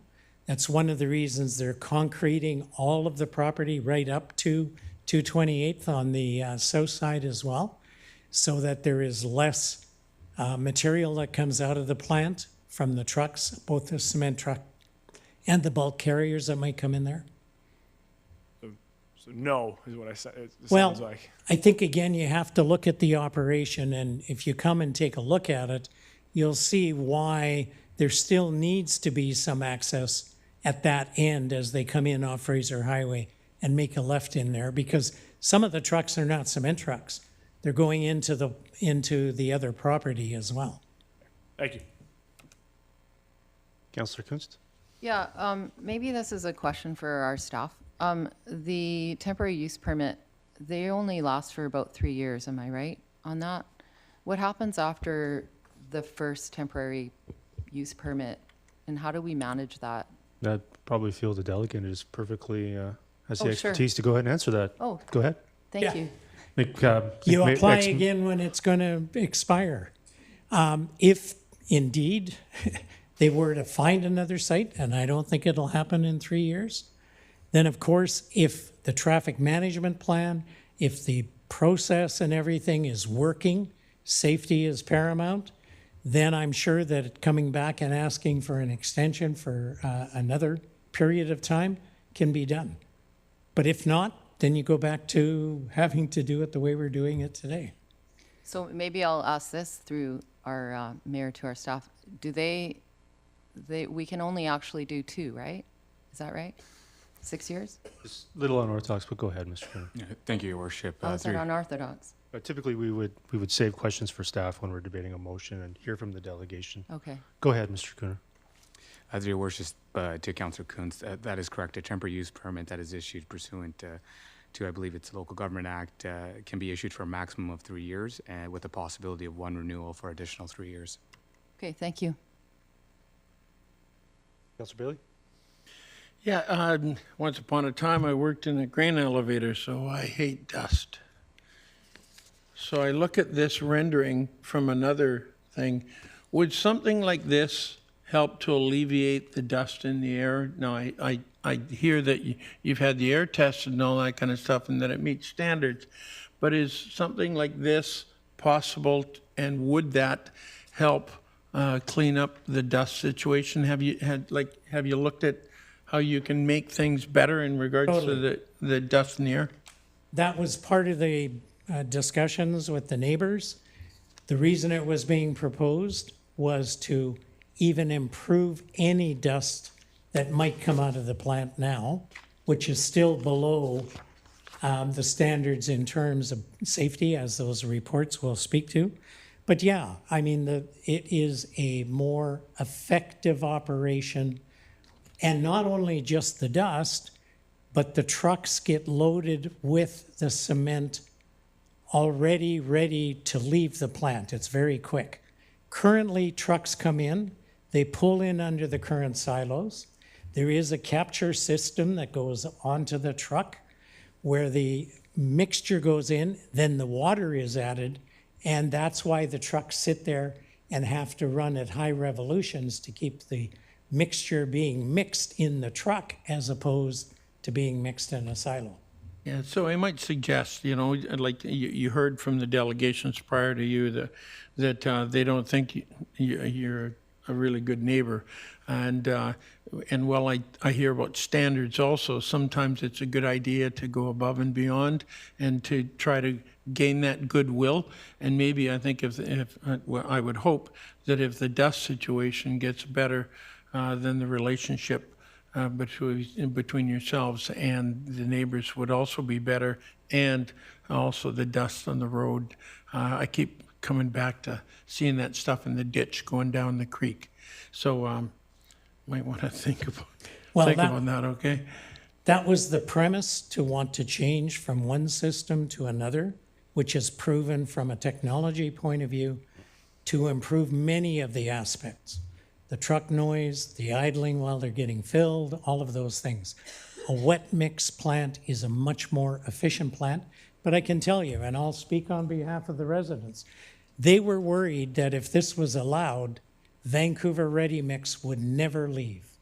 That's one of the reasons they're concreting all of the property right up to 228th on the south side as well, so that there is less material that comes out of the plant from the trucks, both the cement truck and the bulk carriers that might come in there. So no is what I said. It Well, sounds like. I think, again, you have to look at the operation, and if you come and take a look at it, you'll see why there still needs to be some access at that end as they come in off Fraser Highway and make a left in there, because some of the trucks are not cement trucks. They're going into the other property as well. Thank you. Councillor Kunst? Yeah, maybe this is a question for our staff. The temporary use permit, they only last for about 3 years, am I right on that? What happens after the first temporary use permit, and how do we manage that? I'd probably feel the delegate is perfectly, has the Oh, sure. expertise to go ahead and answer that. Oh. Go ahead. Thank you. You apply again when it's going to expire. If indeed they were to find another site, and I don't think it'll happen in 3 years, then of course, if the traffic management plan, if the process and everything is working, safety is paramount, then I'm sure that coming back and asking for an extension for another period of time can be done. But if not, then you go back to having to do it the way we're doing it today. So maybe I'll ask this through our mayor to our staff. We can only actually do 2, right? Is that right? 6 years? It's a little unorthodox, but go ahead, Mr. Kerner. Yeah, thank you, Your Worship. How is that Through- unorthodox? Typically, we would save questions for staff when we're debating a motion and hear from the delegation. Okay. Go ahead, Mr. Kerner. Through Your Worship, to Councillor Kuntz, that is correct. A temporary use permit that is issued pursuant to, I believe it's the Local Government Act, can be issued for a maximum of 3 years, with the possibility of 1 renewal for additional 3 years. Okay, thank you. Councillor Bailey? Yeah, once upon a time I worked in a grain elevator, so I hate dust. So I look at this rendering from another thing. Would something like this help to alleviate the dust in the air? Now, I hear that you've had the air tested and all that kind of stuff and that it meets standards, but is something like this possible, and would that help clean up the dust situation? Have you looked at how you can make things better in regards to the dust in the air? That was part of the discussions with the neighbors. The reason it was being proposed was to even improve any dust that might come out of the plant now, which is still below the standards in terms of safety, as those reports will speak to. But yeah, I mean, it is a more effective operation, and not only just the dust, but the trucks get loaded with the cement already ready to leave the plant. It's very quick. Currently, trucks come in, they pull in under the current silos. There is a capture system that goes onto the truck where the mixture goes in, then the water is added, and that's why the trucks sit there and have to run at high revolutions to keep the mixture being mixed in the truck as opposed to being mixed in a silo. Yeah, so I might suggest, like you heard from the delegations prior to you that they don't think you're a really good neighbor. And while I hear about standards also, sometimes it's a good idea to go above and beyond and to try to gain that goodwill. And maybe I think I would hope that if the dust situation gets better, then the relationship between yourselves and the neighbors would also be better, and also the dust on the road. I keep coming back to seeing that stuff in the ditch going down the creek. So might want to think about that, okay? That was the premise, to want to change from one system to another, which is proven from a technology point of view to improve many of the aspects. The truck noise, the idling while they're getting filled, all of those things. A wet mix plant is a much more efficient plant, but I can tell you, and I'll speak on behalf of the residents, they were worried that if this was allowed, Vancouver Ready Mix would never leave.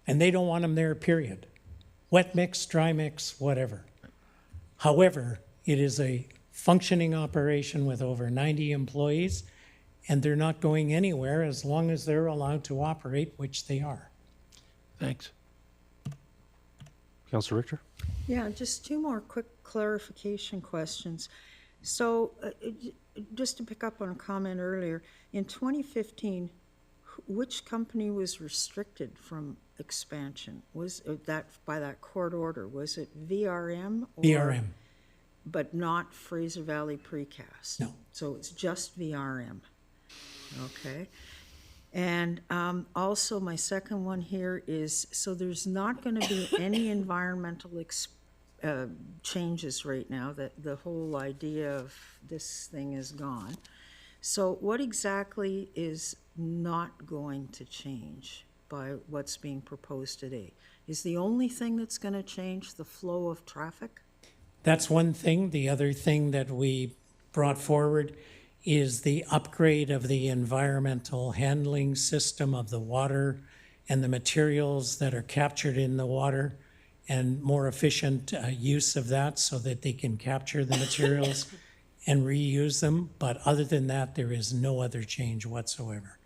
And they don't want them there, period. Wet mix, dry mix, whatever. However, it is a functioning operation with over 90 employees, and they're not going anywhere as long as they're allowed to operate, which they are. Thanks. Councillor Richter? Yeah, just 2 more quick clarification questions. So just to pick up on a comment earlier, in 2015, which company was restricted from expansion? Was that by that court order? Was it VRM? VRM. But not Fraser Valley Precast? No. So it's just VRM. Okay. And also my second one here is, so there's not going to be any environmental changes right now, that the whole idea of this thing is gone. So what exactly is not going to change by what's being proposed today? Is the only thing that's going to change the flow of traffic? That's one thing. The other thing that we brought forward is the upgrade of the environmental handling system of the water and the materials that are captured in the water, and more efficient use of that so that they can capture the materials and reuse them. But other than that, there is no other change whatsoever.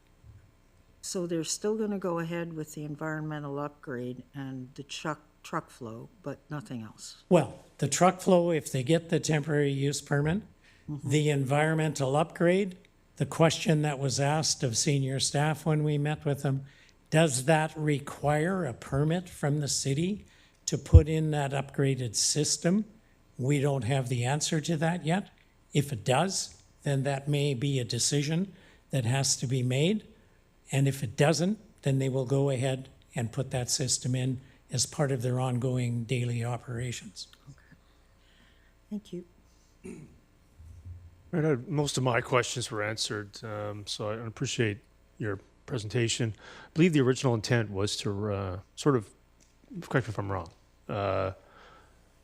So they're still going to go ahead with the environmental upgrade and the truck flow, but nothing else? Well, the truck flow, if they get the temporary use permit, the environmental upgrade, the question that was asked of senior staff when we met with them, does that require a permit from the city to put in that upgraded system? We don't have the answer to that yet. If it does, then that may be a decision that has to be made. And if it doesn't, then they will go ahead and put that system in as part of their ongoing daily operations. Thank you. Right, most of my questions were answered, so I appreciate your presentation. I believe the original intent was to sort of, correct me if I'm wrong,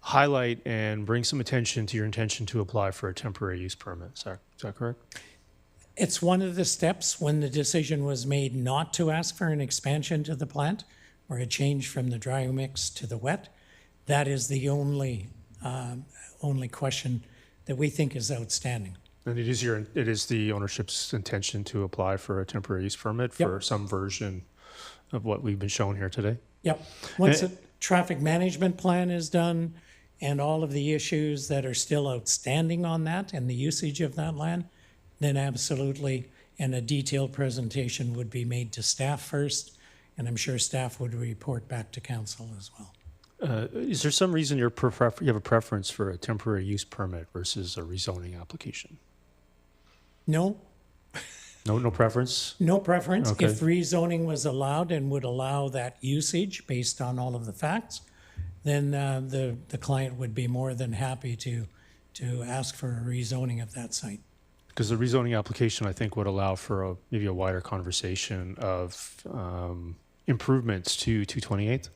highlight and bring some attention to your intention to apply for a temporary use permit. Is that correct? It's one of the steps when the decision was made not to ask for an expansion to the plant or a change from the dry mix to the wet. That is the only question that we think is outstanding. And it is the ownership's intention to apply for a temporary use permit for some version of what we've been shown here today? Yep. Once the traffic management plan is done and all of the issues that are still outstanding on that and the usage of that land, then absolutely, and a detailed presentation would be made to staff first, and I'm sure staff would report back to council as well. Is there some reason you have a preference for a temporary use permit versus a rezoning application? No. No preference? No preference. Okay. If rezoning was allowed and would allow that usage based on all of the facts, then the client would be more than happy to ask for a rezoning of that site. Because the rezoning application, I think, would allow for maybe a wider conversation of improvements to 228th,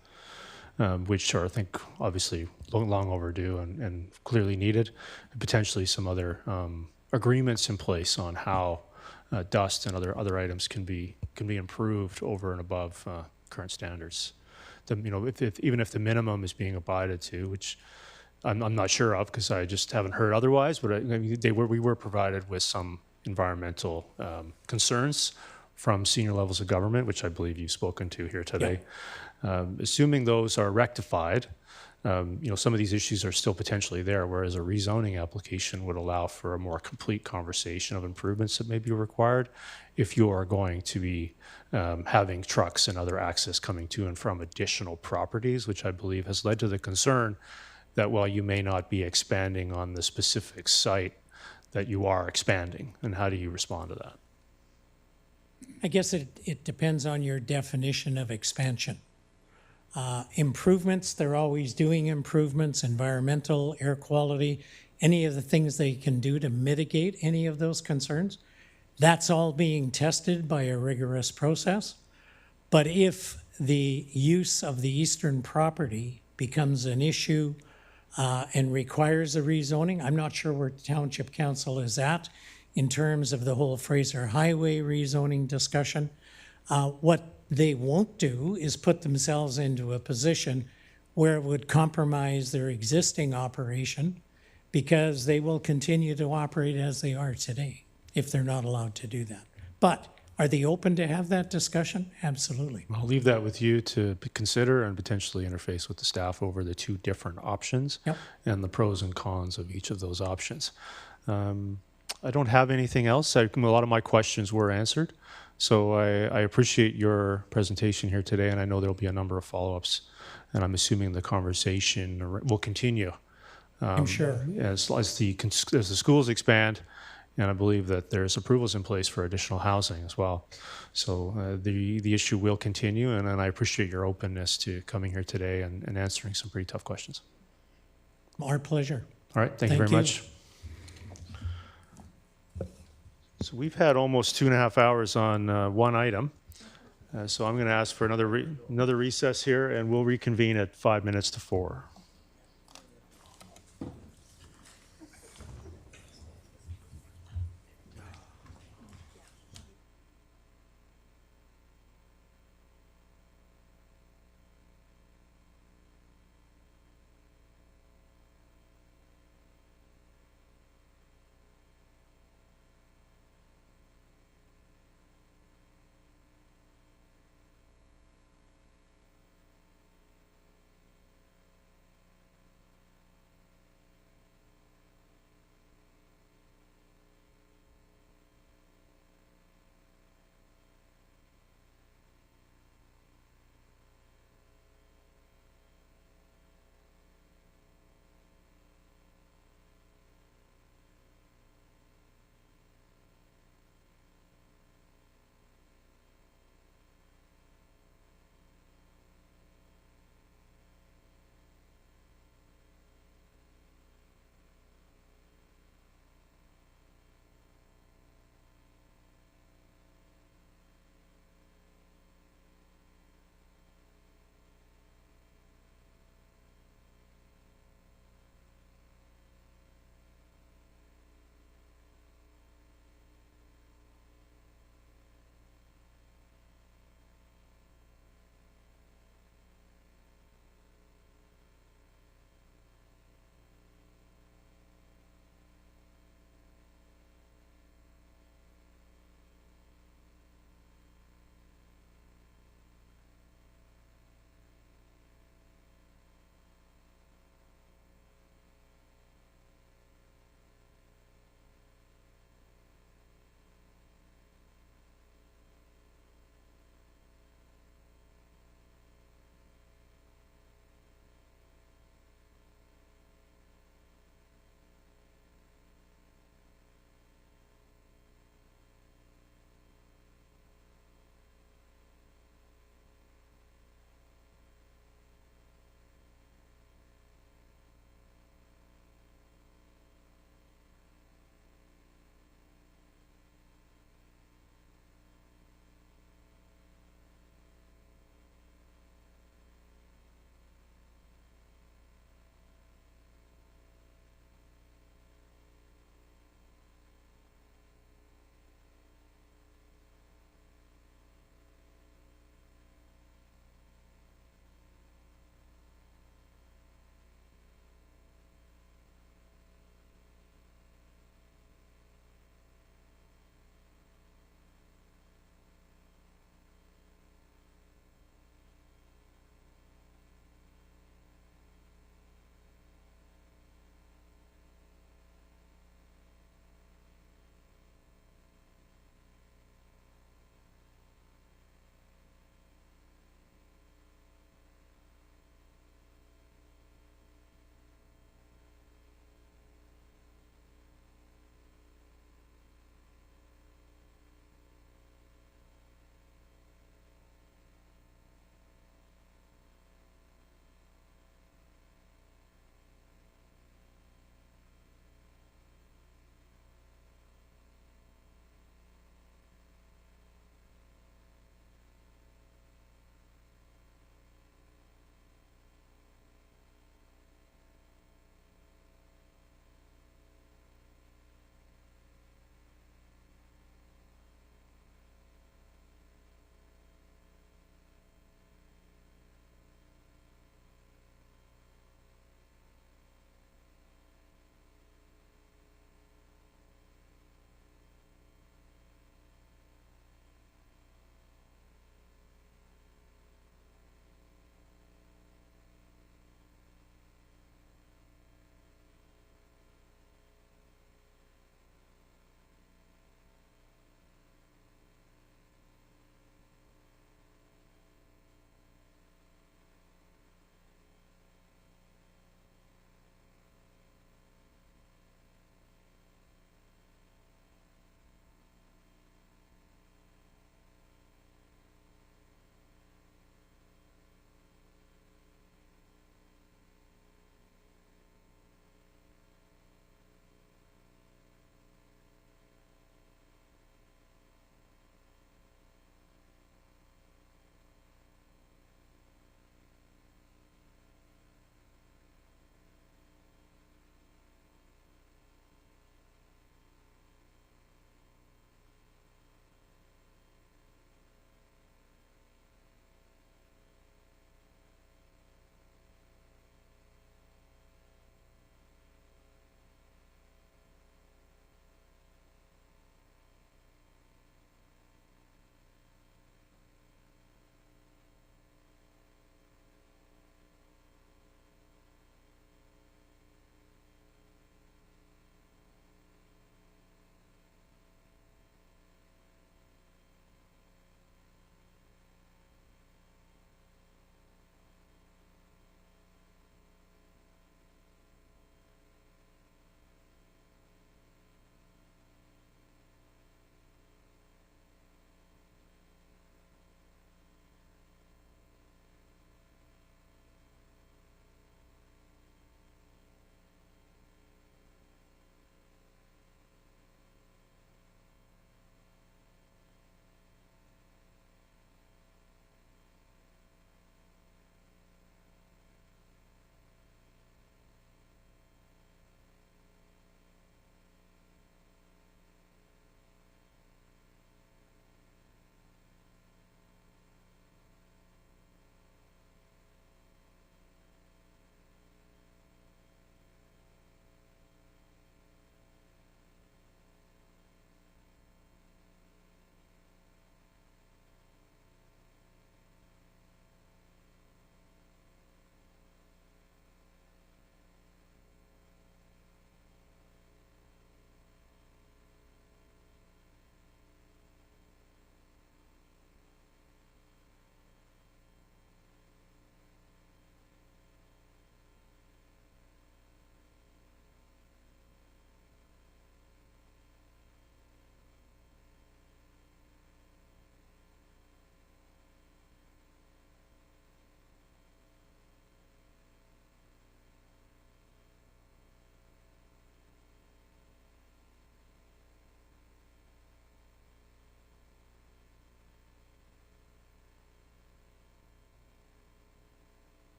which are, I think, obviously long overdue and clearly needed, and potentially some other agreements in place on how dust and other items can be improved over and above current standards. Even if the minimum is being abided to, which I'm not sure of because I just haven't heard otherwise, but we were provided with some environmental concerns from senior levels of government, which I believe you've spoken to here today. Yeah. Assuming those are rectified, some of these issues are still potentially there, whereas a rezoning application would allow for a more complete conversation of improvements that may be required if you are going to be having trucks and other access coming to and from additional properties, which I believe has led to the concern that while you may not be expanding on the specific site, that you are expanding. And how do you respond to that? I guess it depends on your definition of expansion. Improvements, they're always doing improvements, environmental, air quality, any of the things they can do to mitigate any of those concerns. That's all being tested by a rigorous process. But if the use of the eastern property becomes an issue and requires a rezoning, I'm not sure where Township Council is at in terms of the whole Fraser Highway rezoning discussion. What they won't do is put themselves into a position where it would compromise their existing operation, because they will continue to operate as they are today if they're not allowed to do that. But are they open to have that discussion? Absolutely. I'll leave that with you to consider and potentially interface with the staff over the two different options and the pros and cons of each of those options. I don't have anything else. A lot of my questions were answered. So I appreciate your presentation here today, and I know there'll be a number of follow-ups, and I'm assuming the conversation will continue. I'm sure. As the schools expand, and I believe that there's approvals in place for additional housing as well. So the issue will continue, and I appreciate your openness to coming here today and answering some pretty tough questions. Our pleasure. All right, thank you very much. So we've had almost 2.5 hours on one item. So I'm going to ask for another recess here, and we'll reconvene at 5 minutes to 4.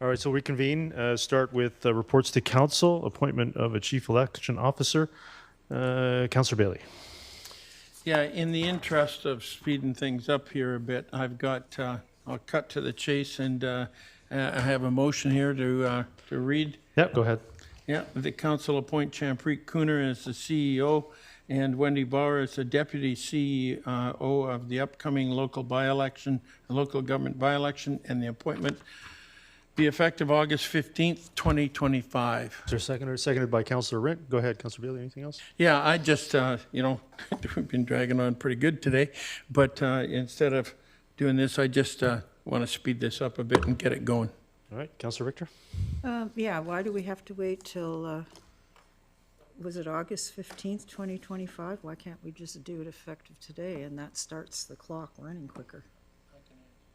All right, so we convene. Start with reports to council, appointment of a chief election officer. Councillor Bailey. Yeah, in the interest of speeding things up here a bit, I've got, I'll cut to the chase, and I have a motion here to read. Yep, go ahead. Yeah, the council appoint Champreet Cooner as the CEO and Wendy Bauer as the deputy CEO of the upcoming local by-election, local government by-election, and the appointment be effective August 15th, 2025. Is there a seconder? Seconded by Councillor Rint. Go ahead, Councillor Bailey. Anything else? Yeah, I just, you know, we've been dragging on pretty good today, but instead of doing this, I just want to speed this up a bit and get it going. All right, Councillor Richter. Yeah, why do we have to wait till, was it August 15th, 2025? Why can't we just do it effective today, and that starts the clock running quicker?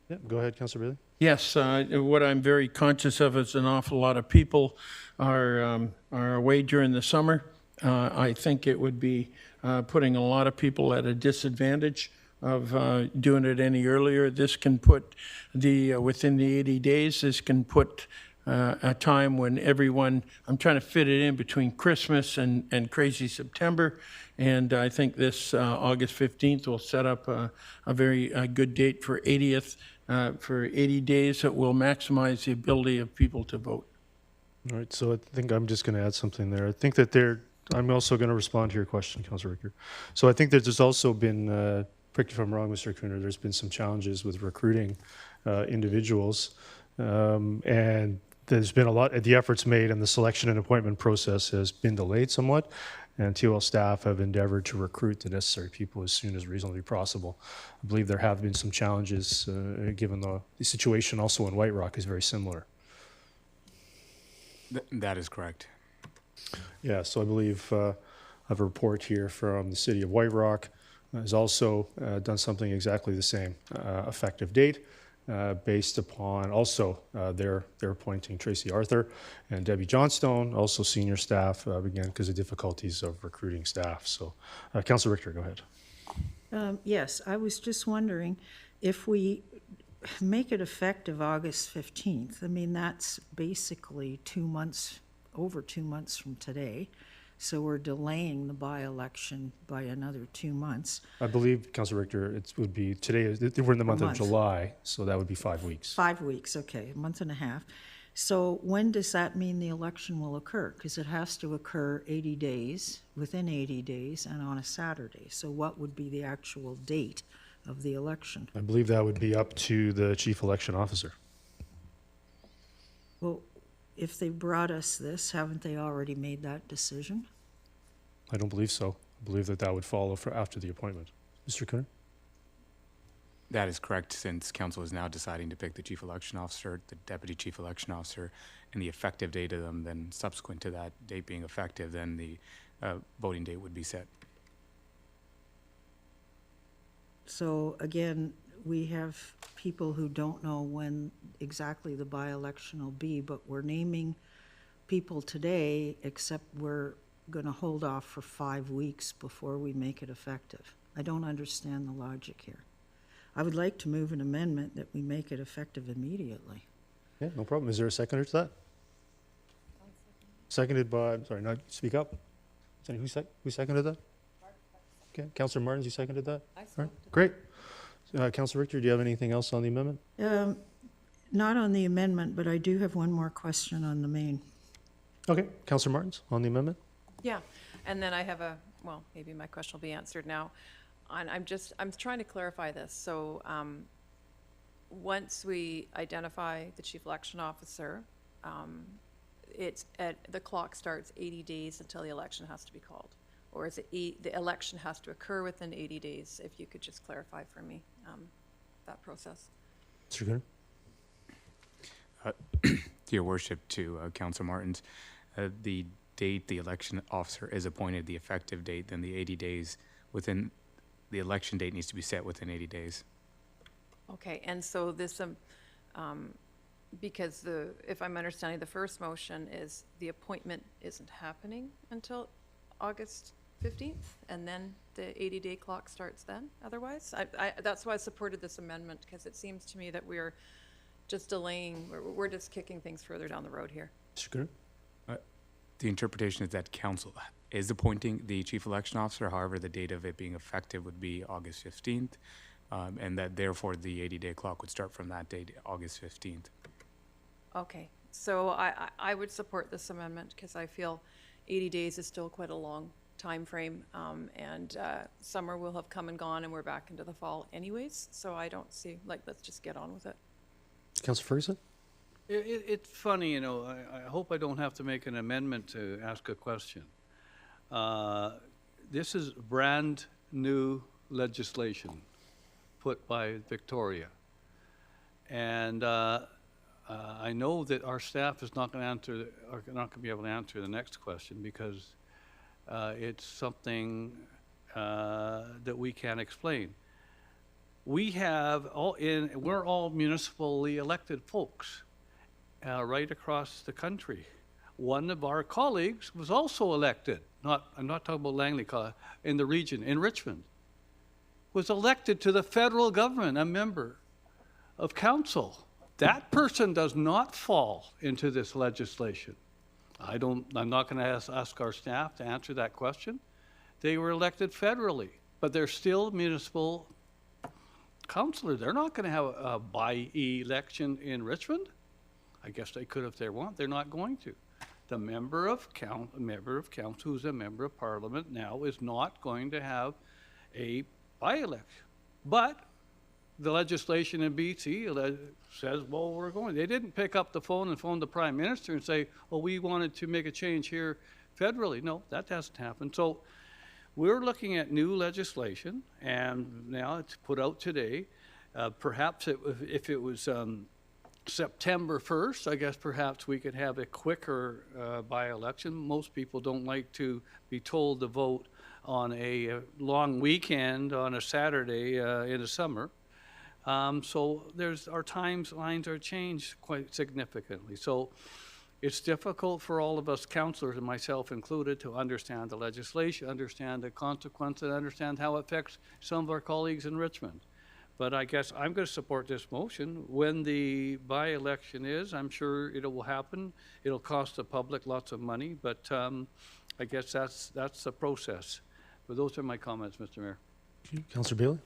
Yeah, go ahead, Councillor Bailey. Yes, what I'm very conscious of is an awful lot of people are away during the summer. I think it would be putting a lot of people at a disadvantage of doing it any earlier. This can put within the 80 days, this can put a time when everyone, I'm trying to fit it in between Christmas and crazy September. And I think this August 15th will set up a very good date for 80th. For 80 days, it will maximize the ability of people to vote. All right, so I think I'm just going to add something there. I think that I'm also going to respond to your question, Councillor Richter. So I think that there's also been, correct me if I'm wrong, Mr. Cooner, there's been some challenges with recruiting individuals. And there's been a lot of the efforts made, and the selection and appointment process has been delayed somewhat. And TOL staff have endeavored to recruit the necessary people as soon as reasonably possible. I believe there have been some challenges given the situation also in White Rock is very similar. That is correct. Yeah, so I believe I have a report here from the city of White Rock has also done something exactly the same, effective date. Based upon also they're appointing Tracy Arthur and Debbie Johnstone, also senior staff, again, because of difficulties of recruiting staff. So, Councillor Richter, go ahead. Yes, I was just wondering if we make it effective August 15th, I mean, that's basically 2 months, over 2 months from today. So we're delaying the by-election by another 2 months. I believe, Councillor Richter, it would be today, we're in the month of July, so that would be 5 weeks. 5 weeks, okay, a month and a half. So when does that mean the election will occur? Because it has to occur 80 days, within 80 days, and on a Saturday. So what would be the actual date of the election? I believe that would be up to the chief election officer. Well, if they brought us this, haven't they already made that decision? I don't believe so. I believe that that would follow for after the appointment. Mr. Cooner? That is correct, since council is now deciding to pick the chief election officer, the deputy chief election officer, and the effective date of them. Then subsequent to that date being effective, then the voting date would be set. So again, we have people who don't know when exactly the by-election will be, but we're naming people today, except we're going to hold off for 5 weeks before we make it effective. I don't understand the logic here. I would like to move an amendment that we make it effective immediately. Yeah, no problem. Is there a seconder to that? Seconded by, I'm sorry, not speak up. Who seconded that? Okay, Councillor Martins, you seconded that? I seconded. All right, great. Councillor Richter, do you have anything else on the amendment? Not on the amendment, but I do have one more question on the main. Okay, Councillor Martins, on the amendment? Yeah, and then I have well, maybe my question will be answered now. I'm trying to clarify this. So once we identify the chief election officer, the clock starts 80 days until the election has to be called. Or is it the election has to occur within 80 days? If you could just clarify for me that process. Mr. Cooner? Your worship, to Councillor Martins, the date the election officer is appointed, the effective date, then the 80 days within the election date needs to be set within 80 days. Okay, and so this, because if I'm understanding, the first motion is the appointment isn't happening until August 15th, and then the 80-day clock starts then, otherwise? That's why I supported this amendment, because it seems to me that we're just delaying, we're just kicking things further down the road here. Mr. Gooder? The interpretation is that council is appointing the chief election officer. However, the date of it being effective would be August 15th, and that therefore the 80-day clock would start from that date, August 15th. Okay, so I would support this amendment because I feel 80 days is still quite a long time frame, and summer will have come and gone, and we're back into the fall anyways. So I don't see, like, let's just get on with it. Councilor Ferguson? It's funny, you know, I hope I don't have to make an amendment to ask a question. This is brand new legislation put by Victoria. And I know that our staff is not going to be able to answer the next question because it's something that we can't explain. We're all municipally elected folks right across the country. One of our colleagues was also elected. I'm not talking about Langley, in the region, in Richmond, was elected to the federal government, a member of council. That person does not fall into this legislation. I'm not going to ask our staff to answer that question. They were elected federally, but they're still municipal councilors. They're not going to have a by-election in Richmond. I guess they could if they want. They're not going to. The member of council who's a member of parliament now is not going to have a by-election. But the legislation in BC says, well, we're going. They didn't pick up the phone and phone the prime minister and say, well, we wanted to make a change here federally. No, that hasn't happened. So we're looking at new legislation, and now it's put out today. Perhaps if it was September 1st, I guess perhaps we could have a quicker by-election. Most people don't like to be told to vote on a long weekend on a Saturday in the summer. So our timelines are changed quite significantly. So it's difficult for all of us councillors, and myself included, to understand the legislation, understand the consequences, understand how it affects some of our colleagues in Richmond. But I guess I'm going to support this motion. When the by-election is, I'm sure it will happen. It'll cost the public lots of money, but I guess that's the process. But those are my comments, Mr. Mayor. Councillor Bailey?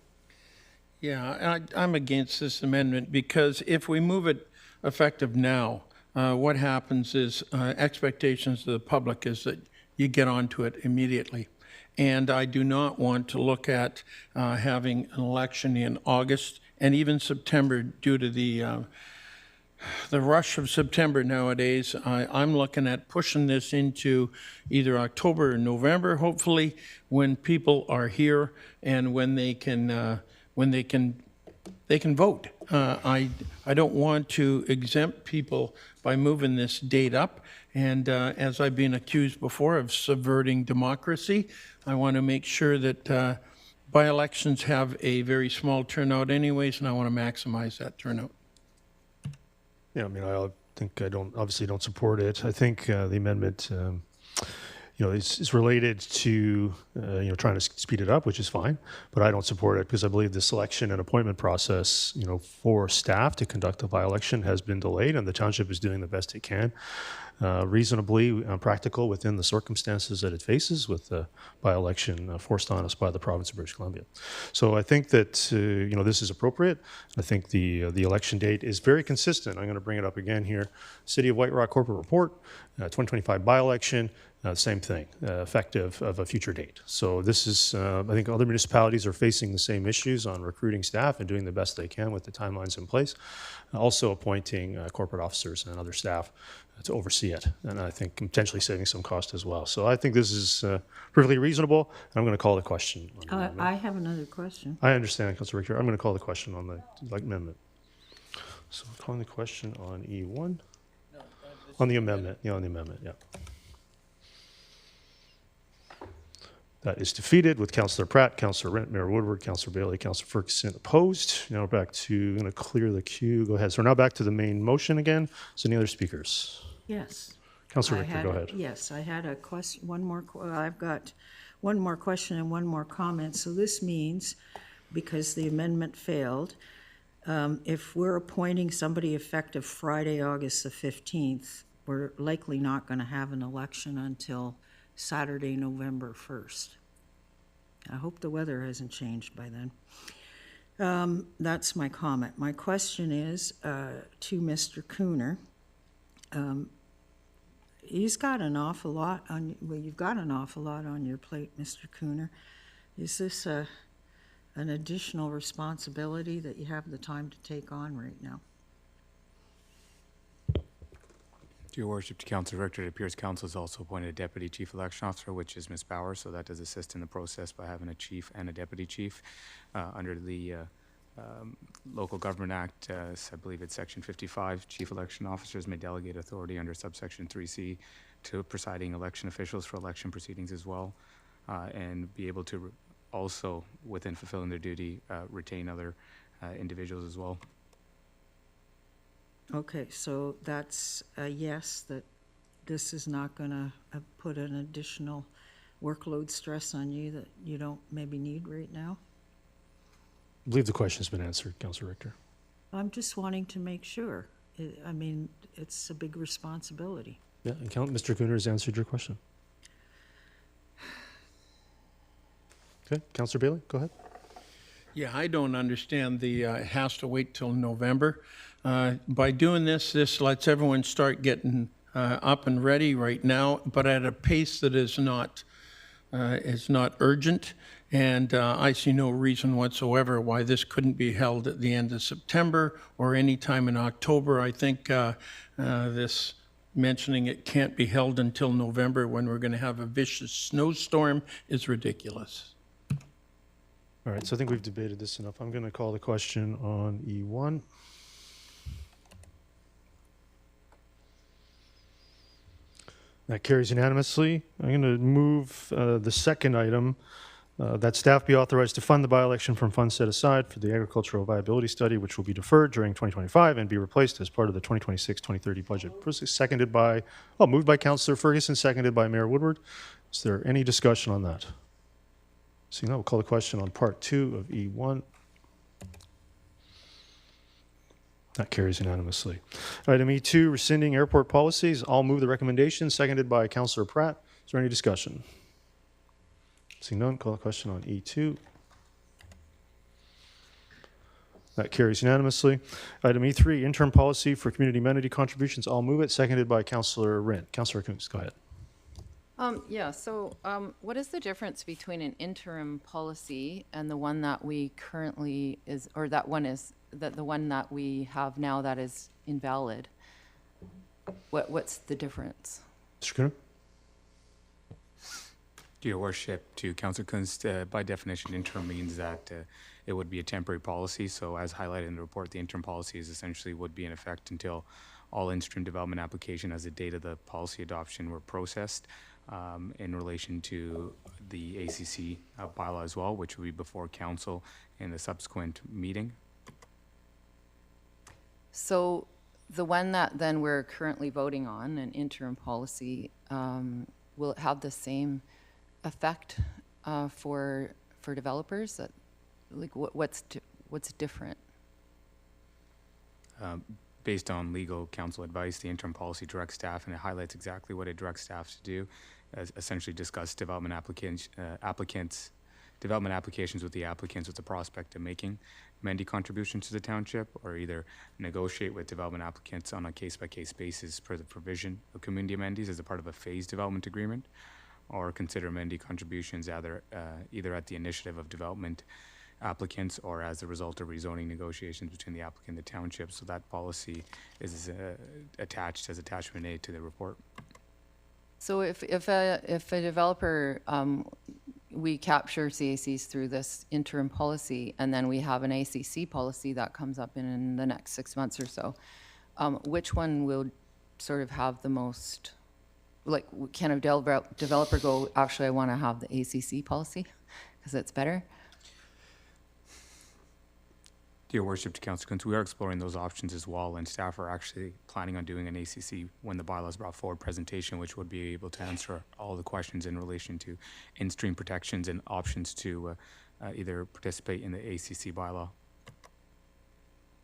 Yeah, I'm against this amendment because if we move it effective now, what happens is expectations of the public is that you get onto it immediately. And I do not want to look at having an election in August and even September due to the rush of September nowadays. I'm looking at pushing this into either October or November, hopefully, when people are here and when they can vote. I don't want to exempt people by moving this date up. And as I've been accused before of subverting democracy, I want to make sure that by-elections have a very small turnout anyways, and I want to maximize that turnout. Yeah, I mean, I think obviously don't support it. I think the amendment, is related to, trying to speed it up, which is fine, but I don't support it because I believe the selection and appointment process, for staff to conduct a by-election has been delayed, and the township is doing the best it can, reasonably practical within the circumstances that it faces with the by-election forced on us by the province of British Columbia. So I think that, this is appropriate. I think the election date is very consistent. I'm going to bring it up again here. City of White Rock Corporate Report, 2025 by-election, same thing, effective of a future date. So this is, I think other municipalities are facing the same issues on recruiting staff and doing the best they can with the timelines in place. Also appointing corporate officers and other staff to oversee it, and I think potentially saving some cost as well. So I think this is perfectly reasonable, and I'm going to call the question. I have another question. I understand, Councilor Richter. I'm going to call the question on the amendment. So calling the question on E1. No, on the amendment. Yeah, on the amendment, yeah. That is defeated with Councillor Pratt, Councillor Rent, Mayor Woodward, Councillor Bailey, Councillor Ferguson opposed. Now back to, I'm going to clear the queue. Go ahead. So we're now back to the main motion again. So any other speakers? Yes. Councillor Richter, go ahead. Yes, I had a question, I've got one more question and one more comment. So this means, because the amendment failed, If we're appointing somebody effective Friday, August the 15th, we're likely not going to have an election until Saturday, November 1st. I hope the weather hasn't changed by then. That's my comment. My question is to Mr. Cooner. He's got an awful lot on, well, you've got an awful lot on your plate, Mr. Cooner. Is this an additional responsibility that you have the time to take on right now? Your Worship, to Council Director, it appears Council has also appointed a Deputy Chief Election Officer, which is Ms. Bauer, so that does assist in the process by having a Chief and a Deputy Chief. Under the Local Government Act, I believe it's Section 55, Chief Election Officers may delegate authority under subsection 3C to presiding election officials for election proceedings as well, and be able to also, within fulfilling their duty, retain other individuals as well. Okay, so that's a yes, that this is not going to put an additional workload stress on you that you don't maybe need right now? I believe the question's been answered, Councilor Richter. I'm just wanting to make sure. I mean, it's a big responsibility. Yeah, and Mr. Cooner has answered your question. Okay, Councilor Bailey, go ahead. Yeah, I don't understand the it has to wait till November. By doing this, this lets everyone start getting up and ready right now, but at a pace that is not urgent. And I see no reason whatsoever why this couldn't be held at the end of September or any time in October. I think this mentioning it can't be held until November when we're going to have a vicious snowstorm is ridiculous. All right, so I think we've debated this enough. I'm going to call the question on E1. That carries unanimously. I'm going to move the second item, that staff be authorized to fund the by-election from funds set aside for the agricultural viability study, which will be deferred during 2025 and be replaced as part of the 2026-2030 budget process. Moved by Councillor Ferguson, seconded by Mayor Woodward. Is there any discussion on that? So now we'll call the question on part 2 of E1. That carries unanimously. Item E2, rescinding airport policies. I'll move the recommendation, seconded by Councillor Pratt. Is there any discussion? Seeing none, call the question on E2. That carries unanimously. Item E3, interim policy for community amenity contributions. I'll move it, seconded by Councillor Rint. Councillor Coons, go ahead. What is the difference between an interim policy and the one that we currently is, or that one is, that the one that we have now that is invalid? What's the difference? Mr. Cooner? Your Worship, to Councillor Kunst, by definition, interim means that it would be a temporary policy. So as highlighted in the report, the interim policy is essentially would be in effect until all interim development application as the date of the policy adoption were processed in relation to the ACC bylaw as well, which will be before council in the subsequent meeting. So the one that then we're currently voting on, an interim policy, will it have the same effect for developers? That, like, what's different? Based on legal counsel advice, the interim policy directs staff, and it highlights exactly what it directs staff to do, essentially discuss development development applications with the applicants with the prospect of making amenity contributions to the township, or either negotiate with development applicants on a case-by-case basis for the provision of community amenities as a part of a phased development agreement, or consider amenity contributions either at the initiative of development applicants or as a result of rezoning negotiations between the applicant and the township. So that policy is attached as attachment A to the report. So if a developer, we capture CACs through this interim policy, and then we have an ACC policy that comes up in the next 6 months or so, which one will sort of have the most, like, can a developer go, actually, I want to have the ACC policy because it's better? Your Worship, to Council Kunz, we are exploring those options as well, and staff are actually planning on doing an ACC when the bylaws brought forward presentation, which would be able to answer all the questions in relation to in-stream protections and options to either participate in the ACC bylaw. 'Cause, yeah, I mean, I think the ACC policy is better. I think it's better. Your Worship, to Council Kunz, we are exploring those options as well, and staff are actually planning on doing an ACC when the bylaws brought forward presentation, which would be able to answer all the questions in relation to either participate in the ACC bylaw.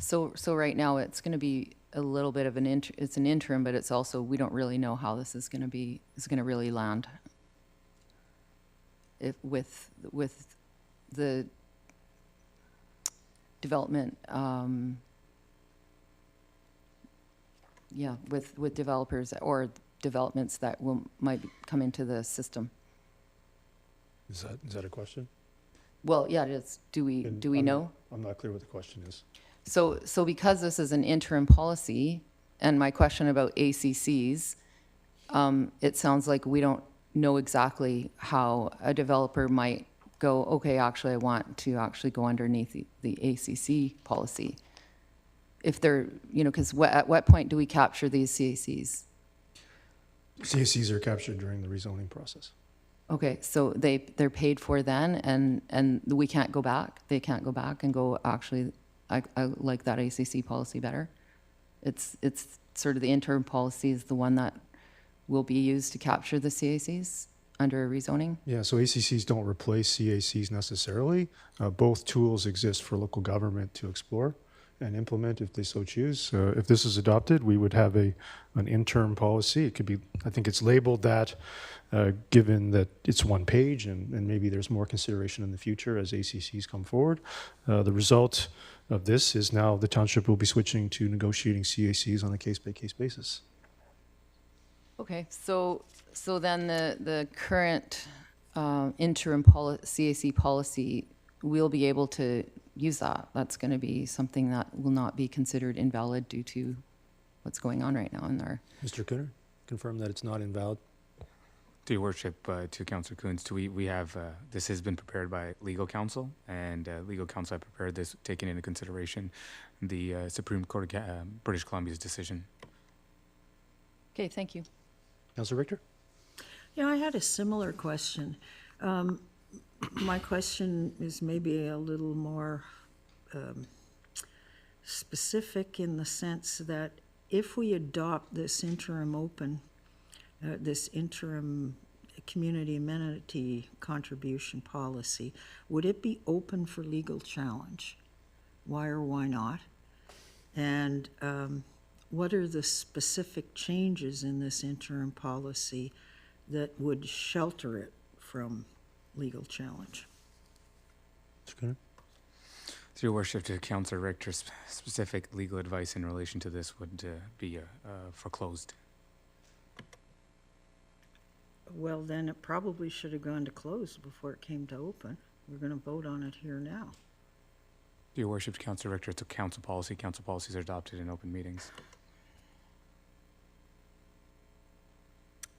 So right now, it's going to be a little bit of it's an interim, but it's also, we don't really know how this is going to really land. If with the development, with developers or developments that might come into the system. Is that a question? Well, yeah, it is. Do we know? I'm not clear what the question is. So because this is an interim policy, and my question about ACCs, it sounds like we don't know exactly how a developer might go, okay, actually, I want to actually go underneath the ACC policy. If they're, because at what point do we capture these CACs? CACs are captured during the rezoning process. Okay, so they're paid for then, and we can't go back? They can't go back and go, actually, I like that ACC policy better? It's sort of the interim policy is the one that will be used to capture the CACs under rezoning? Yeah, so ACCs don't replace CACs necessarily. Both tools exist for local government to explore and implement if they so choose. If this is adopted, we would have an interim policy. It could be, I think it's labeled that, given that it's one page and maybe there's more consideration in the future as ACCs come forward. The result of this is now the township will be switching to negotiating CACs on a case-by-case basis. Okay, so then the current interim CAC policy, we'll be able to use that. That's going to be something that will not be considered invalid due to what's going on right now in our... Mr. Cooner, confirm that it's not invalid. To your worship, to Councillor Coons, we have, this has been prepared by legal counsel, and legal counsel have prepared this, taking into consideration the Supreme Court of British Columbia's decision. Okay, thank you. Councillor Richter? Yeah, I had a similar question. My question is maybe a little more specific in the sense that if we adopt this interim this interim community amenity contribution policy, would it be open for legal challenge? Why or why not? And what are the specific changes in this interim policy that would shelter it from legal challenge? Mr. Cooner? Through your worship, to Councillor Richter, specific legal advice in relation to this would be foreclosed. Well, then it probably should have gone to close before it came to open. We're going to vote on it here now. Your worship, Councillor Richter, it's a council policy. Council policies are adopted in open meetings.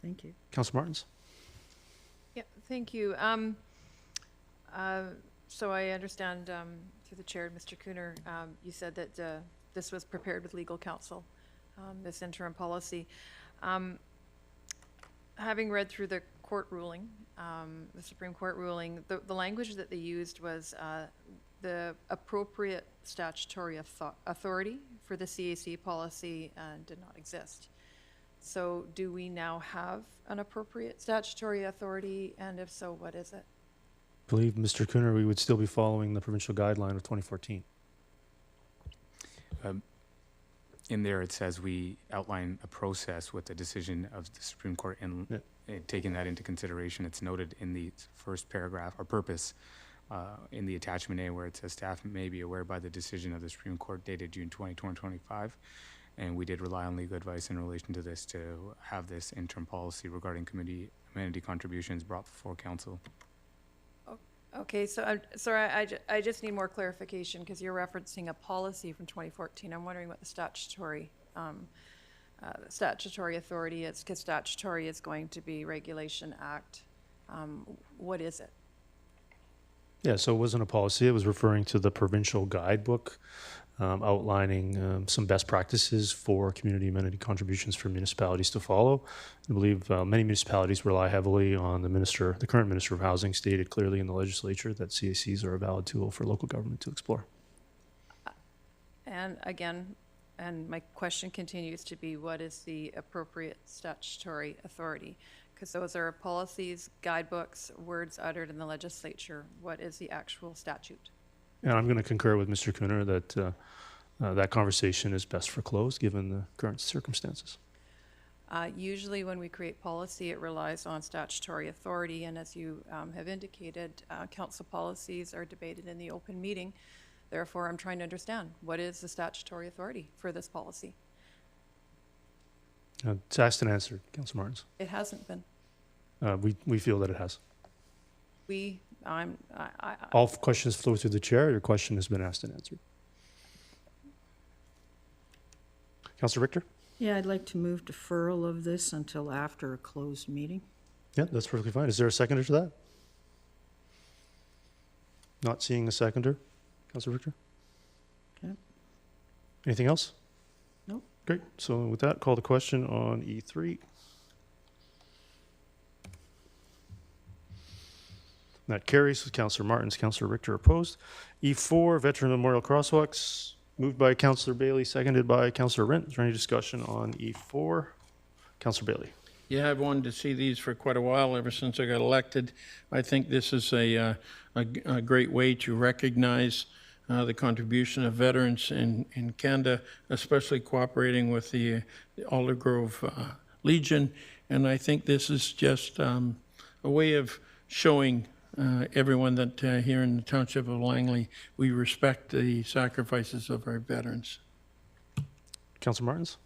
Thank you. Councillor Martins? Yeah, thank you. So I understand through the chair, Mr. Cooner, you said that this was prepared with legal counsel, this interim policy. Having read through the court ruling, the Supreme Court ruling, the language that they used was the appropriate statutory authority for the CAC policy did not exist. So do we now have an appropriate statutory authority, and if so, what is it? I believe, Mr. Cooner, we would still be following the provincial guideline of 2014. In there, it says we outline a process with the decision of the Supreme Court, and taking that into consideration, it's noted in the first paragraph or purpose in the attachment A, where it says staff may be aware by the decision of the Supreme Court dated June 20, 2025. And we did rely on legal advice in relation to this to have this interim policy regarding community amenity contributions brought before council. Okay, so I'm sorry, I just need more clarification because you're referencing a policy from 2014. I'm wondering what the statutory authority is, because statutory is going to be Regulation Act. What is it? Yeah, so it wasn't a policy. It was referring to the provincial guidebook outlining some best practices for community amenity contributions for municipalities to follow. I believe many municipalities rely heavily on the current Minister of Housing stated clearly in the legislature that CACs are a valid tool for local government to explore. And again, and my question continues to be, what is the appropriate statutory authority? Because those are policies, guidebooks, words uttered in the legislature. What is the actual statute? And I'm going to concur with Mr. Cooner that that conversation is best for closed, given the current circumstances. Usually when we create policy, it relies on statutory authority, and as you have indicated, council policies are debated in the open meeting. Therefore, I'm trying to understand, what is the statutory authority for this policy? It's asked and answered, Councillor Martins. It hasn't been. We feel that it has. I All questions flow through the chair. Your question has been asked and answered. Councillor Richter? Yeah, I'd like to move deferral of this until after a closed meeting. Yeah, that's perfectly fine. Is there a seconder to that? Not seeing a seconder. Councillor Richter? Okay. Anything else? Nope. Great. So with that, call the question on E3. That carries with Councillor Martins, Councillor Richter opposed. E4, Veteran Memorial Crosswalks, moved by Councillor Bailey, seconded by Councillor Rent. Is there any discussion on E4? Councillor Bailey. Yeah, I've wanted to see these for quite a while, ever since I got elected. I think this is a great way to recognize the contribution of veterans in Canada, especially cooperating with the Aldergrove Legion. And I think this is just a way of showing everyone that here in the Township of Langley, we respect the sacrifices of our veterans. Councillor Martins?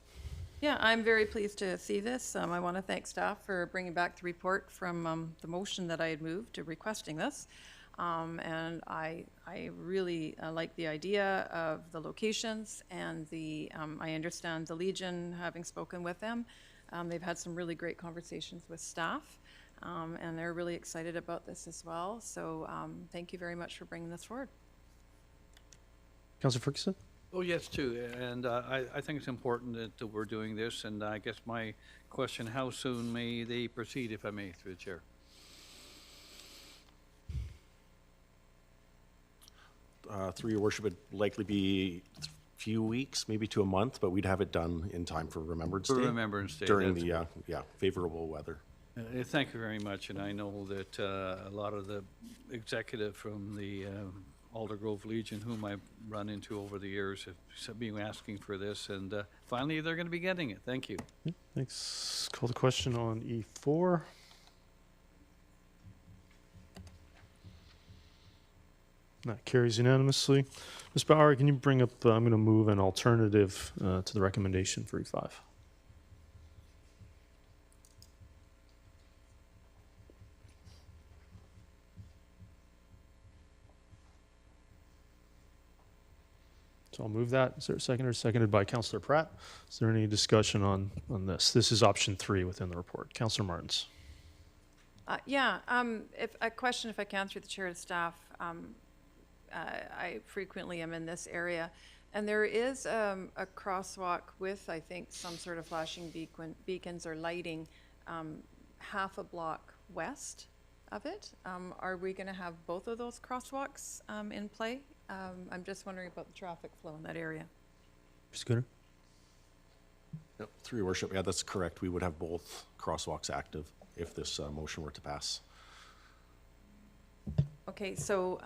Yeah, I'm very pleased to see this. I want to thank staff for bringing back the report from the motion that I had moved to requesting this. And I really like the idea of the locations and I understand the Legion, having spoken with them, they've had some really great conversations with staff. And they're really excited about this as well. So thank you very much for bringing this forward. Councillor Ferguson? Oh, yes, too. And I think it's important that we're doing this. And I guess my question, how soon may they proceed, if I may, through the chair? Through your worship, it'd likely be a few weeks, maybe to a month, but we'd have it done in time for Remembrance Day. For Remembrance Day. During the favorable weather. Thank you very much, and I know that a lot of the executive from the Aldergrove Legion, whom I've run into over the years, have been asking for this, and finally they're going to be getting it. Thank you. Yeah, thanks. Call the question on E4. That carries unanimously. Ms. Bauer, can you bring up, I'm going to move an alternative to the recommendation for E5. So I'll move that. Is there a seconder? Seconded by Councillor Pratt. Is there any discussion on this? This is option 3 within the report. Councillor Martins. If a question, if I can, through the chair of staff. I frequently am in this area, and there is a crosswalk with, I think, some sort of flashing beacons or lighting half a block west of it. Are we going to have both of those crosswalks in play? I'm just wondering about the traffic flow in that area. Scooter? Yep, through your worship, yeah, that's correct. We would have both crosswalks active if this motion were to pass. Okay, so,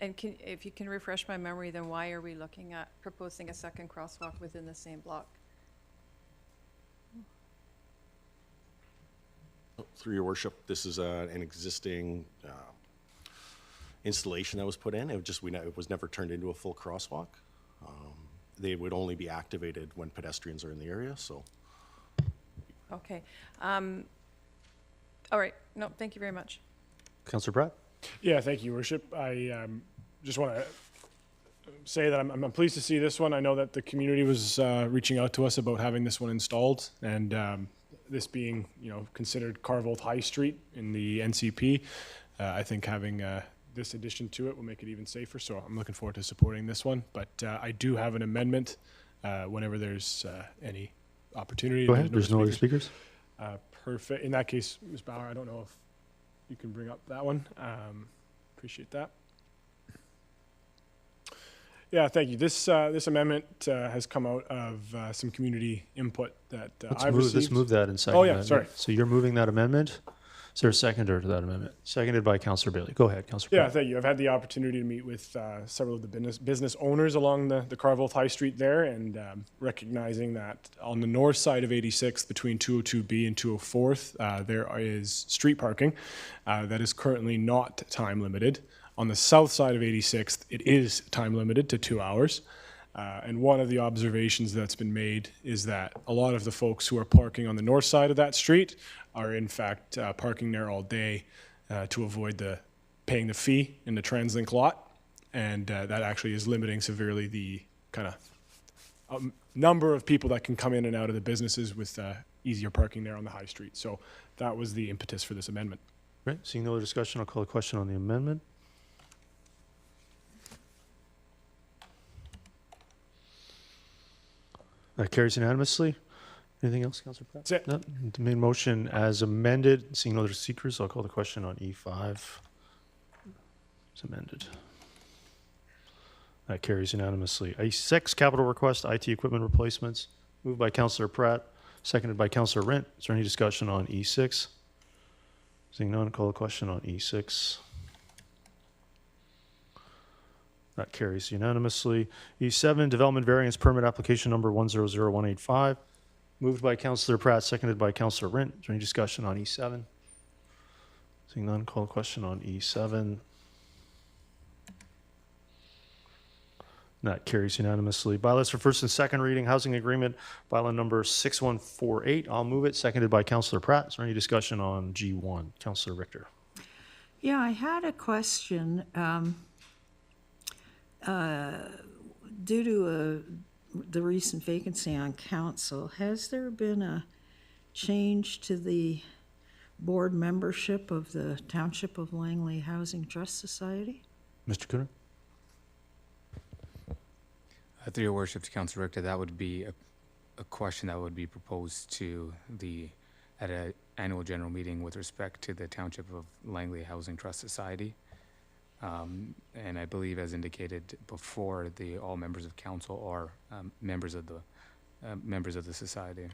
and if you can refresh my memory, then why are we looking at proposing a second crosswalk within the same block? Through your worship, this is an existing installation that was put in. It was never turned into a full crosswalk. They would only be activated when pedestrians are in the area, so. Okay. All right. No, thank you very much. Councillor Pratt? Yeah, thank you, Worship. I just want to say that I'm pleased to see this one. I know that the community was reaching out to us about having this one installed, and this being, considered Carvold High Street in the NCP, I think having this addition to it will make it even safer. So I'm looking forward to supporting this one. But I do have an amendment whenever there's any opportunity. Go ahead. There's no other speakers. Perfect. In that case, Ms. Bauer, I don't know if you can bring up that one. Appreciate that. Yeah, thank you. This amendment has come out of some community input that I've received. Let's move that in second. Oh, yeah, sorry. So you're moving that amendment. Is there a seconder to that amendment? Seconded by Councillor Bailey. Go ahead, Councillor Yeah, Pratt. thank you. I've had the opportunity to meet with several of the business owners along the Carville High Street there, and recognizing that on the north side of 86th between 202B and 204th, there is street parking that is currently not time limited. On the south side of 86th, it is time limited to 2 hours. And one of the observations that's been made is that a lot of the folks who are parking on the north side of that street are in fact parking there all day to avoid paying the fee in the TransLink lot. And that actually is limiting severely the kind of number of people that can come in and out of the businesses with easier parking there on the high street. So that was the impetus for this amendment. Right, seeing no other discussion, I'll call a question on the amendment. That carries unanimously. Anything else, Councillor Pratt? That's it. No, the main motion as amended. Seeing no other seekers, I'll call the question on E5. It's amended. That carries unanimously. E6, capital request, IT equipment replacements. Moved by Councillor Pratt, seconded by Councillor Rent. Is there any discussion on E6? Seeing none, call the question on E6. That carries unanimously. E7, development variance permit application number 100185. Moved by Councillor Pratt, seconded by Councillor Rent. Is there any discussion on E7? Seeing none, call the question on E7. That carries unanimously. Bylaws for first and second reading, housing agreement, bylaw number 6148. I'll move it, seconded by Councillor Pratt. Is there any discussion on G1? Councillor Richter. Yeah, I had a question. Due to the recent vacancy on council, has there been a change to the board membership of the Township of Langley Housing Trust Society? Mr. Cooner? Through your worship to Council Richter, that would be a question that would be proposed to at an annual general meeting with respect to the Township of Langley Housing Trust Society. And I believe, as indicated before, all members of council are members of the society.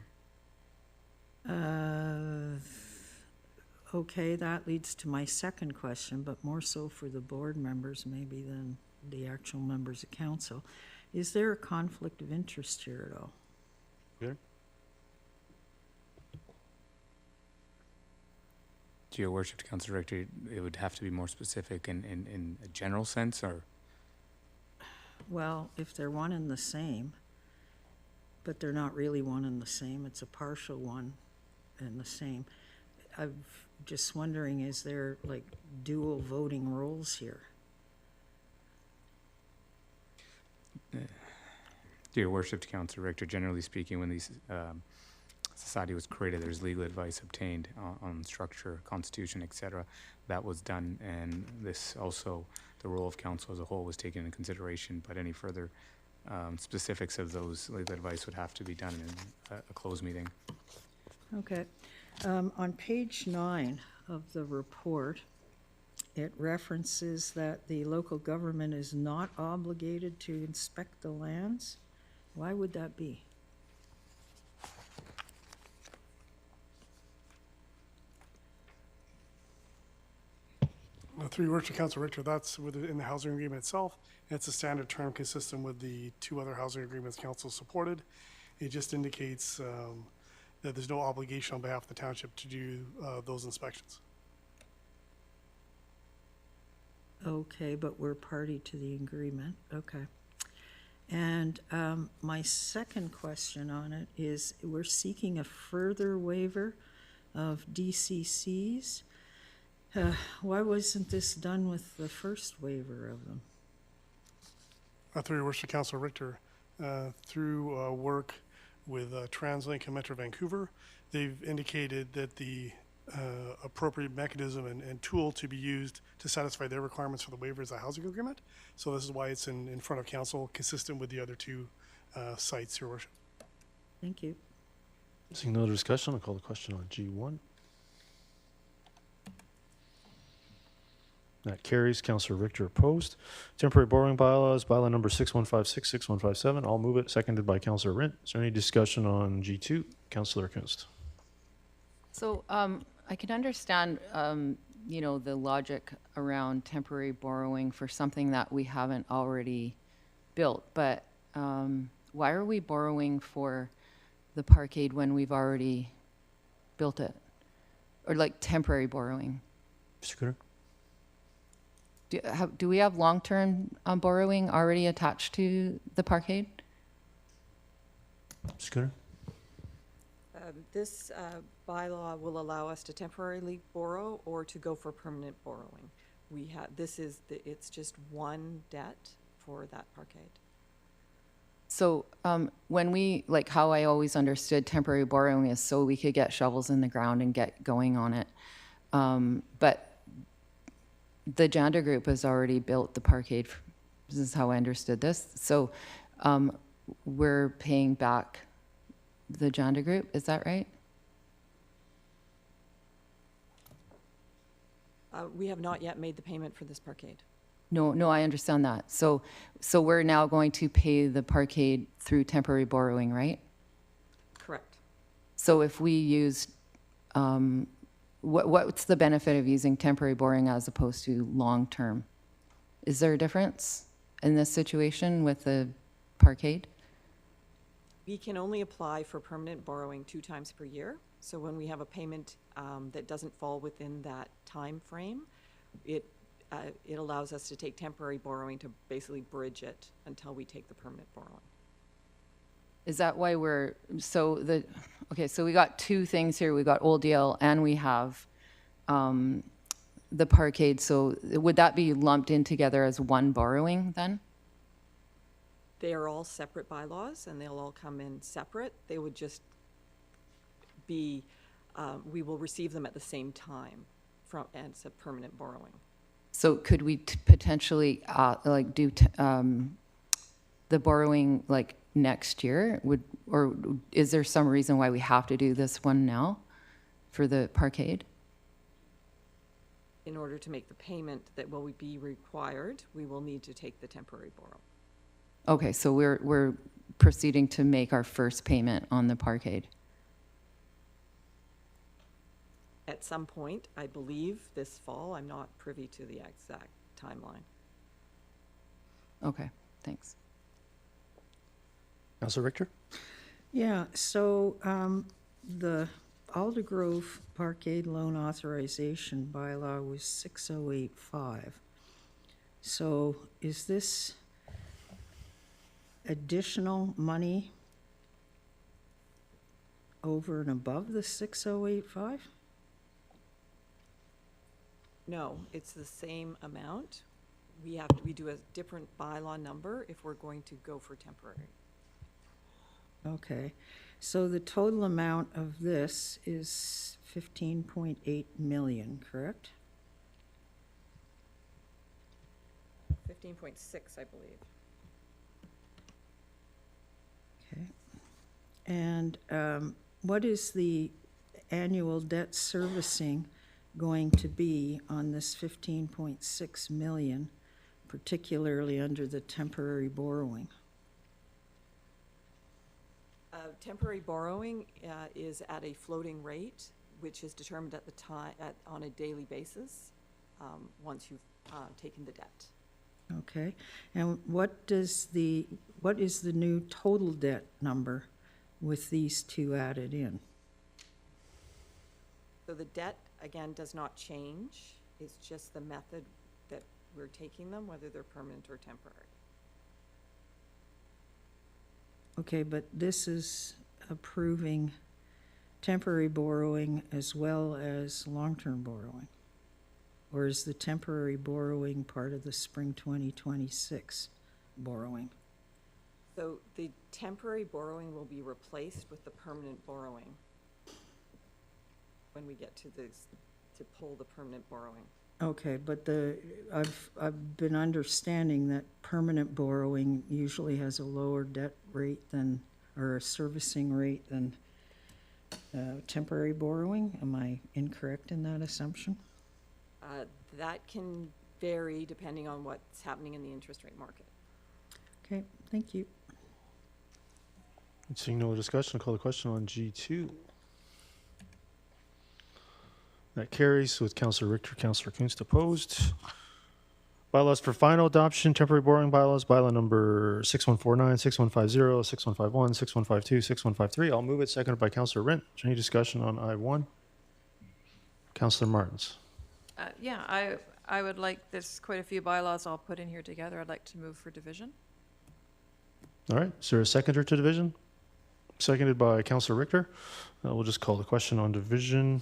Okay, that leads to my second question, but more so for the board members maybe than the actual members of council. Is there a conflict of interest here at all? Good. To your worship, Councilor Richter, it would have to be more specific in a general sense, or? Well, if they're one and the same, but they're not really one and the same, it's a partial one and the same. I'm just wondering, is there like dual voting roles here? To your worship, to Councilor Richter, generally speaking, when these society was created, there's legal advice obtained on structure, constitution, etc. That was done, and this also, the role of council as a whole was taken into consideration, but any further specifics of those legal advice would have to be done in a closed meeting. Okay. On page 9 of the report, it references that the local government is not obligated to inspect the lands. Why would that be? Through your worship, Council Richter, that's in the housing agreement itself. It's a standard term consistent with the two other housing agreements council supported. It just indicates that there's no obligation on behalf of the township to do those inspections. Okay, but we're party to the agreement. Okay. And my second question on it is, we're seeking a further waiver of DCCs. Why wasn't this done with the first waiver of them? Through your worship, Council Richter, through work with TransLink and Metro Vancouver, they've indicated that the appropriate mechanism and tool to be used to satisfy their requirements for the waiver is a housing agreement. So this is why it's in front of council, consistent with the other two sites, your worship. Thank you. Seeing no other discussion, I'll call the question on G1. That carries. Councillor Richter opposed. Temporary borrowing bylaws, bylaw number 6156, 6157. I'll move it, seconded by Councillor Rent. Is there any discussion on G2? Councillor Kunst. So I can understand, you know, the logic around temporary borrowing for something that we haven't already built, but why are we borrowing for the parkade when we've already built it? Or like temporary borrowing? Mr. Cooter? Do we have long-term borrowing already attached to the parkade? Mr. Cooter? This bylaw will allow us to temporarily borrow or to go for permanent borrowing. We have, it's just one debt for that parkade. So when we, like how I always understood temporary borrowing is so we could get shovels in the ground and get going on it. But the Janda Group has already built the parkade. This is how I understood this. So we're paying back the Janda Group, is that right? We have not yet made the payment for this parkade. No, I understand that. So we're now going to pay the parkade through temporary borrowing, right? Correct. So if we use, what's the benefit of using temporary borrowing as opposed to long-term? Is there a difference in this situation with the parkade? We can only apply for permanent borrowing 2 times per year. So when we have a payment that doesn't fall within that time frame, it allows us to take temporary borrowing to basically bridge it until we take the permanent borrowing. Is that why okay, so we got 2 things here. We got Old Yale and we have the parkade. So would that be lumped in together as one borrowing then? They are all separate bylaws and they'll all come in separate. They would just be, we will receive them at the same time as a permanent borrowing. So could we potentially like do the borrowing like next year? Or is there some reason why we have to do this one now for the parkade? In order to make the payment that will be required, we will need to take the temporary borrow. Okay, so we're proceeding to make our first payment on the parkade. At some point, I believe this fall. I'm not privy to the exact timeline. Okay, thanks. Councilor Richter? Yeah, so the Aldergrove Parkade Loan Authorization Bylaw was 6085. So is this additional money over and above the 6085? No, it's the same amount. We do a different bylaw number if we're going to go for temporary. Okay, so the total amount of this is 15.8 million, correct? 15.6, I believe. Okay. And what is the annual debt servicing going to be on this 15.6 million, particularly under the temporary borrowing? Temporary borrowing is at a floating rate, which is determined at the time on a daily basis once you've taken the debt. Okay, and what is the new total debt number with these 2 added in? So the debt, again, does not change. It's just the method that we're taking them, whether they're permanent or temporary. Okay, but this is approving temporary borrowing as well as long-term borrowing? Or is the temporary borrowing part of the spring 2026 borrowing? So the temporary borrowing will be replaced with the permanent borrowing when we get to pull the permanent borrowing. Okay, but I've been understanding that permanent borrowing usually has a lower debt rate than, or a servicing rate than temporary borrowing. Am I incorrect in that assumption? That can vary depending on what's happening in the interest rate market. Okay, thank you. Seeing no discussion, I'll call the question on G2. That carries with Councillor Richter, Councillor Kunst opposed. Bylaws for final adoption, temporary borrowing bylaws, bylaw number 6149, 6150, 6151, 6152, 6153. I'll move it, seconded by Councillor Rint. Is there any discussion on I1? Councillor Martins. Yeah, I would like, there's quite a few bylaws I'll put in here together. I'd like to move for division. All right, is there a seconder to division? Seconded by Councillor Richter. We'll just call the question on division.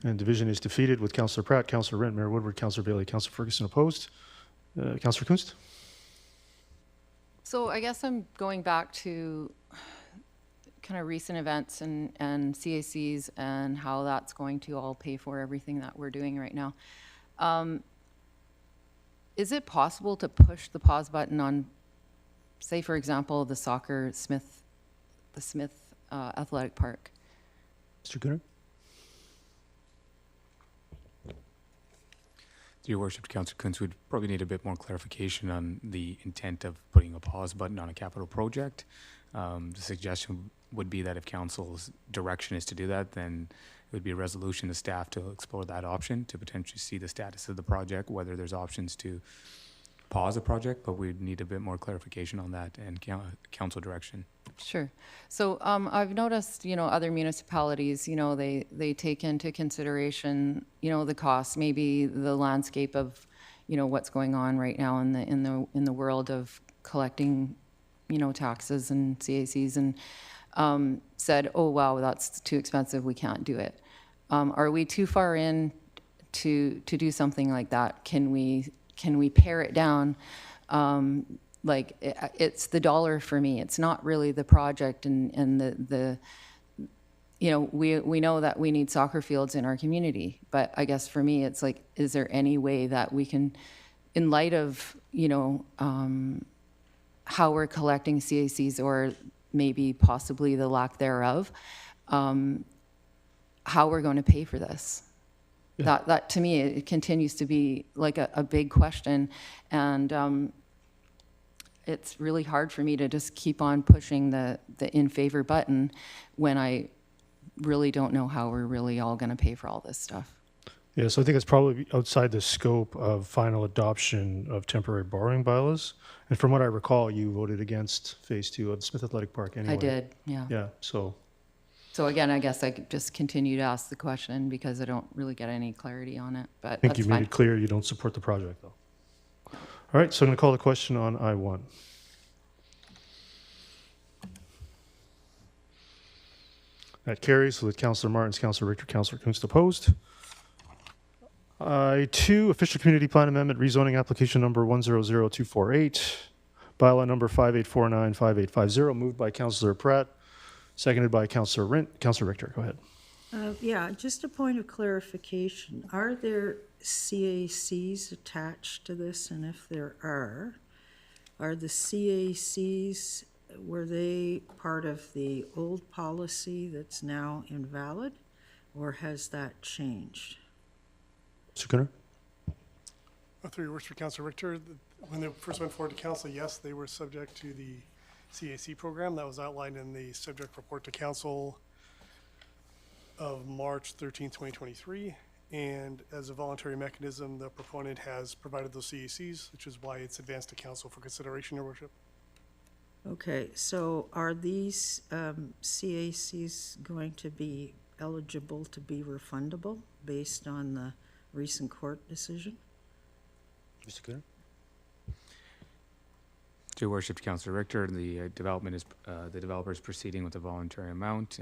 And division is defeated with Councillor Pratt, Councillor Rent, Mayor Woodward, Councillor Bailey, Councillor Ferguson opposed. Councillor Kunst? So I guess I'm going back to kind of recent events and CACs and how that's going to all pay for everything that we're doing right now. Is it possible to push the pause button on, say, for example, the Smith Athletic Park? Mr. Gunnar? Your Worship, Councillor Kunz, would probably need a bit more clarification on the intent of putting a pause button on a capital project. The suggestion would be that if council's direction is to do that, then it would be a resolution to staff to explore that option, to potentially see the status of the project, whether there's options to pause a project, but we'd need a bit more clarification on that and council direction. Sure. So I've noticed, other municipalities, they take into consideration, the cost, maybe the landscape of, what's going on right now in the world of collecting, taxes and CACs, and said, oh wow, that's too expensive, we can't do it. Are we too far in to do something like that? Can we pare it down? Like it's the dollar for me. It's not really the project and the we know that we need soccer fields in our community, but I guess for me it's like, is there any way that we can, in light of how we're collecting CACs or maybe possibly the lack thereof, how we're going to pay for this? Yeah. That to me, it continues to be like a big question, and it's really hard for me to just keep on pushing the in favor button when I really don't know how we're really all going to pay for all this stuff. Yeah, so I think it's probably outside the scope of final adoption of temporary borrowing bylaws. And from what I recall, you voted against phase 2 of the Smith Athletic Park anyway. I did, yeah. Yeah, so again, I guess I could just continue to ask the question because I don't really get any clarity on it, but I think that's you fine. made it clear you don't support the project, though. All right, so I'm going to call the question on I1. That carries with Councillor Martins, Councillor Richter, Councillor Kunst opposed. I2, Official Community Plan Amendment, rezoning application number 100248, bylaw number 5849, 5850, moved by Councillor Pratt, seconded by Councillor Rint. Councillor Richter, go ahead. Yeah, just a point of clarification. Are there CACs attached to this? And if there are the CACs, were they part of the old policy that's now invalid, or has that changed? Mr. Gunnar? Through your worship, Councillor Richter, when they first went forward to council, yes, they were subject to the CAC program that was outlined in the subject report to council of March 13, 2023. And as a voluntary mechanism, the proponent has provided those CACs, which is why it's advanced to council for consideration, your worship. Okay, so are these CACs going to be eligible to be refundable based on the recent court decision? Mr. Gunnar? To your Worship, Councillor Richter, the developer is proceeding with a voluntary amount,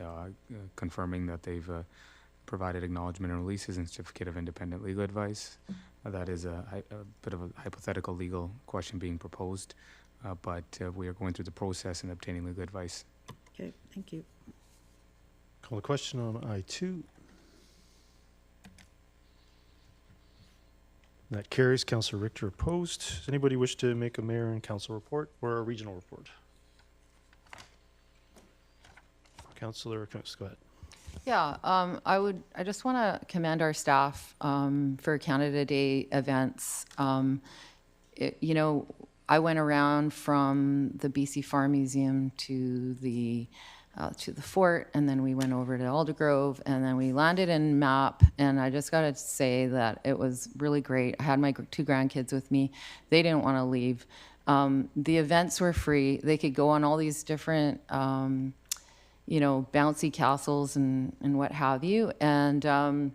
confirming that they've provided acknowledgement and releases and certificate of independent legal advice. That is a bit of a hypothetical legal question being proposed, but we are going through the process and obtaining legal advice. Okay, thank you. Call the question on I2. That carries. Councillor Richter opposed. Does anybody wish to make a mayor and council report or a regional report? Councillor Kunst, go ahead. Yeah, I just want to commend our staff for Canada Day events. I went around from the BC Farm Museum to the fort, and then we went over to Aldergrove, and then we landed in Map, and I just got to say that it was really great. I had my 2 grandkids with me. They didn't want to leave. The events were free. They could go on all these different, you know, bouncy castles and what have you. And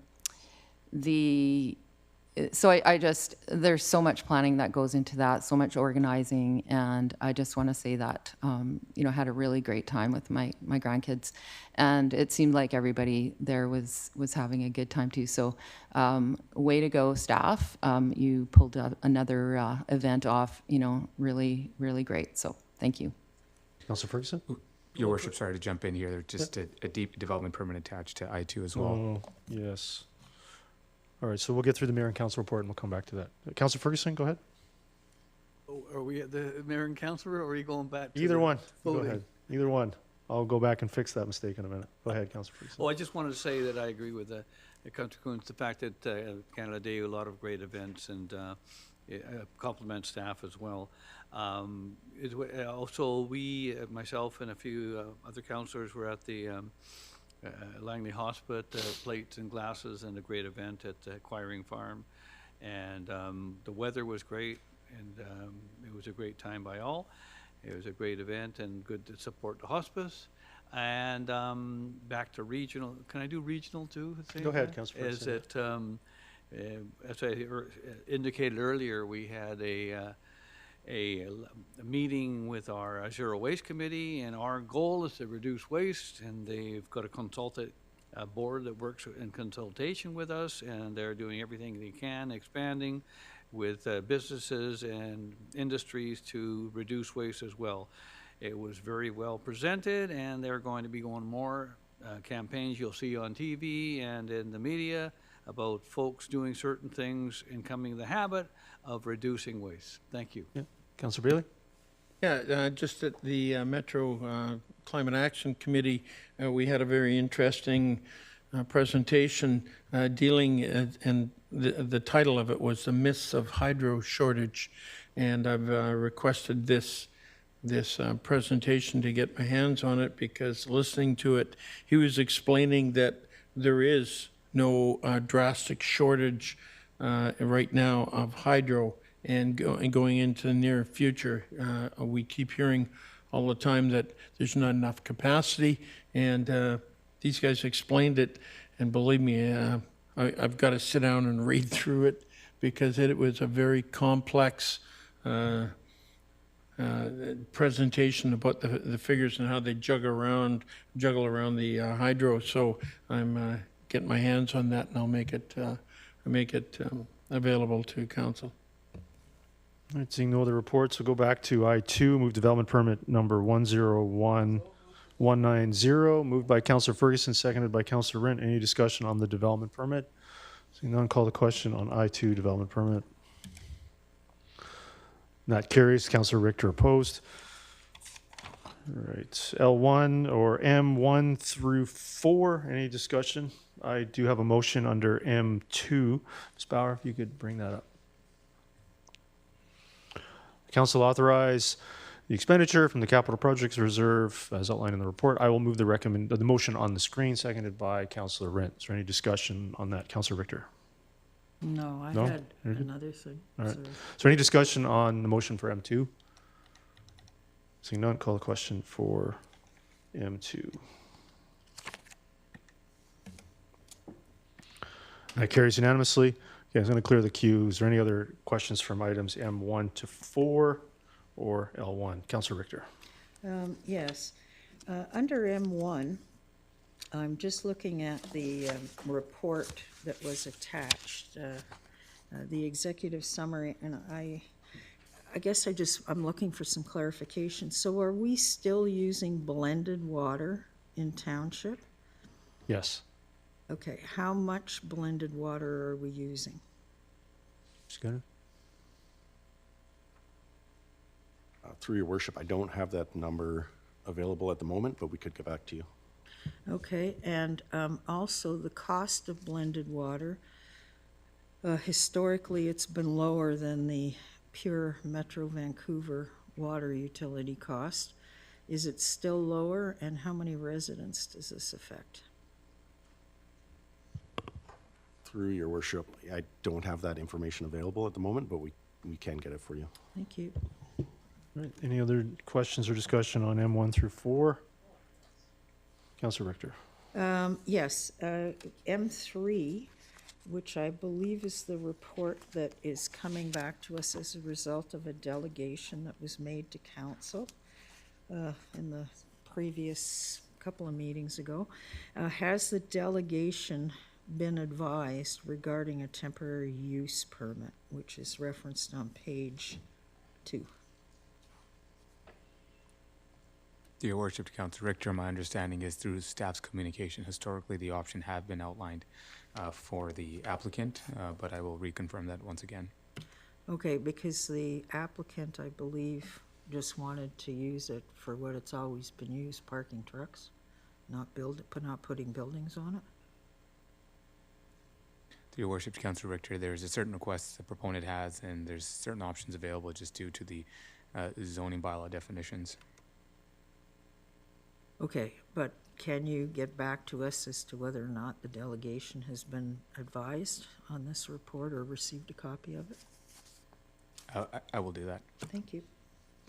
so I just, there's so much planning that goes into that, so much organizing, and I just want to say that, you know, had a really great time with my grandkids, and it seemed like everybody there was having a good time too. So, way to go, staff! You pulled another event off, you know, really, really great. So, thank you. Councilor Ferguson? Your worship, sorry to jump in here. There's just a deep development permit attached to I-2 as well. Oh, yes. All right, so we'll get through the mayor and council report, and we'll come back to that. Councilor Ferguson, go ahead. Oh, are we at the mayor and councilor, or are you going back to Either the one. Go voting? ahead. Either one. I'll go back and fix that mistake in a minute. Go ahead, Councilor Ferguson. Oh, I just wanted to say that I agree with Councilor Coons, the fact that Canada Day, a lot of great events, and compliment staff as well. Also, we, myself and a few other councillors were at the Langley Hospital, plates and glasses, and a great event at Acquiring Farm. And the weather was great, and it was a great time by all. It was a great event and good to support the hospice. And back to regional. Can I do regional too? Go ahead, Councilor. Is it, as I indicated earlier, we had a meeting with our Zero Waste Committee, and our goal is to reduce waste, and they've got a consultant board that works in consultation with us, and they're doing everything they can, expanding with businesses and industries to reduce waste as well. It was very well presented, and they're going to be going more campaigns you'll see on TV and in the media about folks doing certain things and coming to the habit of reducing waste. Thank you. Yeah. Councilor Bailey? Yeah, just at the Metro Climate Action Committee, we had a very interesting presentation dealing, and the title of it was The Myths of Hydro Shortage. And I've requested this presentation to get my hands on it, because listening to it, he was explaining that there is no drastic shortage right now of hydro, and going into the near future. We keep hearing all the time that there's not enough capacity, and these guys explained it, and believe me, I've got to sit down and read through it, because it was a very complex presentation about the figures and how they juggle around the hydro. So I'm getting my hands on that, and I'll make it available to council. All right, seeing no other reports, we'll go back to I-2, move development permit number 101190, moved by Councilor Ferguson, seconded by Councilor Rent. Any discussion on the development permit? Seeing none, call the question on I-2 development permit. That carries. Councilor Richter opposed. All right, L1 or M1 through 4, any discussion? I do have a motion under M2. Ms. Bauer, if you could bring that up. Council authorize the expenditure from the capital projects reserve as outlined in the report. I will move the motion on the screen, seconded by Councilor Rent. Is there any discussion on that? Councilor Richter? No, I No? had another thing. All right. Sorry. Is there any discussion on the motion for M2? Seeing none, call the question for M2. That carries unanimously. Okay, I'm going to clear the queue. Is there any other questions from items M1 to 4 or L1? Councilor Richter. Yes. Under M1, I'm just looking at the report that was attached, the executive summary, and I guess I'm looking for some clarification. So are we still using blended water in township? Yes. Okay, how much blended water are we using? Scott? Through your worship, I don't have that number available at the moment, but we could get back to you. Okay, and also the cost of blended water. Historically, it's been lower than the pure Metro Vancouver water utility cost. Is it still lower, and how many residents does this affect? Through your worship, I don't have that information available at the moment, but we can get it for you. Thank you. All right, any other questions or discussion on M1 through 4? Councillor Richter. Yes, M3, which I believe is the report that is coming back to us as a result of a delegation that was made to council in the previous couple of meetings ago. Has the delegation been advised regarding a temporary use permit, which is referenced on page 2? Your worship, Councillor Richter, my understanding is through staff's communication, historically the option have been outlined for the applicant, but I will reconfirm that once again. Okay, because the applicant, I believe, just wanted to use it for what it's always been used, parking trucks, not putting buildings on it. Your worship, Councillor Richter, there's a certain request the proponent has, and there's certain options available just due to the zoning bylaw definitions. Okay, but can you get back to us as to whether or not the delegation has been advised on this report or received a copy of it? I will do that. Thank you.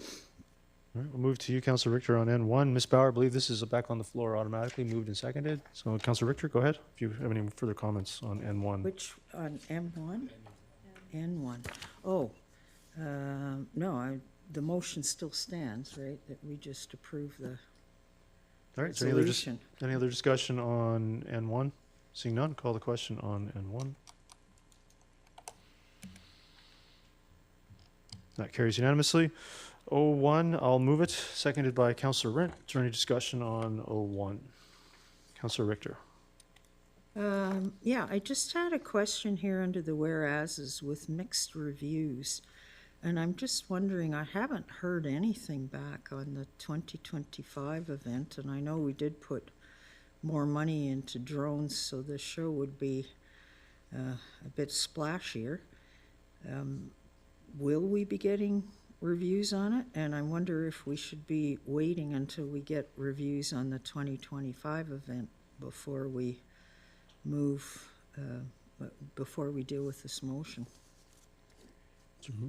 All right, we'll move to you, Councillor Richter, on N1. Ms. Bauer, I believe this is back on the floor automatically, moved and seconded. So, Councillor Richter, go ahead if you have any further comments on N1. Which, on M1? N1. Oh, no, the motion still stands, right? That we just approve the All right, so resolution. any other discussion on N1? Seeing none, call the question on N1. That carries unanimously. 01, I'll move it, seconded by Councillor Rent. Is there any discussion on 01? Councillor Richter. Yeah, I just had a question here under the whereases with mixed reviews. And I'm just wondering, I haven't heard anything back on the 2025 event, and I know we did put more money into drones, so the show would be a bit splashier. Will we be getting reviews on it? And I wonder if we should be waiting until we get reviews on the 2025 event before we move, before we deal with this motion.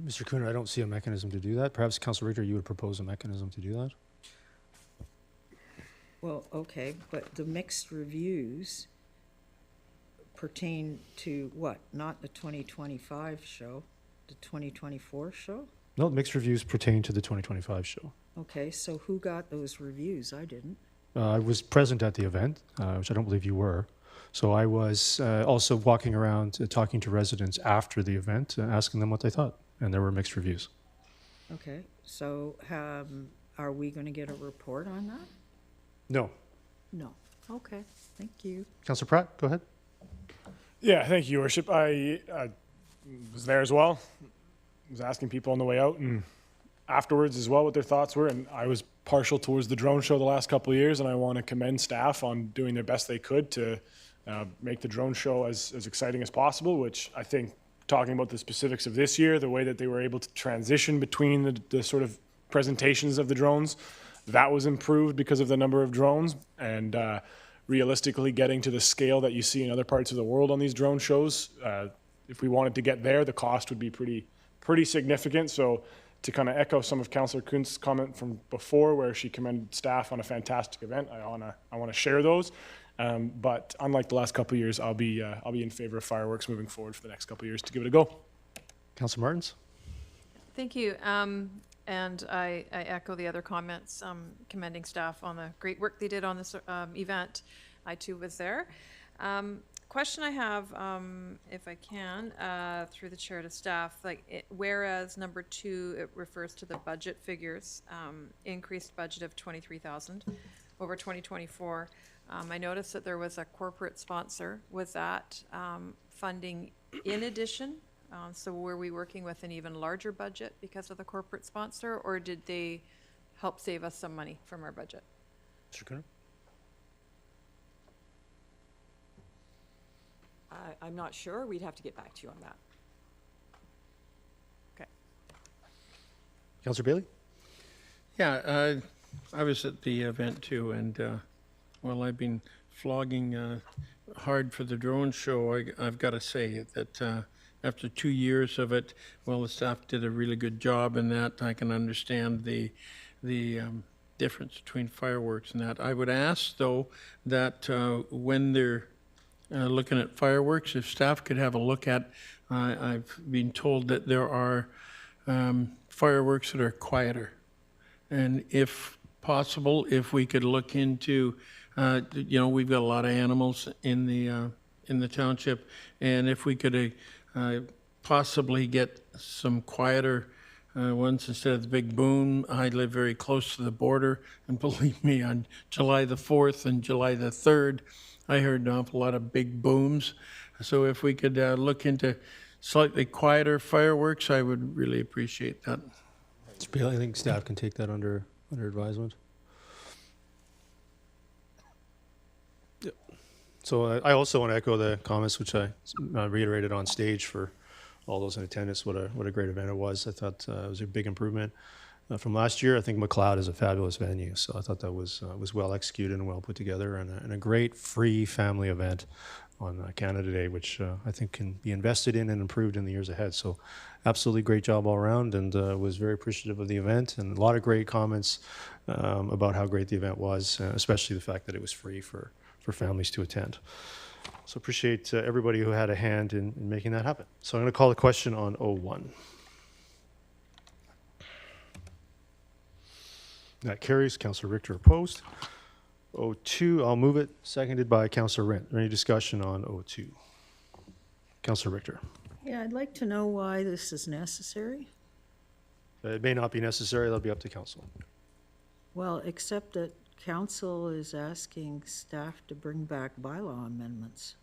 Mr. Cooner, I don't see a mechanism to do that. Perhaps, Councillor Richter, you would propose a mechanism to do that? Well, okay, but the mixed reviews pertain to what? Not the 2025 show, the 2024 show? No, mixed reviews pertain to the 2025 show. Okay, so who got those reviews? I didn't. I was present at the event, which I don't believe you were. So I was also walking around talking to residents after the event, asking them what they thought, and there were mixed reviews. Okay, so are we going to get a report on that? No. No. Okay, thank you. Councillor Pratt, go ahead. Yeah, thank you, Your Worship. I was there as well. Was asking people on the way out and afterwards as well what their thoughts were, and I was partial towards the drone show the last couple of years, and I want to commend staff on doing their best they could to make the drone show as exciting as possible, which I think, talking about the specifics of this year, the way that they were able to transition between the sort of presentations of the drones, that was improved because of the number of drones, and realistically getting to the scale that you see in other parts of the world on these drone shows, if we wanted to get there, the cost would be pretty significant. So to kind of echo some of Councillor Kuntz's comment from before, where she commended staff on a fantastic event, I want to share those. But unlike the last couple of years, I'll be in favor of fireworks moving forward for the next couple of years to give it a go. Councillor Martins. Thank you. And I echo the other comments, commending staff on the great work they did on this event. I too was there. Question I have, if I can, through the chair to staff, whereas number 2, it refers to the budget figures, increased budget of $23,000 over 2024. I noticed that there was a corporate sponsor. Was that funding in addition? So were we working with an even larger budget because of the corporate sponsor, or did they help save us some money from our budget? Mr. Cooner? I'm not sure. We'd have to get back to you on that. Okay. Councillor Bailey? Yeah, I was at the event too, and well, I've been flogging hard for the drone show. I've got to say that after 2 years of it, well, the staff did a really good job in that. I can understand the difference between fireworks and that. I would ask, though, that when they're looking at fireworks, if staff could have a look at, I've been told that there are fireworks that are quieter. And if possible, if we could look into, we've got a lot of animals in the township, and if we could possibly get some quieter ones instead of the big boom. I live very close to the border, and believe me, on July the 4th and July the 3rd, I heard an awful lot of big booms. So if we could look into slightly quieter fireworks, I would really appreciate that. I think staff can take that under advisement. Yep. So I also want to echo the comments which I reiterated on stage for all those in attendance. What a great event it was. I thought it was a big improvement from last year. I think McLeod is a fabulous venue, so I thought that was well executed and well put together, and a great free family event on Canada Day, which I think can be invested in and improved in the years ahead. So absolutely great job all around, and was very appreciative of the event, and a lot of great comments about how great the event was, especially the fact that it was free for families to attend. So appreciate everybody who had a hand in making that happen. So I'm going to call the question on 01. That carries. Councillor Richter opposed. 02, I'll move it. Seconded by Councillor Rent. Any discussion on 02? Councillor Richter. Yeah, I'd like to know why this is necessary. It may not be necessary. That'll be up to council. Well, except that council is asking staff to bring back bylaw amendments.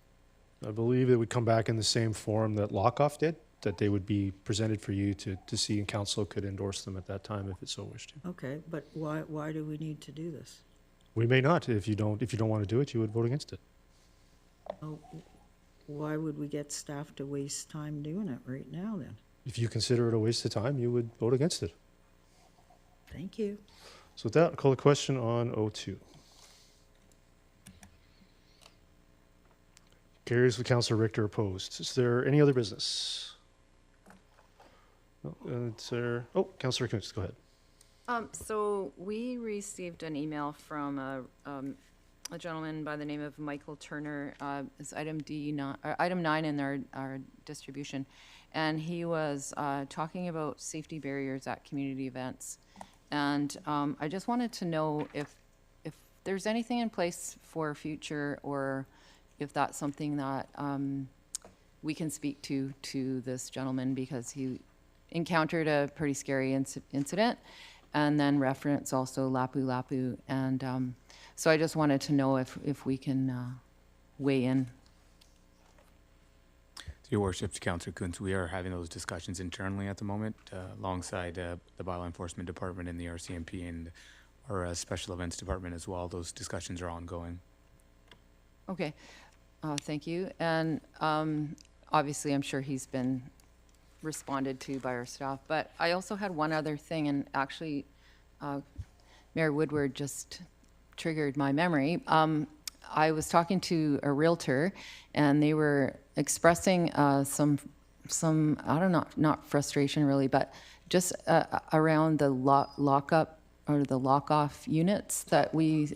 I believe it would come back in the same form that Lockoff did, that they would be presented for you to see, and council could endorse them at that time if it so wished to. Okay, but why do we need to do this? We may not. If you don't want to do it, you would vote against it. Oh, why would we get staff to waste time doing it right now then? If you consider it a waste of time, you would vote against it. Thank you. So with that, I'll call the question on 02. Carries with Councillor Richter opposed. Is there any other business? No, Councillor Kuntz, go ahead. So we received an email from a gentleman by the name of Michael Turner. It's item 9 in our distribution, and he was talking about safety barriers at community events. And I just wanted to know if there's anything in place for future, or if that's something that we can speak to this gentleman, because he encountered a pretty scary incident, and then reference also Lapu Lapu. And so I just wanted to know if we can weigh in. Your Worship, Councillor Kuntz, we are having those discussions internally at the moment, alongside the Bylaw Enforcement Department and the RCMP and our Special Events Department as well. Those discussions are ongoing. Okay, thank you. And obviously, I'm sure he's been responded to by our staff. But I also had one other thing, and actually, Mayor Woodward just triggered my memory. I was talking to a realtor, and they were expressing some I don't know, not frustration really, but just around the lockup or the lock-off units that we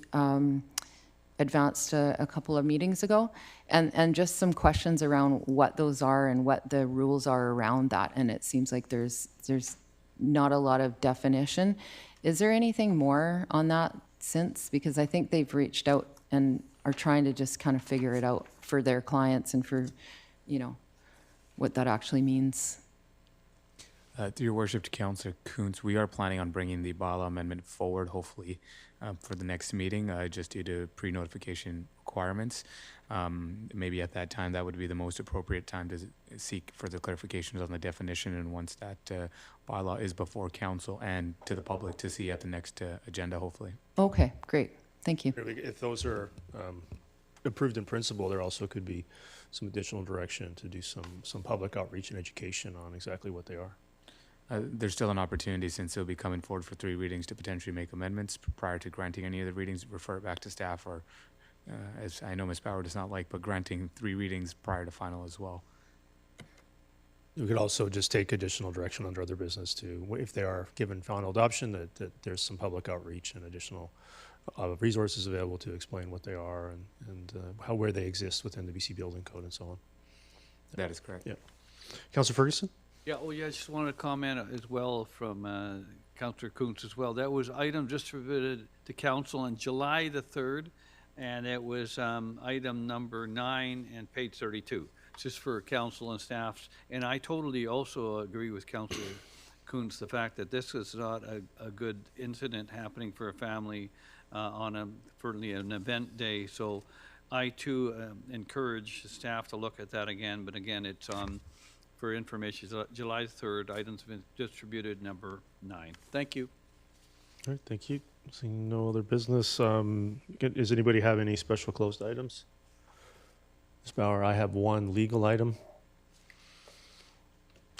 advanced a couple of meetings ago, and just some questions around what those are and what the rules are around that. And it seems like there's not a lot of definition. Is there anything more on that since? Because I think they've reached out and are trying to just kind of figure it out for their clients and for, what that actually means. Through your worship to Councillor Kuntz, we are planning on bringing the bylaw amendment forward, hopefully, for the next meeting, just due to pre-notification requirements. Maybe at that time, that would be the most appropriate time to seek further clarifications on the definition, and once that bylaw is before council and to the public to see at the next agenda, hopefully. Okay, great. Thank you. If those are approved in principle, there also could be some additional direction to do some public outreach and education on exactly what they are. There's still an opportunity, since they'll be coming forward for 3 readings, to potentially make amendments prior to granting any of the readings, refer it back to staff, or, as I know Ms. Bauer does not like, but granting 3 readings prior to final as well. We could also just take additional direction under other business to, if they are given final adoption, that there's some public outreach and additional resources available to explain what they are and where they exist within the BC Building Code and so on. That is correct. Yeah. Councillor Ferguson? Yeah, well, yeah, I just wanted to comment as well from Councillor Kuntz as well. That was item distributed to council on July the 3rd, and it was item number 9 and page 32. It's just for council and staffs. And I totally also agree with Councillor Kuntz, the fact that this is not a good incident happening for a family on certainly an event day. So I too encourage staff to look at that again. But again, it's for information, July 3rd, items have been distributed, number 9. Thank you. All right, thank you. Seeing no other business, does anybody have any special closed items? Ms. Bauer, I have one legal item.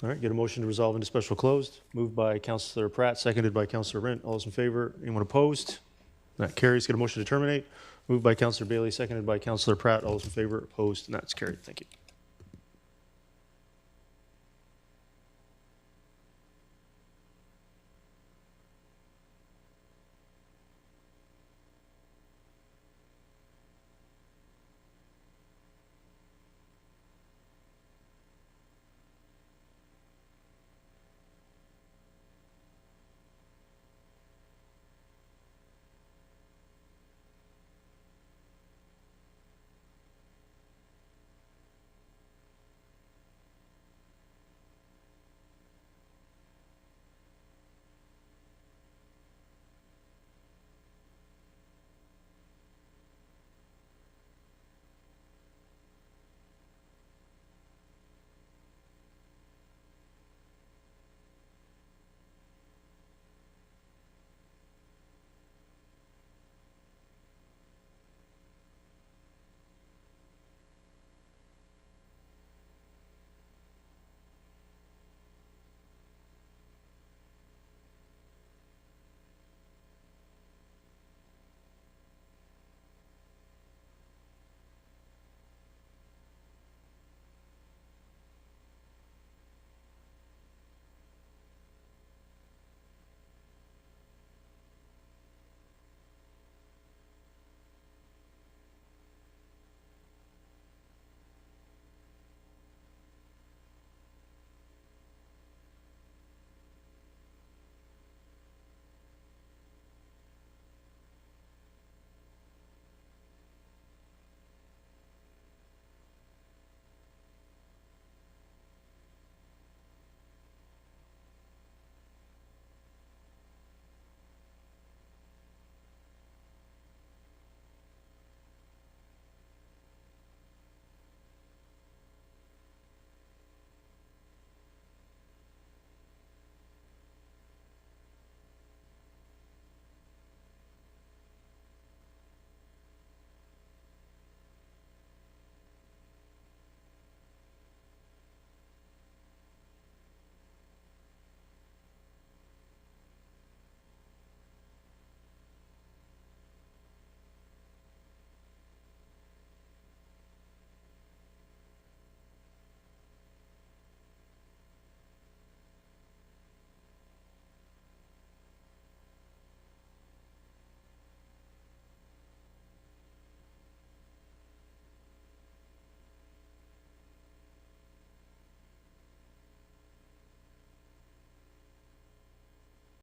All right, get a motion to resolve into special closed. Moved by Councillor Pratt, seconded by Councillor Rent. All those in favor? Anyone opposed? That carries. Get a motion to terminate. Moved by Councillor Bailey, seconded by Councillor Pratt. All those in favor? Opposed? And that's carried. Thank you.